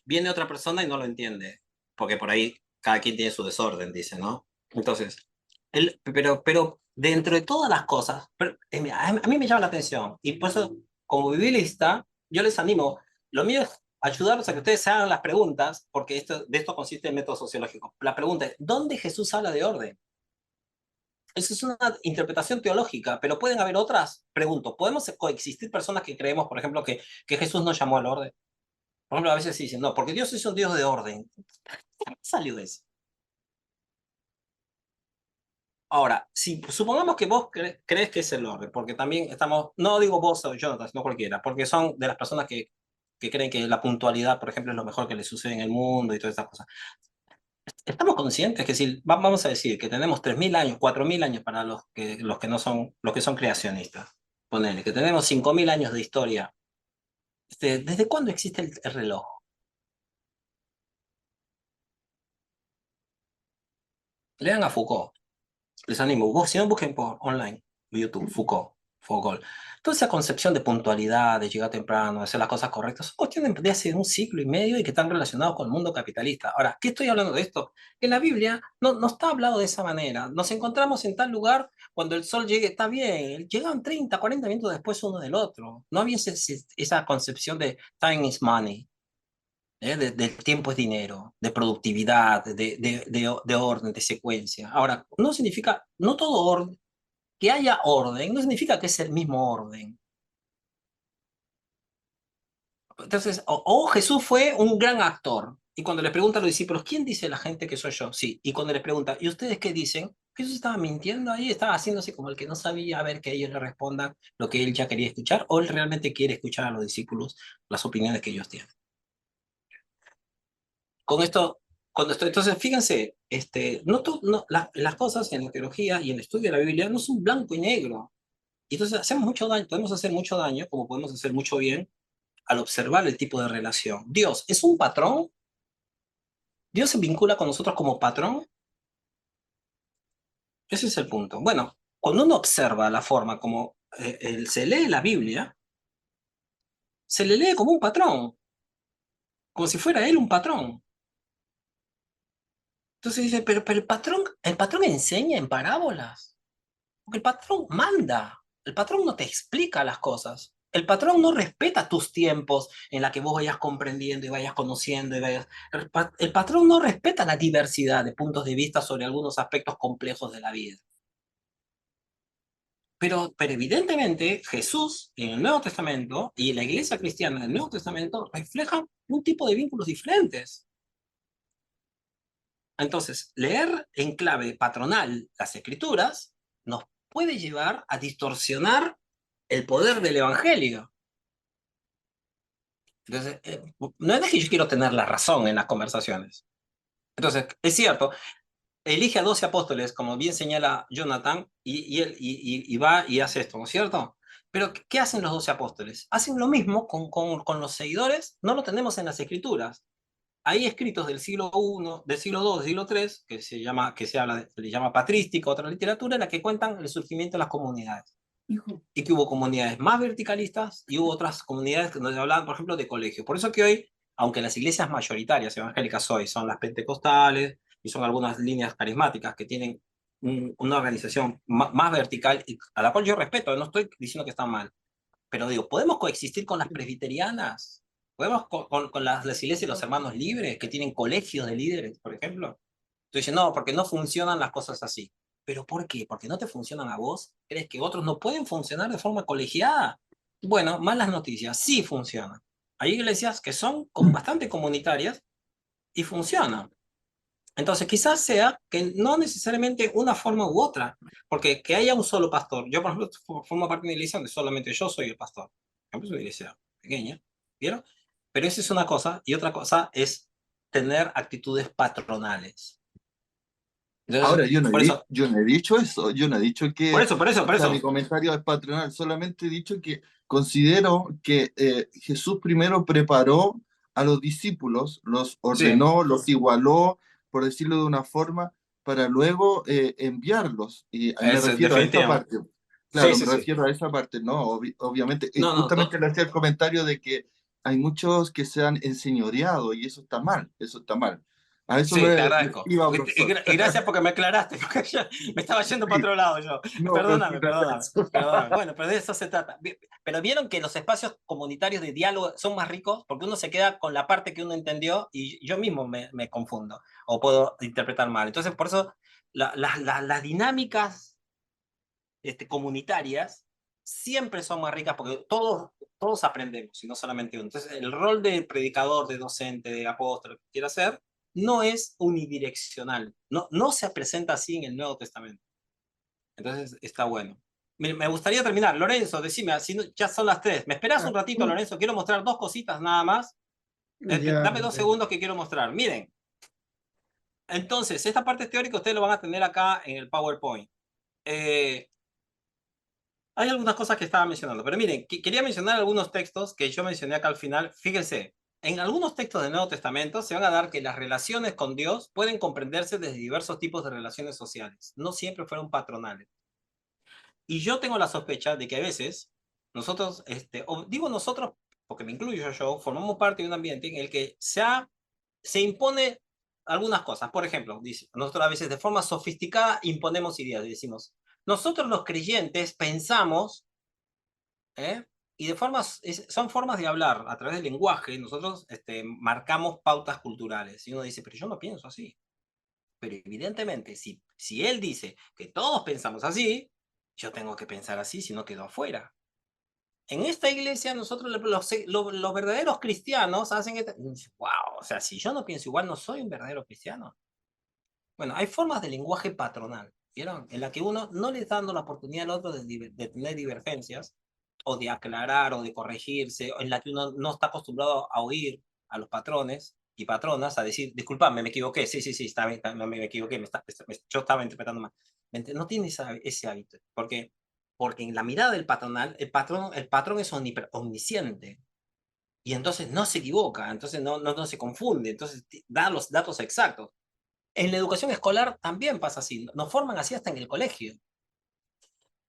Viene otra persona y no lo entiende, porque por ahí cada quien tiene su desorden, dice, ¿no? Entonces, pero dentro de todas las cosas, a mí me llama la atención, y por eso, como biblista, yo les animo, lo mío es ayudarlos a que ustedes se hagan las preguntas, porque de esto consiste el método sociológico. La pregunta es, ¿dónde Jesús habla de orden? Esa es una interpretación teológica, pero pueden haber otras. Pregunto, ¿podemos coexistir personas que creemos, por ejemplo, que Jesús no llamó al orden? Por ejemplo, a veces dicen, no, porque Dios es un Dios de orden. ¿Qué salió de eso? Ahora, si supongamos que vos crees que es el orden, porque también estamos, no digo vos o Jonathan, no cualquiera, porque son de las personas que creen que la puntualidad, por ejemplo, es lo mejor que le sucede en el mundo y todas estas cosas. Estamos conscientes que si vamos a decir que tenemos 3.000 años, 4.000 años para los que no son, los que son creacionistas, ponele, que tenemos 5.000 años de historia, ¿desde cuándo existe el reloj? Lean a Foucault. Les animo, si no busquen por online, YouTube, Foucault. Toda esa concepción de puntualidad, de llegar temprano, de hacer las cosas correctas, son cuestiones de hace 1 siglo y medio y que están relacionados con el mundo capitalista. Ahora, ¿qué estoy hablando de esto? En la Biblia no está hablado de esa manera. Nos encontramos en tal lugar cuando el sol llegue, está bien, llegaban 30, 40 minutos después uno del otro. No había esa concepción de time is money. Del tiempo es dinero, de productividad, de orden, de secuencia. Ahora, no significa, no todo orden, que haya orden, no significa que es el mismo orden. Entonces, o Jesús fue un gran actor, y cuando le pregunta a los discípulos, ¿quién dice la gente que soy yo? Sí, y cuando les pregunta, ¿y ustedes qué dicen? Jesús estaba mintiendo ahí, estaba haciéndose como el que no sabía, a ver que ellos le respondan lo que él ya quería escuchar, o él realmente quiere escuchar a los discípulos las opiniones que ellos tienen. Con esto, entonces, fíjense, las cosas en la teología y en el estudio de la Biblia no son blanco y negro. Y entonces hacemos mucho daño, podemos hacer mucho daño, como podemos hacer mucho bien, al observar el tipo de relación. Dios es un patrón. Dios se vincula con nosotros como patrón. Ese es el punto. Bueno, cuando uno observa la forma como se lee la Biblia, se le lee como un patrón, como si fuera él un patrón. Entonces dice, pero el patrón enseña en parábolas. Porque el patrón manda, el patrón no te explica las cosas. El patrón no respeta tus tiempos en la que vos vayas comprendiendo y vayas conociendo. El patrón no respeta la diversidad de puntos de vista sobre algunos aspectos complejos de la vida. Pero evidentemente Jesús en el Nuevo Testamento y la iglesia cristiana en el Nuevo Testamento reflejan un tipo de vínculos diferentes. Entonces, leer en clave patronal las escrituras nos puede llevar a distorsionar el poder del evangelio. Entonces, no es que yo quiero tener la razón en las conversaciones. Entonces, es cierto, elige a 12 apóstoles, como bien señala Jonathan, y va y hace esto, ¿no es cierto? Pero, ¿qué hacen los 12 apóstoles? Hacen lo mismo con los seguidores, no lo tenemos en las escrituras. Hay escritos del siglo I, del siglo II, del siglo III, se le llama patrística, otra literatura, en la que cuentan el surgimiento de las comunidades. Y que hubo comunidades más verticalistas y hubo otras comunidades donde hablaban, por ejemplo, de colegios. Por eso que hoy, aunque las iglesias mayoritarias evangélicas hoy son las pentecostales y son algunas líneas carismáticas que tienen una organización más vertical, y a la cual yo respeto, no estoy diciendo que está mal, pero digo, ¿podemos coexistir con las presbiterianas? ¿Podemos con las iglesias y los hermanos libres, que tienen colegios de líderes, por ejemplo? Tú dices, no, porque no funcionan las cosas así. ¿Pero por qué? ¿Porque no te funcionan a vos? ¿Crees que otros no pueden funcionar de forma colegiada? Bueno, malas noticias, sí funcionan. Hay iglesias que son bastante comunitarias y funcionan. Entonces, quizás sea que no necesariamente una forma u otra, porque que haya un solo pastor. Yo, por ejemplo, formo parte de una iglesia donde solamente yo soy el pastor. Por ejemplo, es una iglesia pequeña, ¿vieron? Pero esa es una cosa, y otra cosa es tener actitudes patronales. Entonces, Ahora, por eso, yo no he dicho eso, yo no he dicho que, por o sea, mi eso. comentario es patronal, solamente he dicho que considero que Jesús primero preparó a los discípulos, los Sí, ordenó, los igualó, por decirlo de una forma, para luego enviarlos. Y me es refiero a esa definitivamente. parte. Sí, Claro, sí, me sí. refiero a esa parte, ¿no? Obviamente, No, no, justamente le hacía el comentario de que hay muchos que se han enseñoreado y eso está mal, eso está mal. A eso sí, te me agradezco. iba, profesor. Y gracias porque me aclaraste, porque yo me estaba yendo para Sí, otro lado yo. no, no, Perdóname, no era perdóname, eso. perdóname. Bueno, pero de eso se trata. Pero vieron que los espacios comunitarios de diálogo son más ricos porque uno se queda con la parte que uno entendió y yo mismo me confundo o puedo interpretar mal. Entonces, por eso las dinámicas comunitarias siempre son más ricas porque todos aprendemos y no solamente uno. Entonces, el rol de predicador, de docente, de apóstol, que quiera hacer, no es unidireccional. No se presenta así en el Nuevo Testamento. Entonces, está bueno. Me gustaría terminar. Lorenzo, decime, si no, ya son las 3. ¿Me esperás un ratito, Lorenzo? Quiero mostrar 2 cositas nada más. Ya, Dame 2 segundos que quiero mostrar. Miren. Entonces, esta parte teórica ustedes lo van a tener acá en el PowerPoint. Hay algunas cosas que estaba mencionando, pero miren, quería mencionar algunos textos que yo mencioné acá al final. Fíjense, en algunos textos del Nuevo Testamento se van a dar que las relaciones con Dios pueden comprenderse desde diversos tipos de relaciones sociales. No siempre fueron patronales. Y yo tengo la sospecha de que a veces nosotros, o digo nosotros, porque me incluyo yo, formamos parte de un ambiente en el que se impone algunas cosas. Por ejemplo, dice, nosotros a veces de forma sofisticada imponemos ideas y decimos, nosotros los creyentes pensamos, ¿eh? Y son formas de hablar a través del lenguaje, nosotros marcamos pautas culturales. Y uno dice, pero yo no pienso así. Pero evidentemente, si él dice que todos pensamos así, yo tengo que pensar así, si no quedo afuera. En esta iglesia, nosotros los verdaderos cristianos hacen esto. Wow, o sea, si yo no pienso igual, no soy un verdadero cristiano. Bueno, hay formas de lenguaje patronal, ¿vieron? En la que uno no le está dando la oportunidad al otro de tener divergencias, o de aclarar, o de corregirse, en la que uno no está acostumbrado a oír a los patrones y patronas a decir, disculpame, me equivoqué, sí, está bien, me equivoqué, yo estaba interpretando mal. No tiene ese hábito, porque en la mirada del patronal, el patrón es omnisciente, y entonces no se equivoca, entonces no se confunde, entonces da los datos exactos. En la educación escolar también pasa así, nos forman así hasta en el colegio.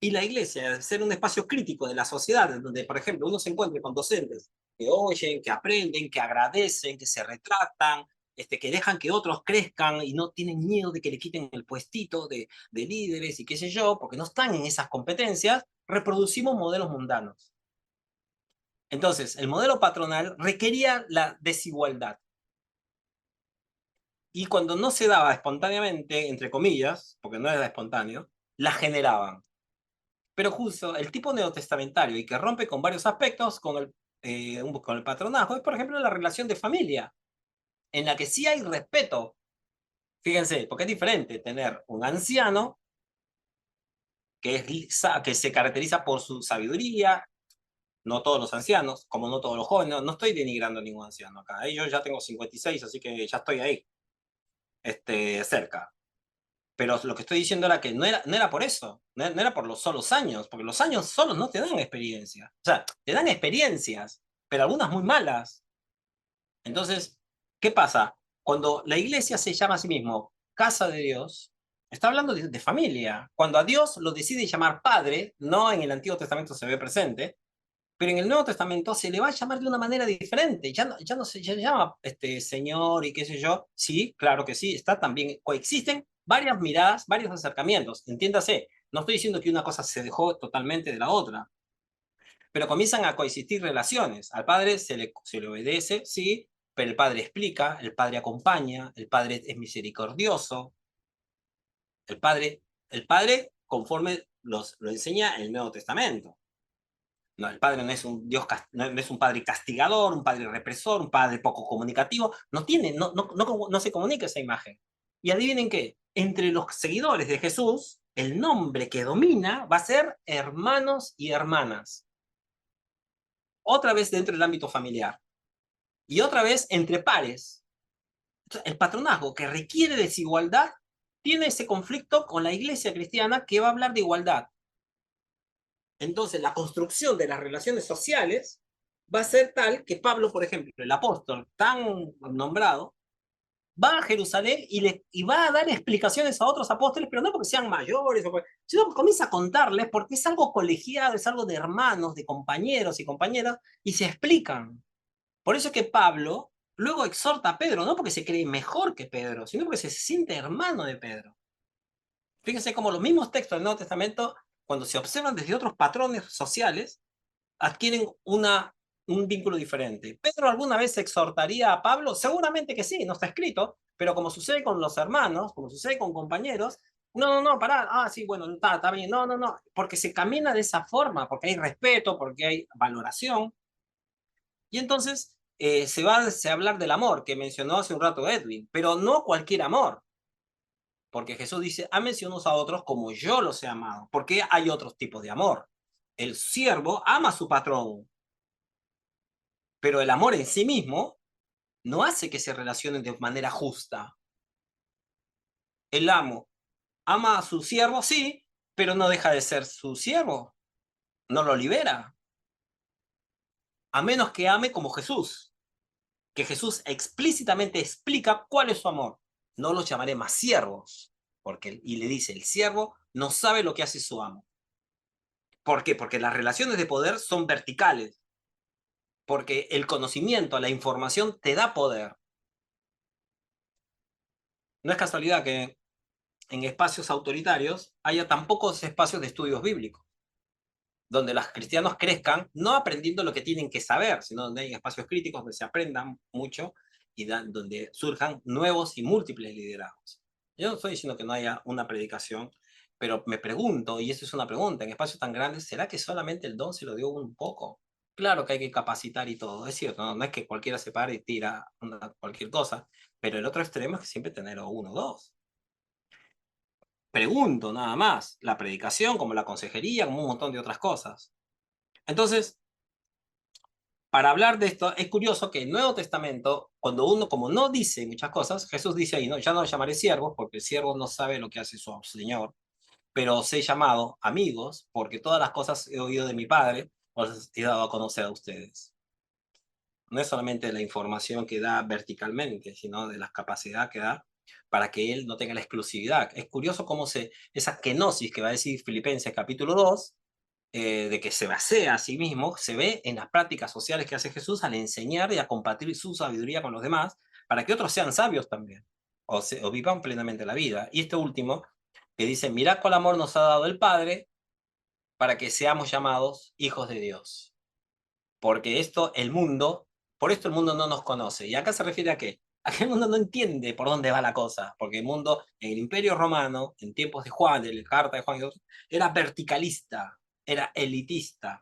Y la iglesia debe ser un espacio crítico de la sociedad, donde, por ejemplo, uno se encuentre con docentes que oyen, que aprenden, que agradecen, que se retractan, que dejan que otros crezcan y no tienen miedo de que le quiten el puestito de líderes y qué sé yo, porque no están en esas competencias, reproducimos modelos mundanos. Entonces, el modelo patronal requería la desigualdad. Y cuando no se daba espontáneamente, entre comillas, porque no era espontáneo, la generaban. Pero justo el tipo neotestamentario y que rompe con varios aspectos con el patronazgo es, por ejemplo, la relación de familia, en la que sí hay respeto. Fíjense, porque es diferente tener un anciano que se caracteriza por su sabiduría, no todos los ancianos, como no todos los jóvenes, no estoy denigrando a ningún anciano acá. Yo ya tengo 56, así que ya estoy ahí, cerca. Pero lo que estoy diciendo era que no era por eso, no era por los solos años, porque los años solos no te dan experiencia. O sea, te dan experiencias, pero algunas muy malas. Entonces, ¿qué pasa? Cuando la iglesia se llama a sí mismo casa de Dios, está hablando de familia. Cuando a Dios lo decide llamar Padre, no en el Antiguo Testamento se ve presente, pero en el Nuevo Testamento se le va a llamar de una manera diferente. Ya no se llama Señor y qué sé yo. Sí, claro que sí, está también, coexisten varias miradas, varios acercamientos. Entiéndase, no estoy diciendo que una cosa se dejó totalmente de la otra, pero comienzan a coexistir relaciones. Al Padre se le obedece, sí, pero el Padre explica, el Padre acompaña, el Padre es misericordioso, el Padre conforme lo enseña el Nuevo Testamento. No, el Padre no es un Dios, no es un Padre castigador, un Padre represor, un Padre poco comunicativo, no se comunica esa imagen. Y adivinen qué, entre los seguidores de Jesús, el nombre que domina va a ser hermanos y hermanas. Otra vez dentro del ámbito familiar. Y otra vez entre pares. El patronazgo que requiere desigualdad tiene ese conflicto con la iglesia cristiana que va a hablar de igualdad. Entonces, la construcción de las relaciones sociales va a ser tal que Pablo, por ejemplo, el apóstol tan nombrado, va a Jerusalén y va a dar explicaciones a otros apóstoles, pero no porque sean mayores, sino que comienza a contarles porque es algo colegiado, es algo de hermanos, de compañeros y compañeras, y se explican. Por eso es que Pablo luego exhorta a Pedro, no porque se cree mejor que Pedro, sino porque se siente hermano de Pedro. Fíjense cómo los mismos textos del Nuevo Testamento, cuando se observan desde otros patrones sociales, adquieren un vínculo diferente. ¿Pedro alguna vez exhortaría a Pablo? Seguramente que sí, no está escrito, pero como sucede con los hermanos, como sucede con compañeros, no, pará, sí, bueno, está bien, no, porque se camina de esa forma, porque hay respeto, porque hay valoración, y entonces se va a hablar del amor, que mencionó hace un rato Edwin, pero no cualquier amor, porque Jesús dice, ámense unos a otros como yo los he amado, porque hay otros tipos de amor. El siervo ama a su patrón, pero el amor en sí mismo no hace que se relacionen de manera justa. El amo ama a su siervo, sí, pero no deja de ser su siervo, no lo libera, a menos que ame como Jesús, que Jesús explícitamente explica cuál es su amor. No los llamaré más siervos, y le dice, el siervo no sabe lo que hace su amo. ¿Por qué? Porque las relaciones de poder son verticales, porque el conocimiento, la información te da poder. No es casualidad que en espacios autoritarios haya tan pocos espacios de estudios bíblicos, donde los cristianos crezcan no aprendiendo lo que tienen que saber, sino donde hay espacios críticos donde se aprendan mucho y donde surjan nuevos y múltiples liderazgos. Yo no estoy diciendo que no haya una predicación, pero me pregunto, y eso es una pregunta, en espacios tan grandes, ¿será que solamente el don se lo dio un poco? Claro que hay que capacitar y todo, es cierto, no es que cualquiera se pare y tira cualquier cosa, pero el otro extremo es que siempre tener uno o dos. Pregunto nada más, la predicación, como la consejería, como un montón de otras cosas. Entonces, para hablar de esto, es curioso que el Nuevo Testamento, cuando uno como no dice muchas cosas, Jesús dice ahí, no, ya no llamaré siervos, porque el siervo no sabe lo que hace su Señor, pero os he llamado amigos, porque todas las cosas he oído de mi Padre, os he dado a conocer a ustedes. No es solamente la información que da verticalmente, sino de la capacidad que da para que él no tenga la exclusividad. Es curioso cómo esa kenosis que va a decir Filipenses capítulo 2, de que se basea a sí mismo, se ve en las prácticas sociales que hace Jesús al enseñar y a compartir su sabiduría con los demás, para que otros sean sabios también, o vivan plenamente la vida. Y este último, que dice, mirad cuál amor nos ha dado el Padre, para que seamos llamados hijos de Dios. Porque por esto el mundo no nos conoce. ¿Y acá se refiere a qué? A que el mundo no entiende por dónde va la cosa, porque el mundo, en el Imperio Romano, en tiempos de Juan, de la carta de Juan y otros, era verticalista, era elitista.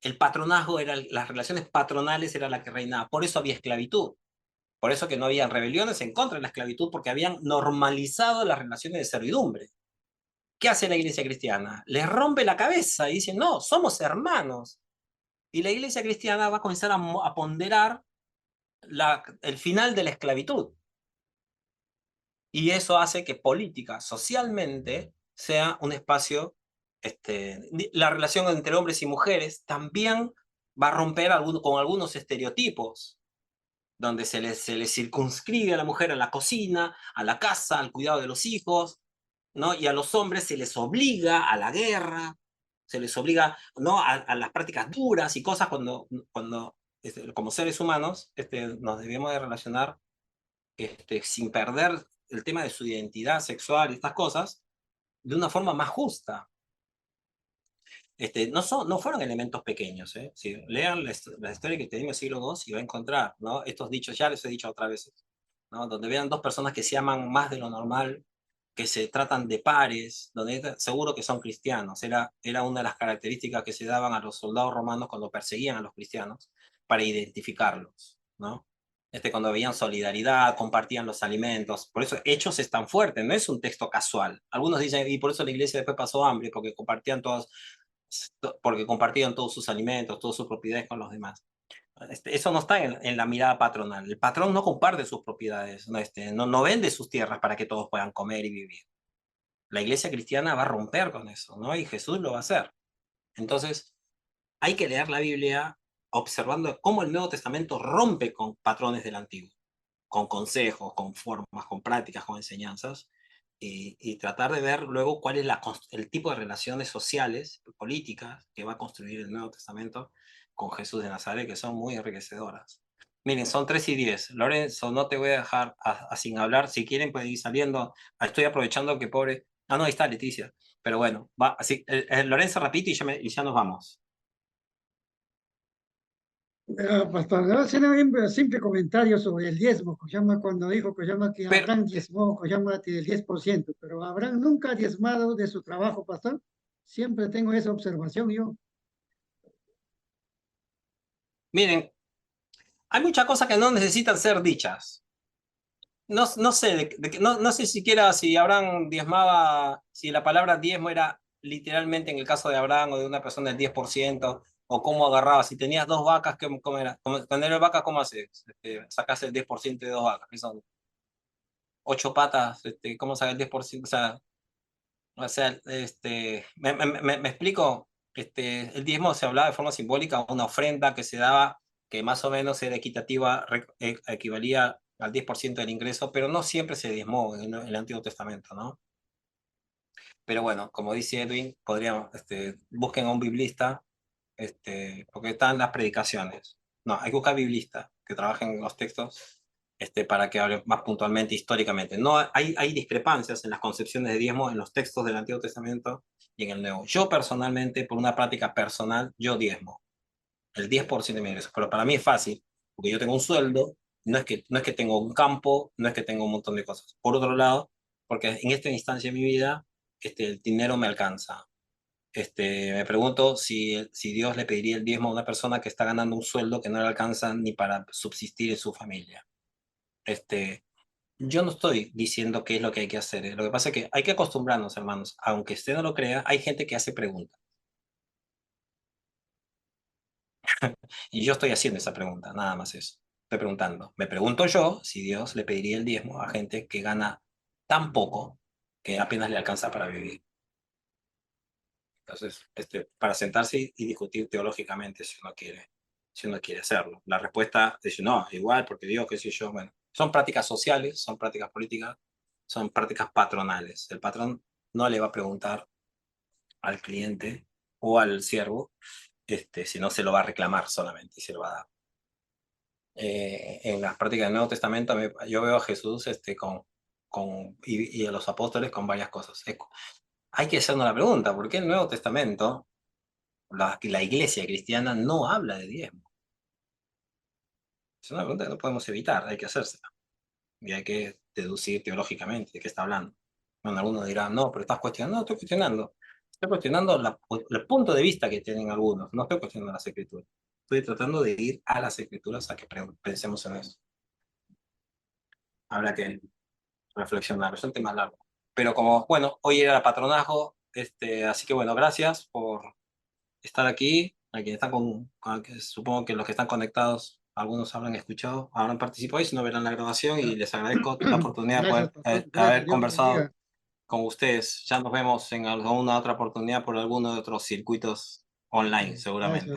El patronazgo, las relaciones patronales era la que reinaba. Por eso había esclavitud. Por eso que no había rebeliones en contra de la esclavitud, porque habían normalizado las relaciones de servidumbre. ¿Qué hace la iglesia cristiana? Les rompe la cabeza y dicen, no, somos hermanos. Y la iglesia cristiana va a comenzar a ponderar el final de la esclavitud. Y eso hace que política, socialmente, sea un espacio, la relación entre hombres y mujeres también va a romper con algunos estereotipos, donde se le circunscribe a la mujer a la cocina, a la casa, al cuidado de los hijos, ¿no? Y a los hombres se les obliga a la guerra, se les obliga, ¿no? a las prácticas duras y cosas cuando como seres humanos nos debemos de relacionar sin perder el tema de su identidad sexual y estas cosas, de una forma más justa. no fueron elementos pequeños. Si lean la historia que tenemos en el siglo II y va a encontrar, ¿no? Estos dichos, ya les he dicho otras veces, ¿no? Donde vean dos personas que se aman más de lo normal, que se tratan de pares, donde seguro que son cristianos. Era una de las características que se daban a los soldados romanos cuando perseguían a los cristianos para identificarlos, ¿no? Cuando veían solidaridad, compartían los alimentos. Por eso Hechos es tan fuerte, no es un texto casual. Algunos dicen, y por eso la iglesia después pasó hambre, porque compartían todos sus alimentos, todas sus propiedades con los demás. Eso no está en la mirada patronal. El patrón no comparte sus propiedades, no vende sus tierras para que todos puedan comer y vivir. La iglesia cristiana va a romper con eso, ¿no? Y Jesús lo va a hacer. Entonces, hay que leer la Biblia observando cómo el Nuevo Testamento rompe con patrones del Antiguo, con consejos, con formas, con prácticas, con enseñanzas, y tratar de ver luego cuál es el tipo de relaciones sociales, políticas, que va a construir el Nuevo Testamento con Jesús de Nazaret, que son muy enriquecedoras. Miren, son 3:10. Lorenzo, no te voy a dejar sin hablar. Si quieren pueden ir saliendo. Estoy aprovechando que pobre... no, ahí está Leticia. Pero bueno, va así. Lorenzo, rapidito y ya nos vamos. Pastor, hacer un simple comentario sobre el diezmo. Cuando dijo que Abraham diezmó del 10%, pero Abraham nunca ha diezmado de su trabajo, pastor. Siempre tengo esa observación yo. Miren, hay muchas cosas que no necesitan ser dichas. No sé, no sé siquiera si Abraham diezmaba, si la palabra diezmo era literalmente en el caso de Abraham o de una persona el 10%, o cómo agarraba. Si tenías 2 vacas, ¿cómo era? Cuando eres vaca, ¿cómo haces? Sacas el 10% de 2 vacas, que son 8 patas, ¿cómo sacas el 10%? ¿Me explico? El diezmo se hablaba de forma simbólica, una ofrenda que se daba, que más o menos era equitativa, equivalía al 10% del ingreso, pero no siempre se diezmó en el Antiguo Testamento, ¿no? Pero bueno, como dice Edwin, busquen a un biblista, porque están las predicaciones. No, hay que buscar biblistas que trabajen los textos, para que hablen más puntualmente, históricamente. No, hay discrepancias en las concepciones de diezmo en los textos del Antiguo Testamento y en el Nuevo. Yo personalmente, por una práctica personal, yo diezmo el 10% de mi ingreso, pero para mí es fácil, porque yo tengo un sueldo, no es que tengo un campo, no es que tengo un montón de cosas. Por otro lado, porque en esta instancia de mi vida, el dinero me alcanza. Me pregunto si Dios le pediría el diezmo a una persona que está ganando un sueldo que no le alcanza ni para subsistir en su familia. Yo no estoy diciendo qué es lo que hay que hacer. Lo que pasa es que hay que acostumbrarnos, hermanos. Aunque usted no lo crea, hay gente que hace preguntas. Y yo estoy haciendo esa pregunta, nada más eso. Estoy preguntando. Me pregunto yo si Dios le pediría el diezmo a gente que gana tan poco que apenas le alcanza para vivir. Entonces, para sentarse y discutir teológicamente si uno quiere hacerlo. La respuesta es no, igual, porque Dios, qué sé yo, bueno, son prácticas sociales, son prácticas políticas, son prácticas patronales. El patrón no le va a preguntar al cliente o al siervo, si no se lo va a reclamar solamente y se lo va a dar. En las prácticas del Nuevo Testamento yo veo a Jesús y a los apóstoles con varias cosas. Hay que hacernos la pregunta, ¿por qué el Nuevo Testamento, la iglesia cristiana, no habla de diezmo? Es una pregunta que no podemos evitar, hay que hacérsela. Y hay que deducir teológicamente de qué está hablando. Bueno, algunos dirán, no, pero estás cuestionando. No, estoy cuestionando. Estoy cuestionando el punto de vista que tienen algunos. No estoy cuestionando las escrituras. Estoy tratando de ir a las escrituras a que pensemos en eso. Habrá que reflexionar. Es un tema largo. Pero bueno, hoy era patronazgo, así que bueno, gracias por estar aquí. A quienes están supongo que los que están conectados, algunos habrán escuchado, habrán participado y si no verán la grabación, y les agradezco la oportunidad de poder haber conversado con ustedes. Ya nos vemos en alguna otra oportunidad por alguno de otros circuitos online, seguramente.